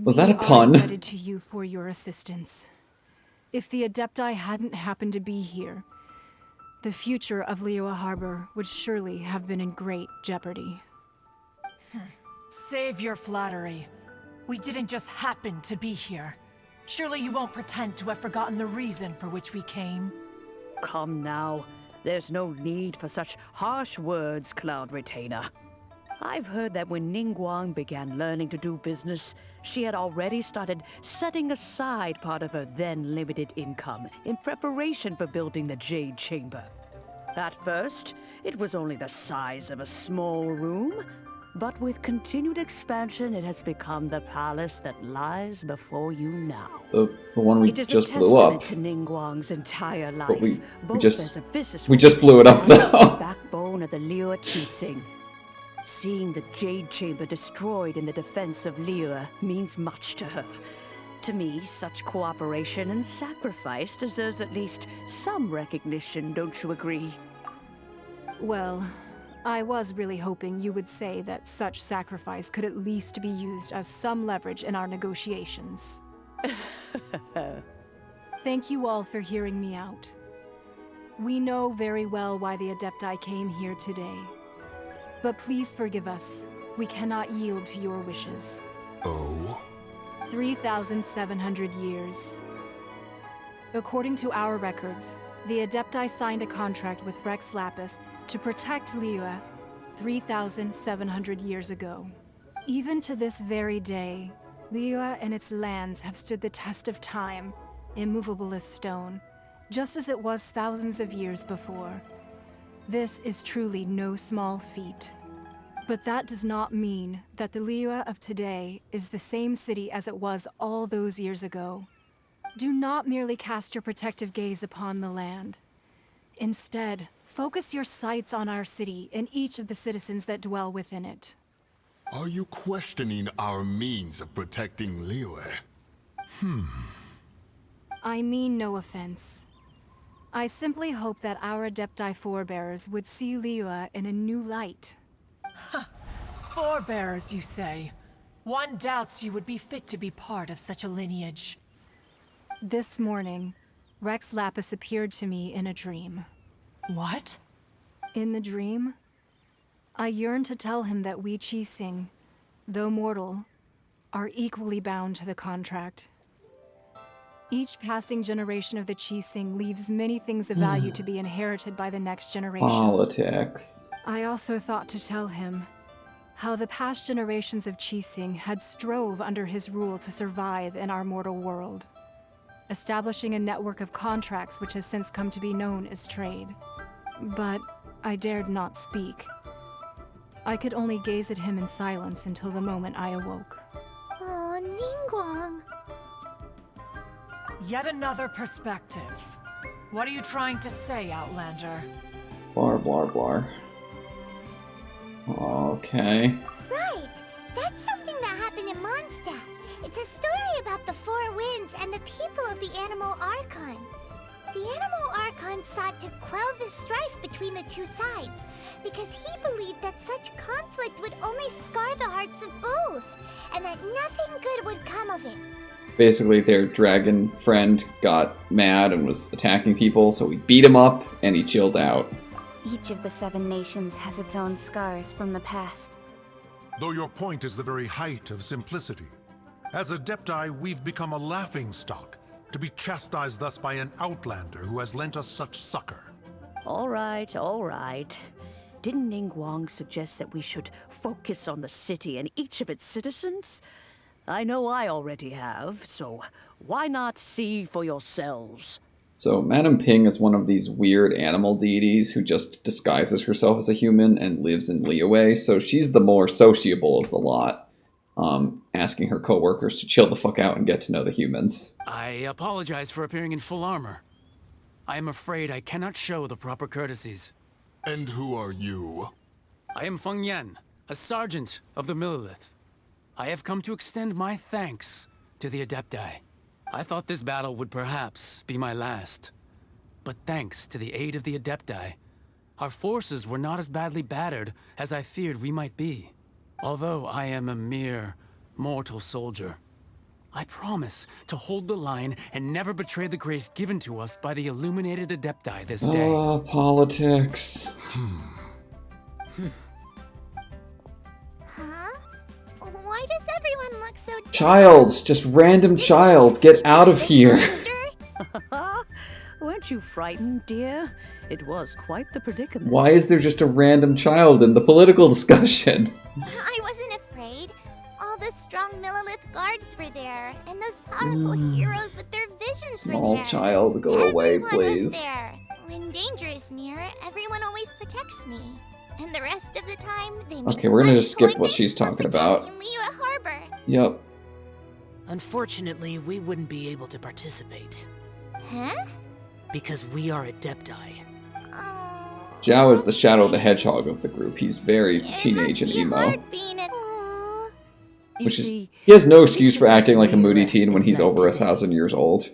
S1: Was that a
S9: We are
S1: pun?
S9: indebted to you for your assistance. If the Adepti hadn't happened to be here, the future of Liyue Harbor would surely have been in great jeopardy.
S14: Save your flattery. We didn't just happen to be here. Surely you won't pretend to have forgotten the reason for which we came?
S15: Come now. There's no need for such harsh words, Cloud Retainer. I've heard that when Ningguang began learning to do business, she had already started setting aside part of her then limited income in preparation for building the Jade Chamber. At first, it was only the size of a small room, but with continued expansion, it has become the palace that lies before you now.
S1: The one we
S15: it is
S1: just
S15: a
S1: blew up.
S15: testament to Ningguang's entire life,
S1: But we
S15: both
S1: just
S15: as a businesswoman
S1: we just blew it up
S15: and as the
S1: though.
S15: backbone of the Liyue Qixing. Seeing the Jade Chamber destroyed in the defense of Liyue means much to her. To me, such cooperation and sacrifice deserves at least some recognition, don't you agree?
S9: Well, I was really hoping you would say that such sacrifice could at least be used as some leverage in our negotiations. Thank you all for hearing me out. We know very well why the Adepti came here today. But please forgive us. We cannot yield to your wishes.
S6: Oh?
S9: 3,700 years. According to our records, the Adepti signed a contract with Rex Lapis to protect Liyue 3,700 years ago. Even to this very day, Liyue and its lands have stood the test of time, immovable as stone, just as it was thousands of years before. This is truly no small feat. But that does not mean that the Liyue of today is the same city as it was all those years ago. Do not merely cast your protective gaze upon the land. Instead, focus your sights on our city and each of the citizens that dwell within it.
S6: Are you questioning our means of protecting Liyue?
S9: I mean no offense. I simply hope that our Adepti forebears would see Liyue in a new light.
S14: Forebearers, you say? One doubts you would be fit to be part of such a lineage.
S9: This morning, Rex Lapis appeared to me in a dream.
S14: What?
S9: In the dream, I yearned to tell him that we Qixing, though mortal, are equally bound to the contract. Each passing generation of the Qixing leaves many things of value to be inherited by the next generation.
S1: Politics.
S9: I also thought to tell him how the past generations of Qixing had strove under his rule to survive in our mortal world, establishing a network of contracts which has since come to be known as trade. But I dared not speak. I could only gaze at him in silence until the moment I awoke.
S2: Oh, Ningguang.
S14: Yet another perspective. What are you trying to say, Outlander?
S1: Blar blar blar. Okay.
S2: Right! That's something that happened in Mondstadt. It's a story about the Four Winds and the people of the Animal Archon. The Animal Archon sought to quell the strife between the two sides, because he believed that such conflict would only scar the hearts of both, and that nothing good would come of it.
S1: Basically, their dragon friend got mad and was attacking people, so we beat him up, and he chilled out.
S5: Each of the 7 nations has its own scars from the past.
S19: Though your point is the very height of simplicity. As Adepti, we've become a laughingstock, to be chastised thus by an outlander who has lent us such succor.
S15: All right, all right. Didn't Ningguang suggest that we should focus on the city and each of its citizens? I know I already have, so why not see for yourselves?
S1: So Madame Ping is one of these weird animal deities who just disguises herself as a human and lives in Liyue, so she's the more sociable of the lot, asking her co-workers to chill the fuck out and get to know the humans.
S7: I apologize for appearing in full armor. I am afraid I cannot show the proper courtesies.
S6: And who are you?
S7: I am Feng Yan, a sergeant of the Millilith. I have come to extend my thanks to the Adepti. I thought this battle would perhaps be my last. But thanks to the aid of the Adepti, our forces were not as badly battered as I feared we might be. Although I am a mere mortal soldier, I promise to hold the line and never betray the grace given to us by the illuminated Adepti this day.
S1: Ah, politics.
S2: Why does everyone look so
S1: Childs! Just random childs! Get out of here!
S15: Well, Weren't you frightened, dear? It was quite the predicament.
S1: Why is there just a random child in the political discussion?
S2: I wasn't afraid. All the strong Millilith guards were there, and those powerful heroes with their visions
S1: Small
S2: were there.
S1: child, go away,
S2: Everyone
S1: please.
S2: was there. When danger is near, everyone always protects me. And the rest of the time, they make
S1: Okay, we're gonna
S2: money
S1: just skip what
S2: pointless
S1: she's
S2: for
S1: talking about.
S2: protecting Liyue Harbor.
S1: Yep.
S13: Unfortunately, we wouldn't be able to participate.
S2: Huh?
S13: Because we are Adepti.
S1: Zhao is the Shadow the Hedgehog of the group. He's very teenage and emo. Which is, he has no excuse for acting like a moody teen when he's over 1,000 years old.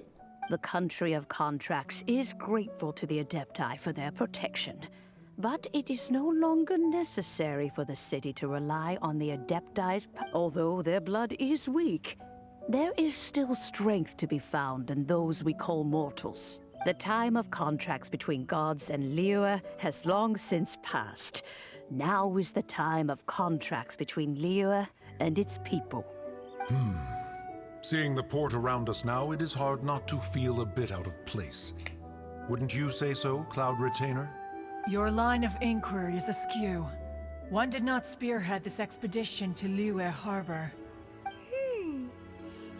S15: The country of contracts is grateful to the Adepti for their protection. But it is no longer necessary for the city to rely on the Adepti's although their blood is weak. There is still strength to be found in those we call mortals. The time of contracts between gods and Liyue has long since passed. Now is the time of contracts between Liyue and its people.
S19: Seeing the port around us now, it is hard not to feel a bit out of place. Wouldn't you say so, Cloud Retainer?
S14: Your line of inquiry is askew. One did not spearhead this expedition to Liyue Harbor.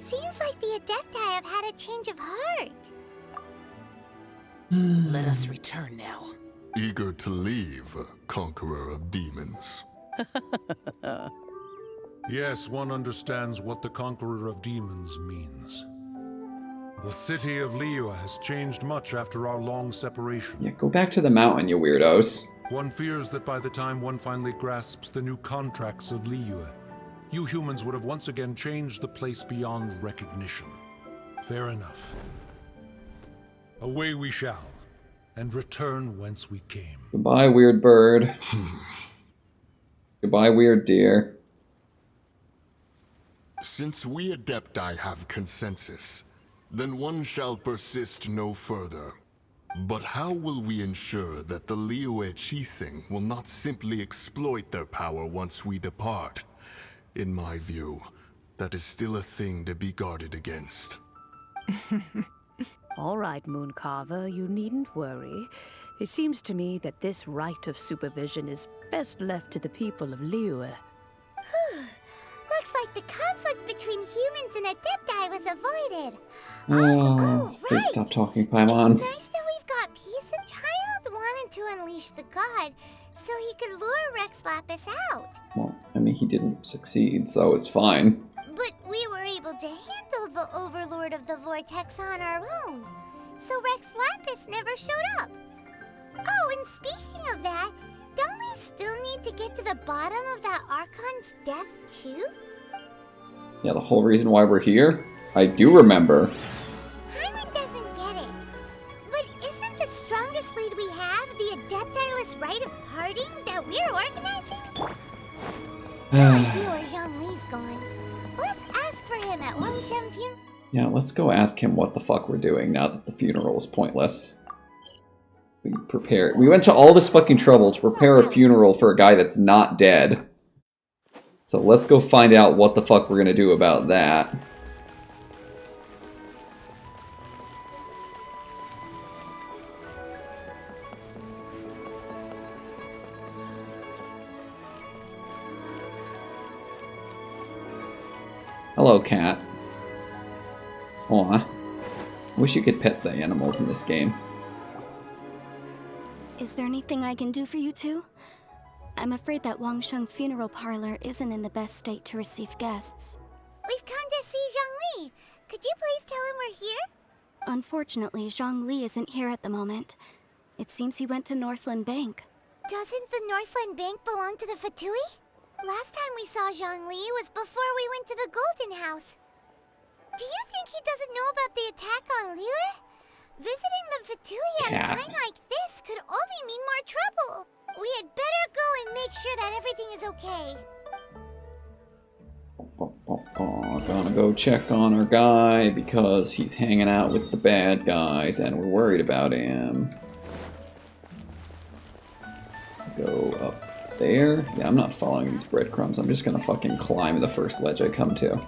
S2: Seems like the Adepti have had a change of heart.
S13: Let us return now.
S6: Eager to leave, Conqueror of Demons.
S19: Yes, one understands what the Conqueror of Demons means. The city of Liyue has changed much after our long separation.
S1: Yeah, go back to the mountain, you weirdos.
S19: One fears that by the time one finally grasps the new contracts of Liyue, you humans would have once again changed the place beyond recognition. Fair enough. Away we shall, and return whence we came.
S1: Goodbye, weird bird. Goodbye, weird deer.
S6: Since we Adepti have consensus, then one shall persist no further. But how will we ensure that the Liyue Qixing will not simply exploit their power once we depart? In my view, that is still a thing to be guarded against.
S15: All right, Mooncarver, you needn't worry. It seems to me that this right of supervision is best left to the people of Liyue.
S2: Looks like the conflict between humans and Adepti was avoided.
S1: Oh, please stop talking, Paimon.
S2: It's nice that we've got peace. The child wanted to unleash the god so he could lure Rex Lapis out.
S1: Well, I mean, he didn't succeed, so it's fine.
S2: But we were able to handle the Overlord of the Vortex on our own. So Rex Lapis never showed up. Oh, and speaking of that, don't we still need to get to the bottom of that Archon's death, too?
S1: Yeah, the whole reason why we're here? I do remember.
S2: Hyman doesn't get it. But isn't the strongest lead we have the Adeptiless rite of parting that we're organizing? No idea where Zhang Li's gone. Let's ask for him at Wangshan funeral.
S1: Yeah, let's go ask him what the fuck we're doing now that the funeral is pointless. We went to all this fucking trouble to prepare a funeral for a guy that's not dead. So let's go find out what the fuck we're gonna do about that. Hello, cat. Aw. Wish you could pet the animals in this game.
S5: Is there anything I can do for you two? I'm afraid that Wangsheng funeral parlor isn't in the best state to receive guests.
S2: We've come to see Zhang Li. Could you please tell him we're here?
S5: Unfortunately, Zhang Li isn't here at the moment. It seems he went to Northland Bank.
S2: Doesn't the Northland Bank belong to the Fatui? Last time we saw Zhang Li was before we went to the Golden House. Do you think he doesn't know about the attack on Liyue? Visiting the Fatui at a time like this could only mean more trouble. We had better go and make sure that everything is okay.
S1: Gonna go check on our guy because he's hanging out with the bad guys and we're worried about him. Go up there. Yeah, I'm not following these breadcrumbs. I'm just gonna fucking climb the first ledge I come to.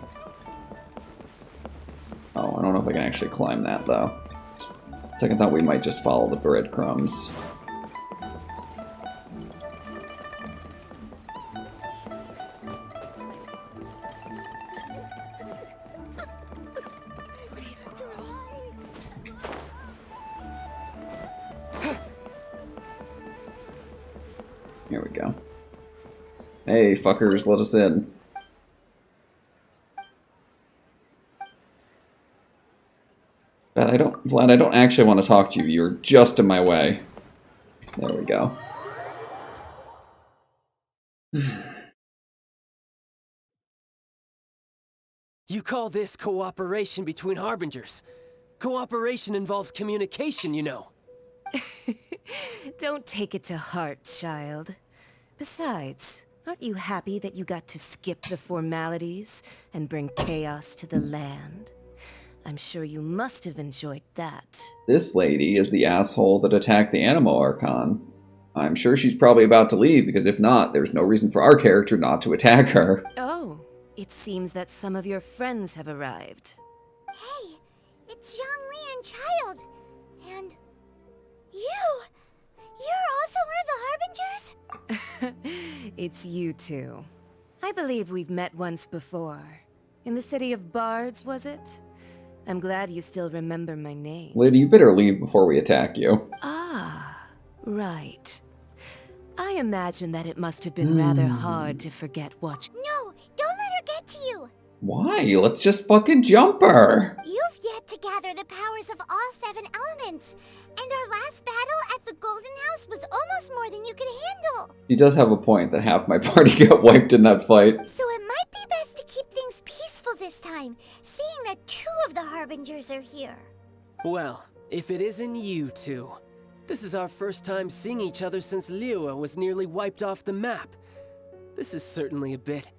S1: Oh, I don't know if I can actually climb that though. Second thought, we might just follow the breadcrumbs. Here we go. Hey, fuckers, let us in. Vlad, I don't actually want to talk to you. You're just in my way. There we go.
S10: You call this cooperation between Harbingers. Cooperation involves communication, you know.
S20: Don't take it to heart, child. Besides, aren't you happy that you got to skip the formalities and bring chaos to the land? I'm sure you must have enjoyed that.
S1: This lady is the asshole that attacked the Animo Archon. I'm sure she's probably about to leave, because if not, there's no reason for our character not to attack her.
S20: Oh, it seems that some of your friends have arrived.
S2: Hey, it's Zhongli and Child. And you! You're also one of the Harbingers?
S20: It's you two. I believe we've met once before. In the City of Bards, was it? I'm glad you still remember my name.
S1: Lady, you better leave before we attack you.
S20: Ah, right. I imagine that it must have been rather hard to forget what...
S2: No, don't let her get to you.
S1: Why? Let's just fucking jump her.
S2: You've yet to gather the powers of all 7 elements. And our last battle at the Golden House was almost more than you could handle.
S1: She does have a point that half my party got wiped in that fight.
S2: So it might be best to keep things peaceful this time, seeing that 2 of the Harbingers are here.
S10: Well, if it isn't you two. This is our first time seeing each other since Liyue was nearly wiped off the map. This is certainly a bit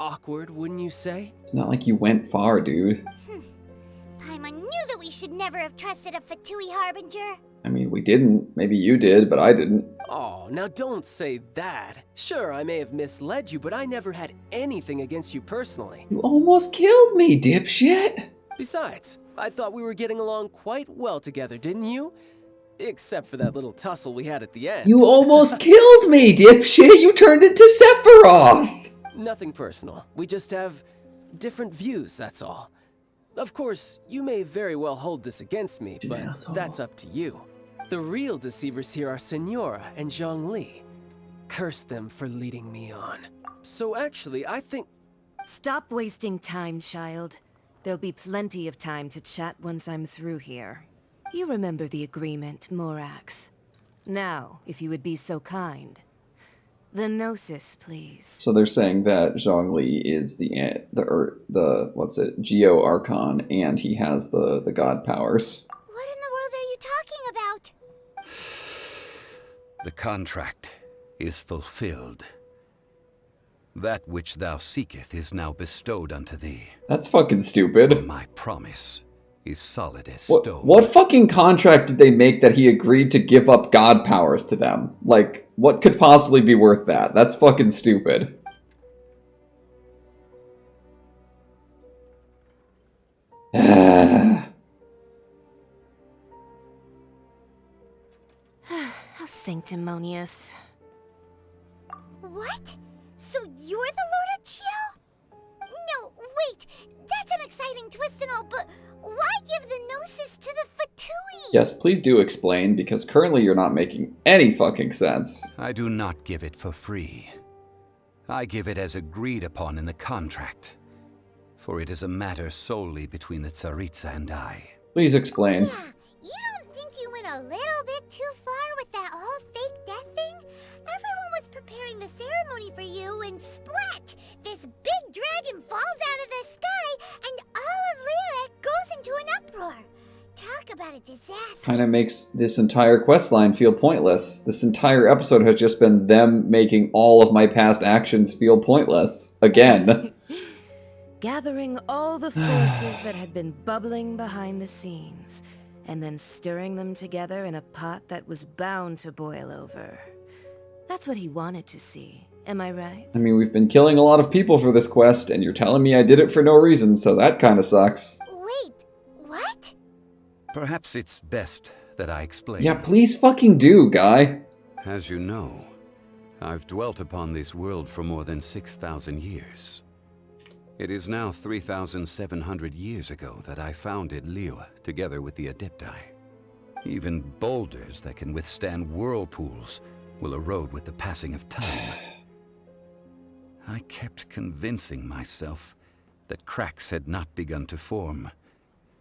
S10: awkward, wouldn't you say?
S1: It's not like you went far, dude.
S2: Paimon knew that we should never have trusted a Fatui Harbinger.
S1: I mean, we didn't. Maybe you did, but I didn't.
S10: Oh, now don't say that. Sure, I may have misled you, but I never had anything against you personally.
S1: You almost killed me, dipshit!
S10: Besides, I thought we were getting along quite well together, didn't you? Except for that little tussle we had at the end.
S1: You almost killed me, dipshit! You turned into Sephiroth!
S10: Nothing personal. We just have different views, that's all. Of course, you may very well hold this against me, but that's up to you. The real deceivers here are Senora and Zhongli. Curse them for leading me on. So actually, I think...
S20: Stop wasting time, child. There'll be plenty of time to chat once I'm through here. You remember the agreement, Morax. Now, if you would be so kind. The Gnosis, please.
S1: So they're saying that Zhongli is the what's it, Geo Archon, and he has the god powers.
S2: What in the world are you talking about?
S3: The contract is fulfilled. That which thou seeketh is now bestowed unto thee.
S1: That's fucking stupid.
S3: For my promise is solid as stone.
S1: What fucking contract did they make that he agreed to give up god powers to them? Like, what could possibly be worth that? That's fucking stupid.
S20: How sanctimonious.
S2: What? So you're the Lord of Geo? No, wait. That's an exciting twist and all, but why give the Gnosis to the Fatui?
S1: Yes, please do explain, because currently you're not making any fucking sense.
S3: I do not give it for free. I give it as agreed upon in the contract, for it is a matter solely between the Tsaritsa and I.
S1: Please explain.
S2: Yeah, you don't think you went a little bit too far with that whole fake death thing? Everyone was preparing the ceremony for you, and splat! This big dragon falls out of the sky, and all of Lyric goes into an uproar. Talk about a disaster.
S1: Kind of makes this entire questline feel pointless. This entire episode has just been them making all of my past actions feel pointless. Again.
S20: Gathering all the forces that had been bubbling behind the scenes, and then stirring them together in a pot that was bound to boil over. That's what he wanted to see, am I right?
S1: I mean, we've been killing a lot of people for this quest, and you're telling me I did it for no reason, so that kind of sucks.
S2: Wait, what?
S3: Perhaps it's best that I explain.
S1: Yeah, please fucking do, guy.
S3: As you know, I've dwelt upon this world for more than 6,000 years. It is now 3,700 years ago that I founded Liyue together with the Adepti. Even boulders that can withstand whirlpools will erode with the passing of time. I kept convincing myself that cracks had not begun to form,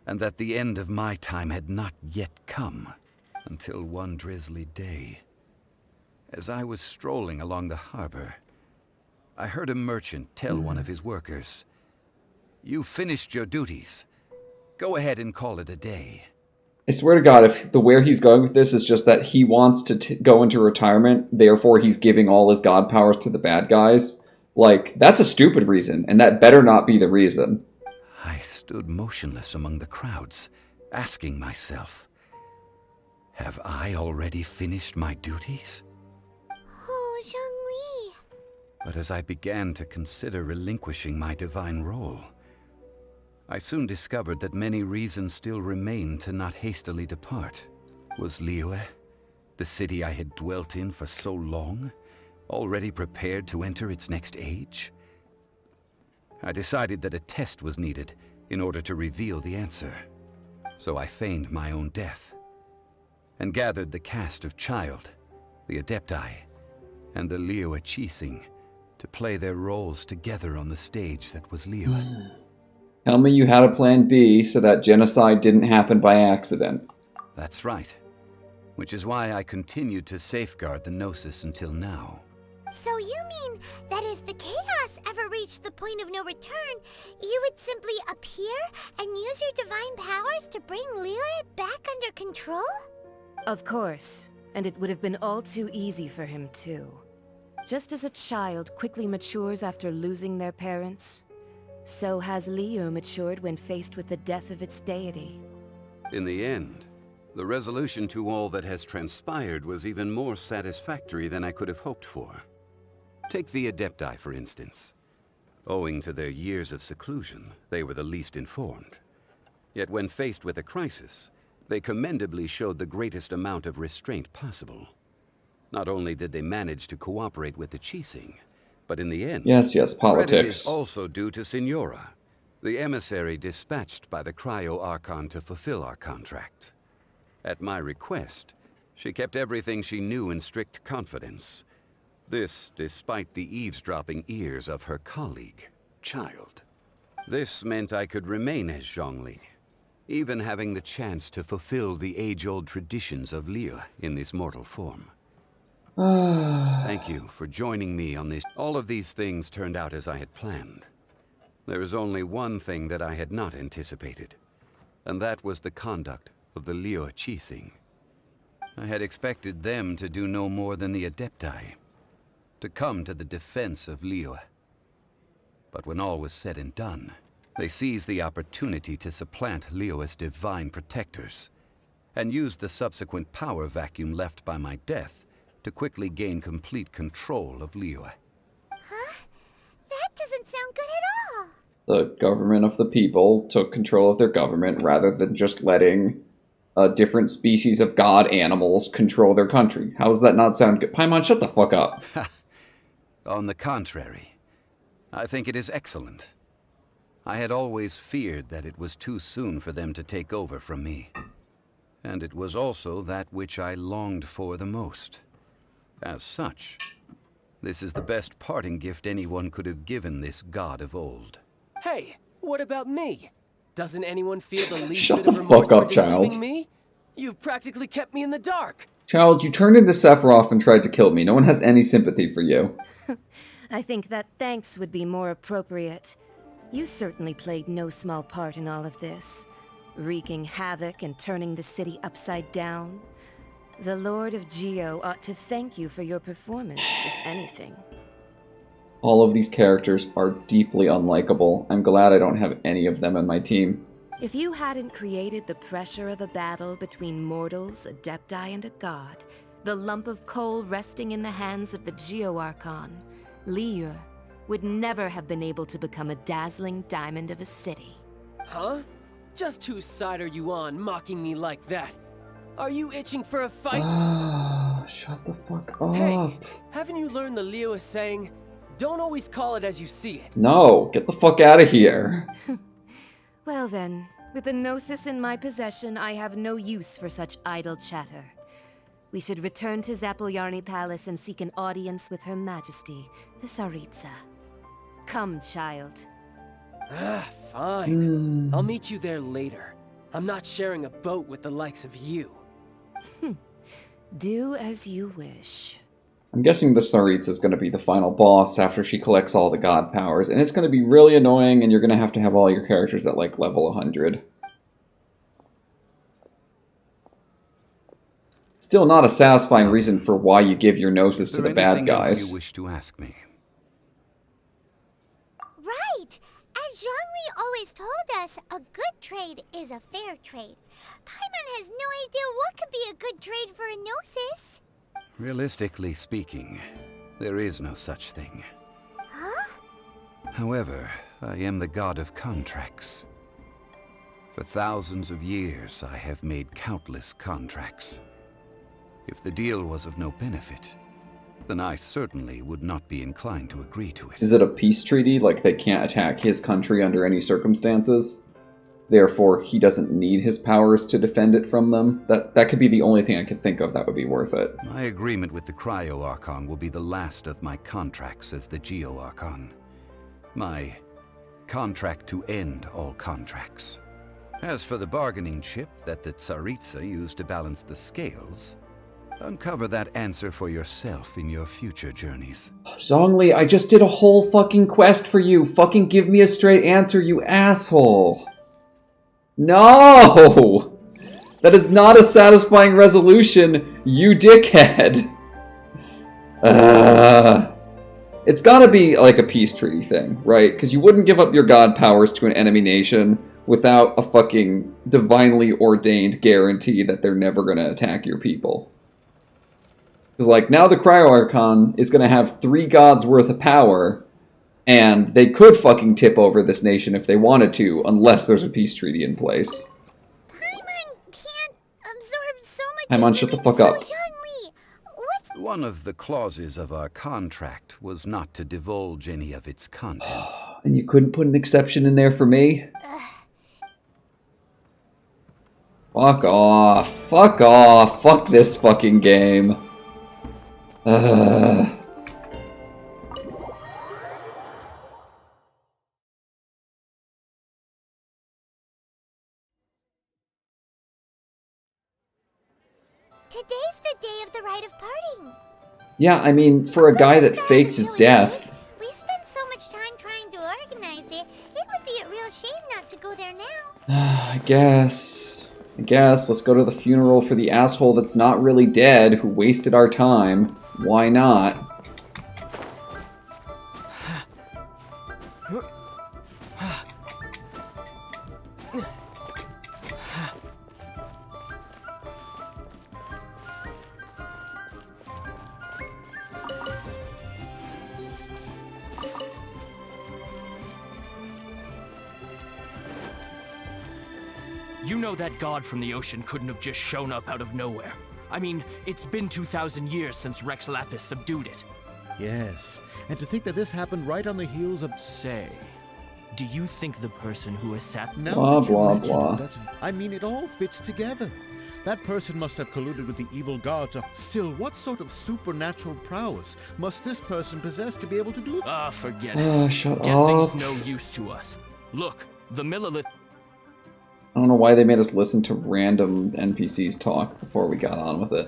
S3: and that the end of my time had not yet come, until one drizzly day. As I was strolling along the harbor, I heard a merchant tell one of his workers, "You finished your duties. Go ahead and call it a day."
S1: I swear to God, if where he's going with this is just that he wants to go into retirement, therefore he's giving all his god powers to the bad guys, like, that's a stupid reason, and that better not be the reason.
S3: I stood motionless among the crowds, asking myself, have I already finished my duties?
S2: Oh, Zhongli.
S3: But as I began to consider relinquishing my divine role, I soon discovered that many reasons still remained to not hastily depart. Was Liyue, the city I had dwelt in for so long, already prepared to enter its next age? I decided that a test was needed in order to reveal the answer. So I feigned my own death, and gathered the cast of Child, the Adepti, and the Liyue Qixing to play their roles together on the stage that was Liyue.
S1: Tell me you had a plan B so that genocide didn't happen by accident.
S3: That's right. Which is why I continued to safeguard the Gnosis until now.
S2: So you mean that if the chaos ever reached the point of no return, you would simply appear and use your divine powers to bring Liyue back under control?
S20: Of course, and it would have been all too easy for him too. Just as a child quickly matures after losing their parents, so has Liyue matured when faced with the death of its deity.
S3: In the end, the resolution to all that has transpired was even more satisfactory than I could have hoped for. Take the Adepti, for instance. Owing to their years of seclusion, they were the least informed. Yet when faced with a crisis, they commendably showed the greatest amount of restraint possible. Not only did they manage to cooperate with the Qixing, but in the end,
S1: yes,
S3: credit
S1: politics.
S3: is also due to Signora, the emissary dispatched by the Cryo Archon to fulfill our contract. At my request, she kept everything she knew in strict confidence. This despite the eavesdropping ears of her colleague, Child. This meant I could remain as Zhongli, even having the chance to fulfill the age-old traditions of Liyue in this mortal form. Thank you for joining me on this. All of these things turned out as I had planned. There is only one thing that I had not anticipated, and that was the conduct of the Liyue Qixing. I had expected them to do no more than the Adepti, to come to the defense of Liyue. But when all was said and done, they seized the opportunity to supplant Liyue's divine protectors, and used the subsequent power vacuum left by my death to quickly gain complete control of Liyue.
S2: Huh? That doesn't sound good at all.
S1: The government of the people took control of their government rather than just letting different species of god animals control their country. How does that not sound good? Paimon, shut the fuck up.
S3: On the contrary, I think it is excellent. I had always feared that it was too soon for them to take over from me. And it was also that which I longed for the most. As such, this is the best parting gift anyone could have given this god of old.
S10: Hey, what about me? Doesn't anyone feel the least
S1: Shut
S10: bit of
S1: the
S10: remorse
S1: fuck
S10: for
S1: up, child.
S10: deceiving me? You've practically kept me in the dark.
S1: Child, you turned into Sephiroth and tried to kill me. No one has any sympathy for you.
S20: I think that thanks would be more appropriate. You certainly played no small part in all of this, wreaking havoc and turning the city upside down. The Lord of Geo ought to thank you for your performance, if anything.
S1: All of these characters are deeply unlikable. I'm glad I don't have any of them in my team.
S20: If you hadn't created the pressure of a battle between mortals, Adepti, and a god, the lump of coal resting in the hands of the Geo Archon, Liyue would never have been able to become a dazzling diamond of a city.
S10: Huh? Just whose side are you on, mocking me like that? Are you itching for a fight?
S1: Shut the fuck up.
S10: Hey, haven't you learned the Liyue saying, don't always call it as you see it?
S1: No, get the fuck out of here.
S20: Well then, with the Gnosis in my possession, I have no use for such idle chatter. We should return to Zapoljarny Palace and seek an audience with Her Majesty, the Tsaritsa. Come, child.
S10: Fine. I'll meet you there later. I'm not sharing a boat with the likes of you.
S20: Do as you wish.
S1: I'm guessing the Tsaritsa is going to be the final boss after she collects all the god powers, and it's going to be really annoying, and you're going to have all your characters at, like, level 100. Still not a satisfying reason for why you give your Gnosis to the bad guys.
S3: You wish to ask me?
S2: Right! As Zhongli always told us, a good trade is a fair trade. Paimon has no idea what could be a good trade for a Gnosis.
S3: Realistically speaking, there is no such thing.
S2: Huh?
S3: However, I am the god of contracts. For thousands of years, I have made countless contracts. If the deal was of no benefit, then I certainly would not be inclined to agree to it.
S1: Is it a peace treaty? Like they can't attack his country under any circumstances? Therefore, he doesn't need his powers to defend it from them? That could be the only thing I could think of that would be worth it.
S3: My agreement with the Cryo Archon will be the last of my contracts as the Geo Archon. My contract to end all contracts. As for the bargaining chip that the Tsaritsa used to balance the scales, uncover that answer for yourself in your future journeys.
S1: Zhongli, I just did a whole fucking quest for you. Fucking give me a straight answer, you asshole. No! That is not a satisfying resolution, you dickhead. It's gotta be like a peace treaty thing, right? Because you wouldn't give up your god powers to an enemy nation without a fucking divinely ordained guarantee that they're never gonna attack your people. Because, like, now the Cryo Archon is gonna have 3 gods worth of power, and they could fucking tip over this nation if they wanted to, unless there's a peace treaty in place.
S2: Paimon can't absorb so much.
S1: Paimon, shut the fuck up.
S3: One of the clauses of our contract was not to divulge any of its contents.
S1: And you couldn't put an exception in there for me? Fuck off. Fuck off. Fuck this fucking game.
S2: Today's the day of the rite of parting.
S1: Yeah, I mean, for a guy that faked his death.
S2: We spent so much time trying to organize it, it would be a real shame not to go there now.
S1: I guess. Let's go to the funeral for the asshole that's not really dead, who wasted our time. Why not?
S18: You know that god from the ocean couldn't have just shown up out of nowhere. I mean, it's been 2,000 years since Rex Lapis subdued it.
S21: Yes, and to think that this happened right on the heels of...
S18: Say, do you think the person who has sat...
S1: Blah, blah, blah.
S21: I mean, it all fits together. That person must have colluded with the evil gods. Still, what sort of supernatural prowess must this person possess to be able to do...
S18: forget it.
S1: Shut
S18: Guessing's
S1: up.
S18: no use to us. Look, the Millilith...
S1: I don't know why they made us listen to random NPCs talk before we got on with it.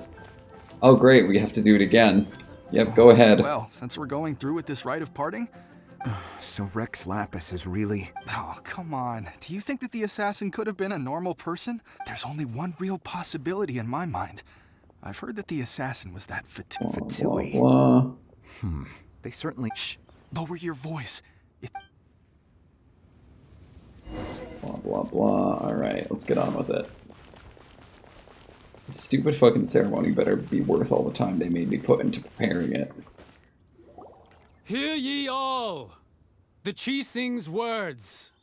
S1: Oh great, we have to do it again. Yep, go ahead.
S22: Well, since we're going through with this rite of parting... So Rex Lapis is really... Oh, come on. Do you think that the assassin could have been a normal person? There's only one real possibility in my mind. I've heard that the assassin was that Fatui.
S1: Blah.
S22: They certainly... Shh! Lower your voice.
S1: Blah, blah, blah. Alright, let's get on with it. This stupid fucking ceremony better be worth all the time they made me put into preparing it.
S7: Hear ye all! The Chi Sing's words.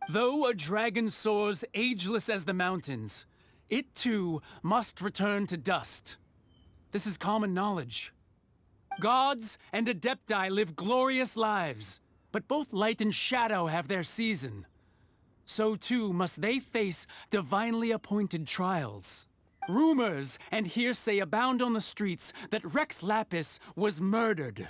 S7: Though a dragon soars ageless as the mountains, it too must return to dust. This is common knowledge. Gods and Adepti live glorious lives, but both light and shadow have their season. So too must they face divinely appointed trials. Rumors and hearsay abound on the streets that Rex Lapis was murdered.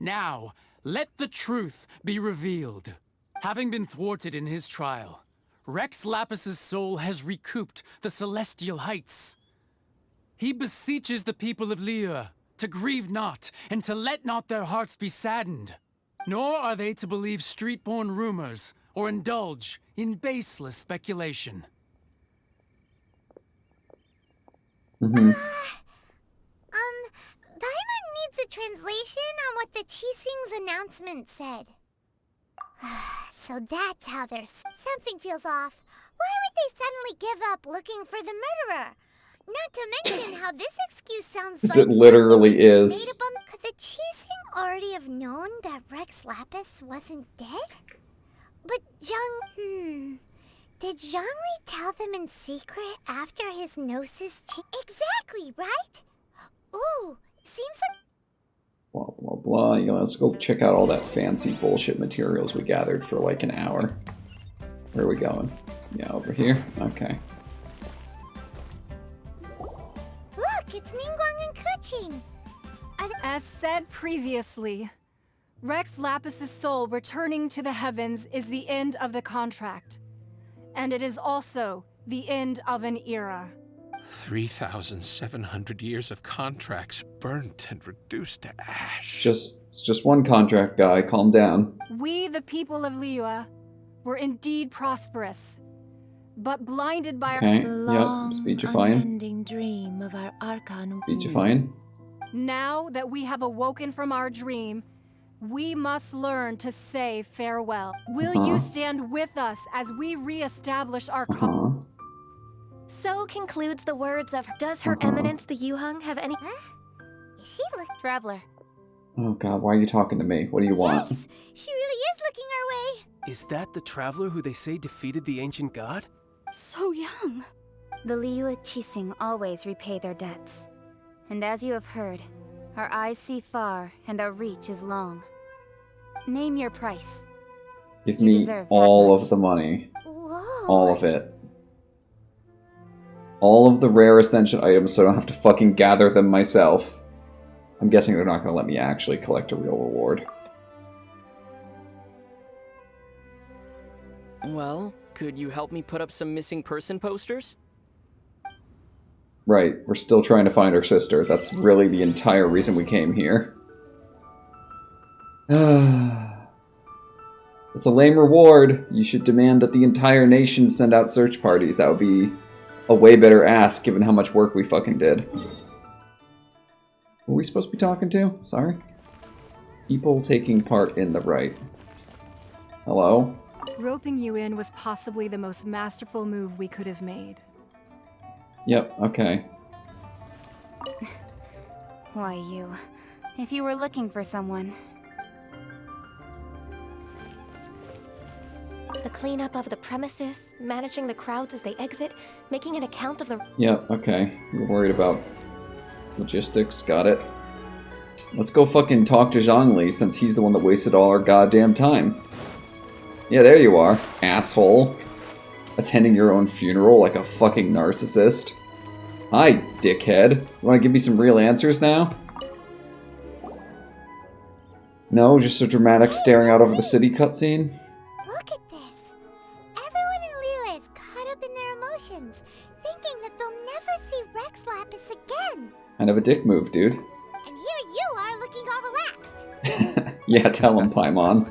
S7: Now, let the truth be revealed. Having been thwarted in his trial, Rex Lapis's soul has recouped the celestial heights. He beseeches the people of Liyue to grieve not and to let not their hearts be saddened. Nor are they to believe street-born rumors or indulge in baseless speculation.
S2: Paimon needs a translation on what the Qixing's announcement said. So that's how there's something feels off. Why would they suddenly give up looking for the murderer? Not to mention how this excuse sounds like
S1: It literally
S2: something they
S1: is.
S2: just made up on- Could the Qixing already have known that Rex Lapis wasn't dead? But did Zhongli tell them in secret after his gnosis Exactly, right? Ooh, seems like
S1: Blah, blah, blah. You know, let's go check out all that fancy bullshit materials we gathered for like an hour. Where are we going? Yeah, over here? Okay.
S2: Look, it's Ningguang and Keqing.
S9: As said previously, Rex Lapis's soul returning to the heavens is the end of the contract. And it is also the end of an era.
S4: 3,700 years of contracts burnt and reduced to ash.
S1: It's just one contract, guy. Calm down.
S9: We, the people of Liyue, were indeed prosperous, but blinded by
S1: Okay,
S9: our
S1: yep, speechifying.
S20: unending dream of our Archon.
S1: Speechifying.
S9: Now that we have awoken from our dream, we must learn to say farewell. Will you stand with us as we re-establish our
S11: So concludes the words of Does Her Eminence the Yuheng have any...
S2: Is she
S5: Traveler.
S1: Oh god, why are you talking to me? What do you want?
S2: She really is looking our way.
S10: Is that the traveler who they say defeated the ancient god?
S5: So young. The Liyue Qixing always repay their debts. And as you have heard, our eyes see far and our reach is long. Name your price.
S1: Give
S5: You
S1: me
S5: deserve that
S1: all
S5: much.
S1: of the money. All of it. All of the rare Ascension items so I don't have to fucking gather them myself. I'm guessing they're not going to let me actually collect a real reward.
S8: Well, could you help me put up some missing person posters?
S1: Right, we're still trying to find our sister. That's really the entire reason we came here. It's a lame reward. You should demand that the entire nation send out search parties. That would be a way better ask, given how much work we fucking did. Who are we supposed to be talking to? Sorry? People taking part in the rite. Hello?
S9: Roping you in was possibly the most masterful move we could have made.
S1: Yep, okay.
S5: Why you? If you were looking for someone.
S11: The cleanup of the premises, managing the crowds as they exit, making an account of the...
S1: Yep, okay. You're worried about logistics, got it. Let's go fucking talk to Zhongli, since he's the one that wasted all our goddamn time. Yeah, there you are, asshole. Attending your own funeral like a fucking narcissist. Hi, dickhead. You wanna give me some real answers now? No, just a dramatic staring out over the city cutscene?
S2: Look at this. Everyone in Liyue is caught up in their emotions, thinking that they'll never see Rex Lapis again.
S1: Kind of a dick move, dude.
S2: And here you are looking all relaxed.
S1: Yeah, tell him, Paimon.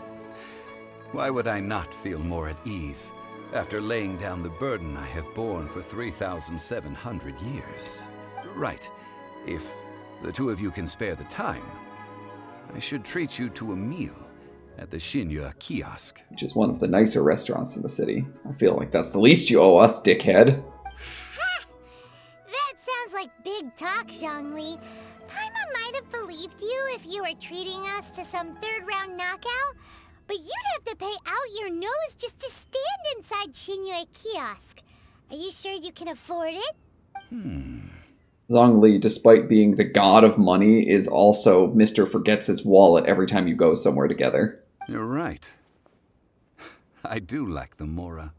S3: Why would I not feel more at ease after laying down the burden I have borne for 3,700 years? Right. If the two of you can spare the time, I should treat you to a meal at the Xinyu kiosk.
S1: Which is one of the nicer restaurants in the city. I feel like that's the least you owe us, dickhead.
S2: That sounds like big talk, Zhongli. Paimon might have believed you if you were treating us to some third-round knockout, but you'd have to pay out your nose just to stand inside Shinyue kiosk. Are you sure you can afford it?
S1: Zhongli, despite being the god of money, is also Mr. Forgets his wallet every time you go somewhere together.
S3: You're right. I do lack the Mora.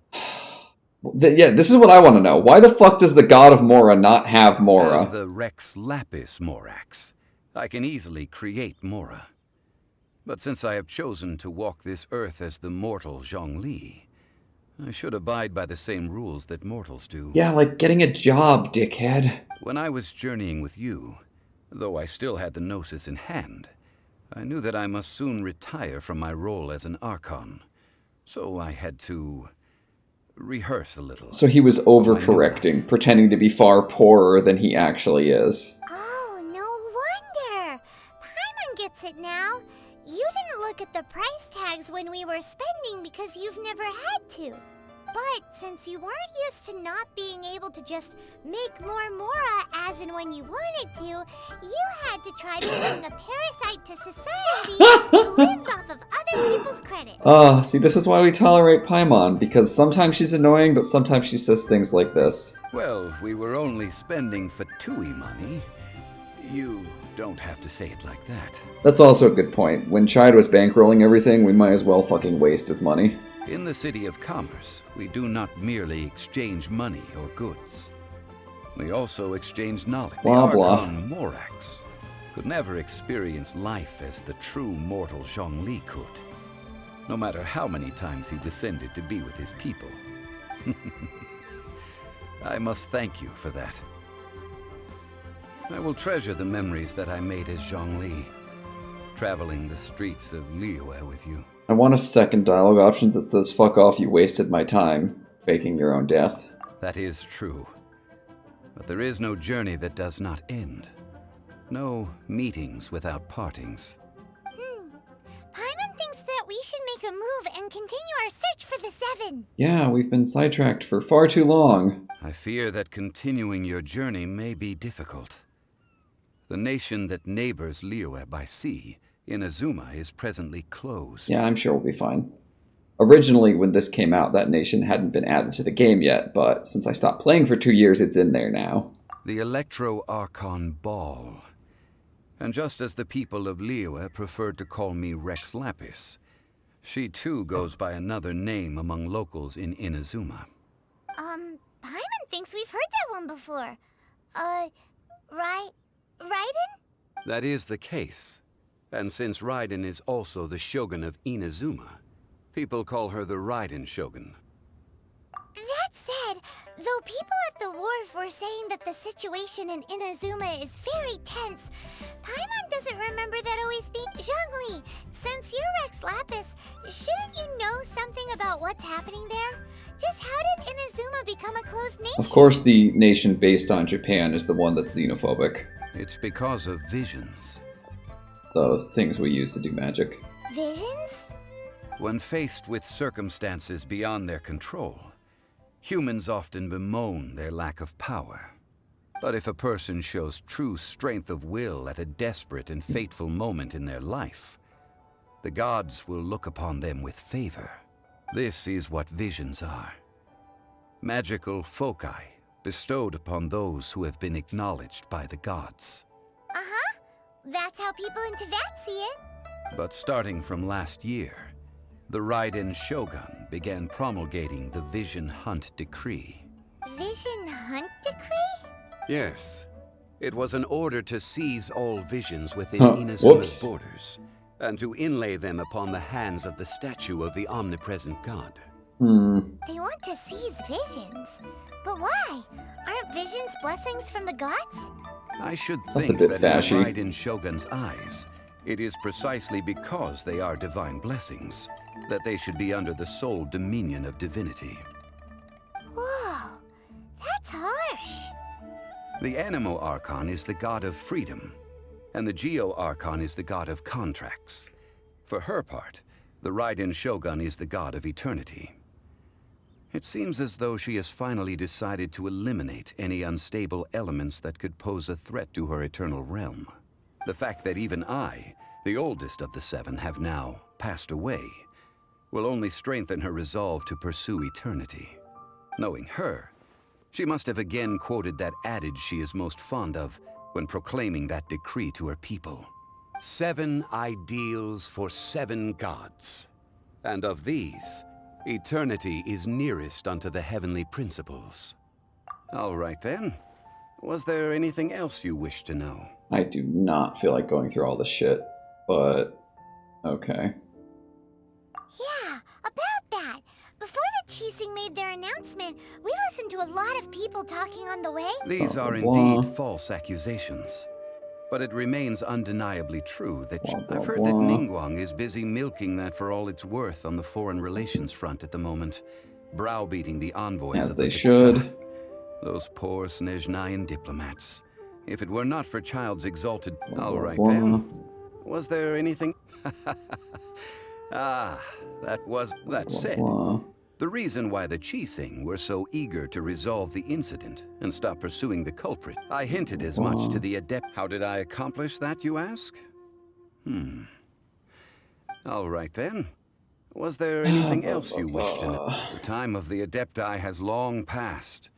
S1: Yeah, this is what I want to know. Why the fuck does the god of Mora not have Mora?
S3: As the Rex Lapis Morax, I can easily create Mora. But since I have chosen to walk this earth as the mortal Zhongli, I should abide by the same rules that mortals do.
S1: Yeah, like getting a job, dickhead.
S3: When I was journeying with you, though I still had the Gnosis in hand, I knew that I must soon retire from my role as an Archon. So I had to rehearse a little.
S1: So he was overcorrecting, pretending to be far poorer than he actually is.
S2: Oh, no wonder. Paimon gets it now. You didn't look at the price tags when we were spending because you've never had to. But since you weren't used to not being able to just make more Mora as and when you wanted to, you had to try becoming a parasite to society who lives off of other people's credit.
S1: See, this is why we tolerate Paimon, because sometimes she's annoying, but sometimes she says things like this.
S3: Well, we were only spending Fatui money. You don't have to say it like that.
S1: That's also a good point. When Chide was bankrolling everything, we might as well fucking waste his money.
S3: In the City of Commerce, we do not merely exchange money or goods. We also exchange knowledge.
S1: Blah,
S3: the
S1: blah.
S3: Archon Morax could never experience life as the true mortal Zhongli could, no matter how many times he descended to be with his people. I must thank you for that. I will treasure the memories that I made as Zhongli, traveling the streets of Liyue with you.
S1: I want a second dialogue option that says, "Fuck off, you wasted my time," faking your own death.
S3: That is true. But there is no journey that does not end. No meetings without partings.
S2: Paimon thinks that we should make a move and continue our search for the Seven.
S1: Yeah, we've been sidetracked for far too long.
S3: I fear that continuing your journey may be difficult. The nation that neighbors Liyue by sea, Inazuma, is presently closed.
S1: Yeah, I'm sure we'll be fine. Originally, when this came out, that nation hadn't been added to the game yet, but since I stopped playing for 2 years, it's in there now.
S3: The Electro-Archon Ball. And just as the people of Liyue preferred to call me Rex Lapis, she too goes by another name among locals in Inazuma.
S2: Paimon thinks we've heard that one before. Raiden?
S3: That is the case. And since Raiden is also the Shogun of Inazuma, people call her the Raiden Shogun.
S2: That said, though people at the wharf were saying that the situation in Inazuma is very tense, Paimon doesn't remember that always being Zhongli. Since you're Rex Lapis, shouldn't you know something about what's happening there? Just how did Inazuma become a closed nation?
S1: Of course, the nation based on Japan is the one that's xenophobic.
S3: It's because of visions.
S1: The things we use to do magic.
S2: Visions?
S3: When faced with circumstances beyond their control, humans often bemoan their lack of power. But if a person shows true strength of will at a desperate and fateful moment in their life, the gods will look upon them with favor. This is what visions are. Magical foci bestowed upon those who have been acknowledged by the gods.
S2: Uh-huh. That's how people in Teyvat see it.
S3: But starting from last year, the Raiden Shogun began promulgating the Vision Hunt Decree.
S2: Vision Hunt Decree?
S3: Yes. It was an order to seize all visions within Inazuma's
S1: Whoops.
S3: borders, and to inlay them upon the hands of the statue of the omnipresent god.
S2: They want to seize visions. But why? Aren't visions blessings from the gods?
S3: I should
S1: That's a
S3: think
S1: bit
S3: that
S1: fashy.
S3: in the Raiden Shogun's eyes, it is precisely because they are divine blessings that they should be under the sole dominion of divinity.
S2: Whoa, that's harsh.
S3: The Animo Archon is the god of freedom, and the Geo Archon is the god of contracts. For her part, the Raiden Shogun is the god of eternity. It seems as though she has finally decided to eliminate any unstable elements that could pose a threat to her eternal realm. The fact that even I, the oldest of the seven, have now passed away will only strengthen her resolve to pursue eternity. Knowing her, she must have again quoted that adage she is most fond of when proclaiming that decree to her people. 7 ideals for 7 gods. And of these, eternity is nearest unto the heavenly principles. All right then. Was there anything else you wish to know?
S1: I do not feel like going through all this shit, but okay.
S2: Yeah, about that. Before the Cheesing made their announcement, we listened to a lot of people talking on the way.
S3: These are indeed false accusations. But it remains undeniably true that I've heard that Ningguang is busy milking that for all it's worth on the foreign relations front at the moment, browbeating the envoys
S1: As
S3: of
S1: they should.
S3: Those poor Snezhnayan diplomats. If it were not for Child's exalted... All right
S1: blah.
S3: then. Was there anything... That said, the reason why the Cheesing were so eager to resolve the incident and stop pursuing the culprit, I hinted as much to the adept. How did I accomplish that, you ask? All right then. Was there anything else you wish to know? The time of the Adepti has long passed.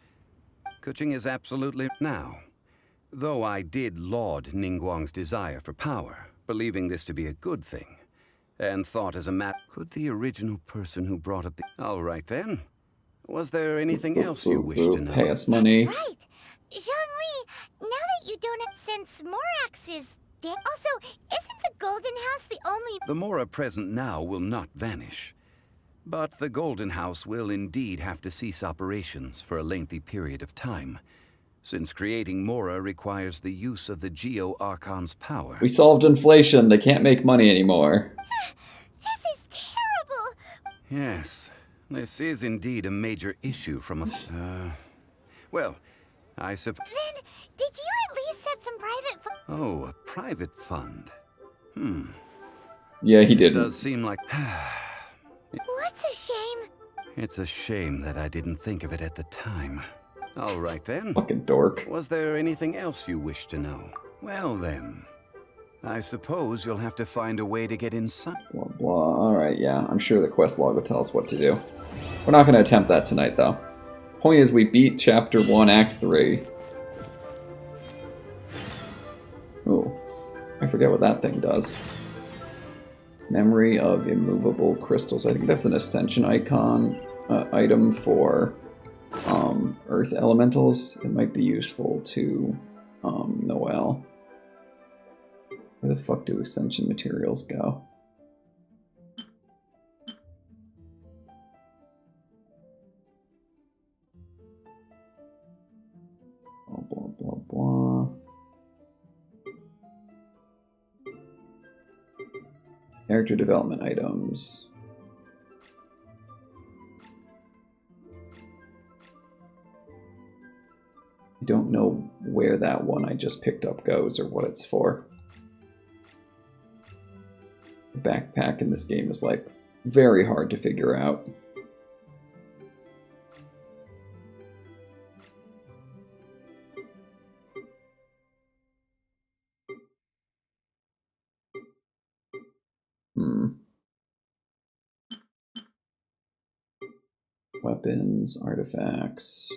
S3: Kuching is absolutely now. Though I did laud Ningguang's desire for power, believing this to be a good thing, and thought as a could the original person who brought up the... All right then. Was there anything else you wish to know?
S1: Pay us money.
S2: That's right. Zhongli, now that you don't have... Since Morax is dead... Also, isn't the Golden House the only...
S3: The Mora present now will not vanish. But the Golden House will indeed have to cease operations for a lengthy period of time, since creating Mora requires the use of the Geo Archon's power.
S1: We solved inflation. They can't make money anymore.
S2: This is terrible.
S3: Yes, this is indeed a major issue from a... well, I suppose...
S2: Then, did you at least set some private...
S3: Oh, a private fund.
S1: Yeah, he
S3: This
S1: didn't.
S3: does seem like...
S2: What's a shame?
S3: It's a shame that I didn't think of it at the time. All right then.
S1: Fucking dork.
S3: Was there anything else you wish to know? Well then, I suppose you'll have to find a way to get inside.
S1: Blah, blah. Alright, yeah. I'm sure the quest log will tell us what to do. We're not going to attempt that tonight, though. Point is, we beat Chapter 1, Act 3. Ooh. I forget what that thing does. Memory of immovable crystals. I think that's an ascension icon item for earth elementals. It might be useful to Noelle. Where the fuck do ascension materials go? Blah, blah, blah, blah. Character development items. I don't know where that one I just picked up goes or what it's for. The backpack in this game is like very hard to figure out. Weapons, artifacts.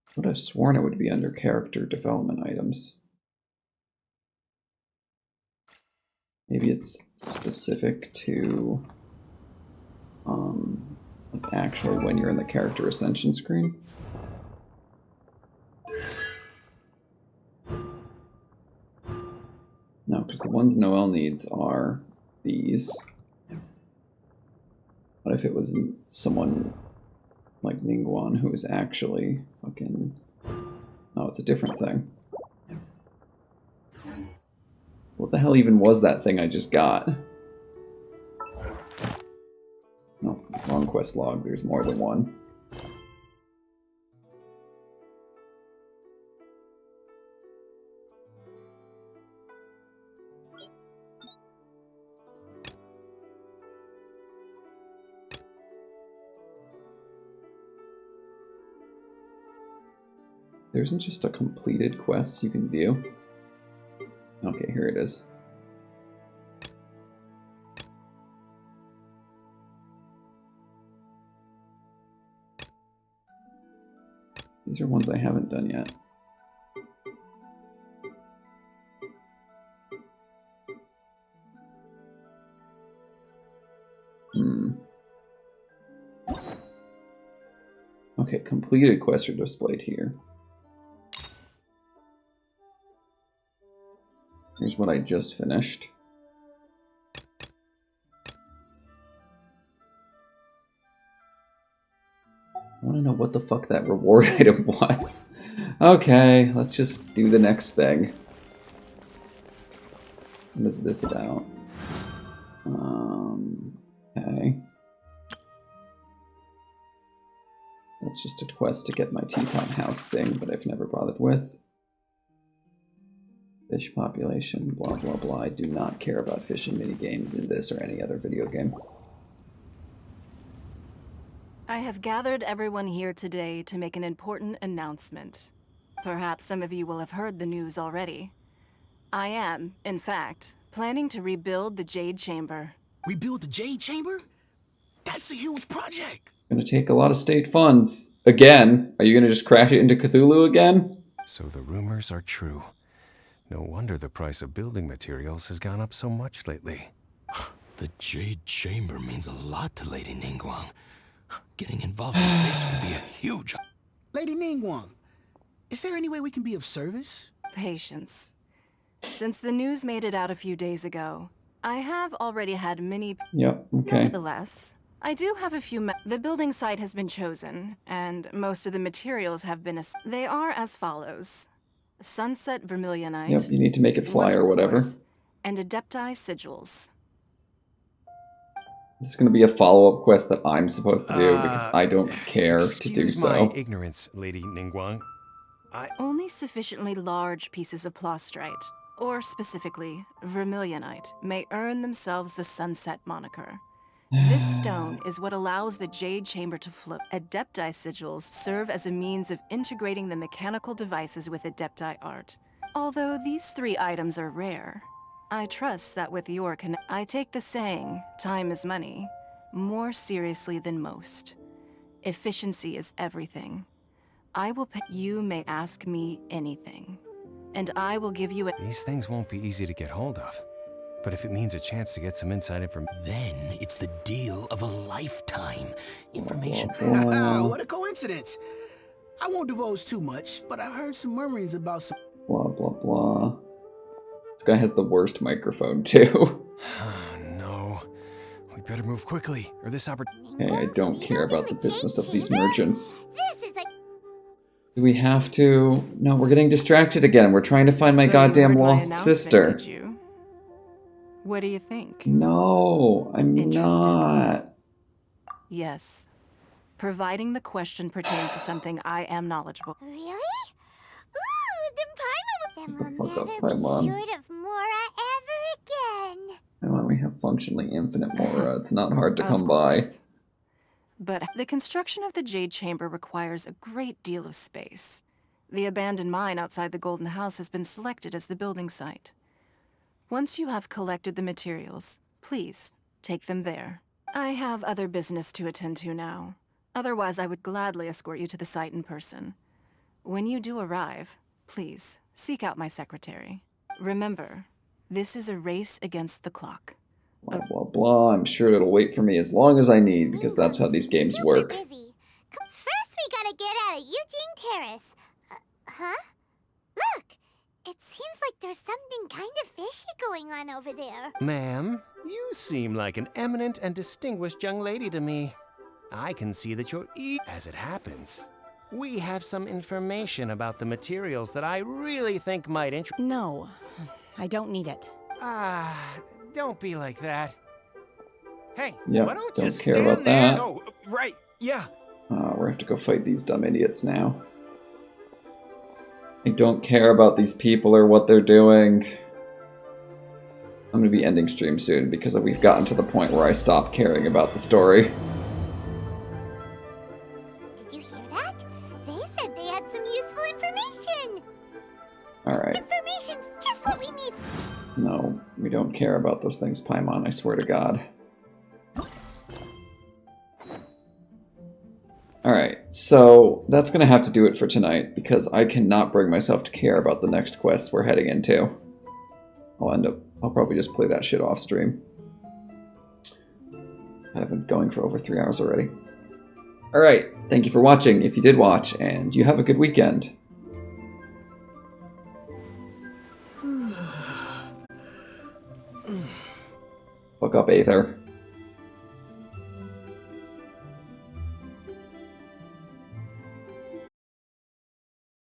S1: I would have sworn it would be under character development items. Maybe it's specific to like actually when you're in the character ascension screen. No, because the ones Noelle needs are these. What if it was someone like Ningguang who is actually fucking... Oh, it's a different thing. What the hell even was that thing I just got? No, wrong quest log. There's more than one. There isn't just a completed quest you can view. Okay, here it is. These are ones I haven't done yet. Okay, completed quests are displayed here. Here's what I just finished. I want to know what the fuck that reward item was. Okay, let's just do the next thing. What is this about? Okay. That's just a quest to get my teapot house thing, but I've never bothered with. Fish population, blah blah blah. I do not care about fishing minigames in this or any other video game.
S9: I have gathered everyone here today to make an important announcement. Perhaps some of you will have heard the news already. I am, in fact, planning to rebuild the Jade Chamber.
S12: Rebuild the Jade Chamber? That's a huge project!
S1: Gonna take a lot of state funds. Again? Are you gonna just crash it into Cthulhu again?
S4: So the rumors are true. No wonder the price of building materials has gone up so much lately.
S12: The Jade Chamber means a lot to Lady Ningguang. Getting involved in this would be a huge...
S13: Lady Ningguang, is there any way we can be of service?
S9: Patience. Since the news made it out a few days ago, I have already had many...
S1: Yep, okay.
S9: Nevertheless, I do have a few... The building site has been chosen, and most of the materials have been... They are as follows. Sunset Vermilionite...
S1: Yep, you need to make it fly or whatever.
S9: And Adepti Sigils.
S1: This is going to be a follow-up quest that I'm supposed to do because I don't care to do
S4: Excuse
S1: so.
S4: my ignorance, Lady Ningguang.
S9: Only sufficiently large pieces of plastrite, or specifically vermilionite, may earn themselves the Sunset moniker. This stone is what allows the Jade Chamber to float. Adepti Sigils serve as a means of integrating the mechanical devices with Adepti art. Although these three items are rare, I trust that with your I take the saying, time is money, more seriously than most. Efficiency is everything. I will pay. You may ask me anything, and I will give you
S4: These things won't be easy to get hold of. But if it means a chance to get some inside information...
S12: Then it's the deal of a lifetime. Information...
S13: What a coincidence. I won't divulge too much, but I've heard some murmurings about some...
S1: Blah, blah, blah. This guy has the worst microphone, too.
S4: No. We better move quickly, or this opportunity...
S1: Hey, I don't care about the business of these merchants. Do we have to? No, we're getting distracted again. We're trying to find my goddamn lost sister.
S9: Did you? What do you think?
S1: No, I'm not.
S9: Yes. Providing the question pertains to something I am knowledgeable.
S2: Really? Ooh, then Paimon will never be
S1: Paimon.
S2: short of Mora ever again.
S1: Paimon, we have functionally infinite Mora. It's not hard to come by.
S9: But the construction of the Jade Chamber requires a great deal of space. The abandoned mine outside the Golden House has been selected as the building site. Once you have collected the materials, please take them there. I have other business to attend to now. Otherwise, I would gladly escort you to the site in person. When you do arrive, please seek out my secretary. Remember, this is a race against the clock.
S1: Blah, blah, blah. I'm sure it'll wait for me as long as I need, because that's how these games work.
S2: First, we gotta get out of Eugene Terrace. Huh? Look! It seems like there's something kind of fishy going on over there.
S4: Ma'am, you seem like an eminent and distinguished young lady to me. I can see that you're As it happens, we have some information about the materials that I really think might interest...
S16: No, I don't need it.
S4: Don't be like that. Hey,
S1: Yeah,
S4: why don't
S1: don't
S4: you
S1: care
S4: stand
S1: about
S4: there?
S1: that.
S4: Oh, right, yeah.
S1: We're gonna have to go fight these dumb idiots now. I don't care about these people or what they're doing. I'm gonna be ending stream soon because we've gotten to the point where I stopped caring about the story.
S2: Did you hear that? They said they had some useful information.
S1: Alright.
S2: Information's just what we need.
S1: No, we don't care about those things, Paimon, I swear to God. Alright, So that's going to have to do it for tonight, because I cannot bring myself to care about the next quest we're heading into. I'll probably just play that shit off stream. I've been going for over 3 hours already. Alright, thank you for watching if you did watch, and you have a good weekend. Fuck up, Aether.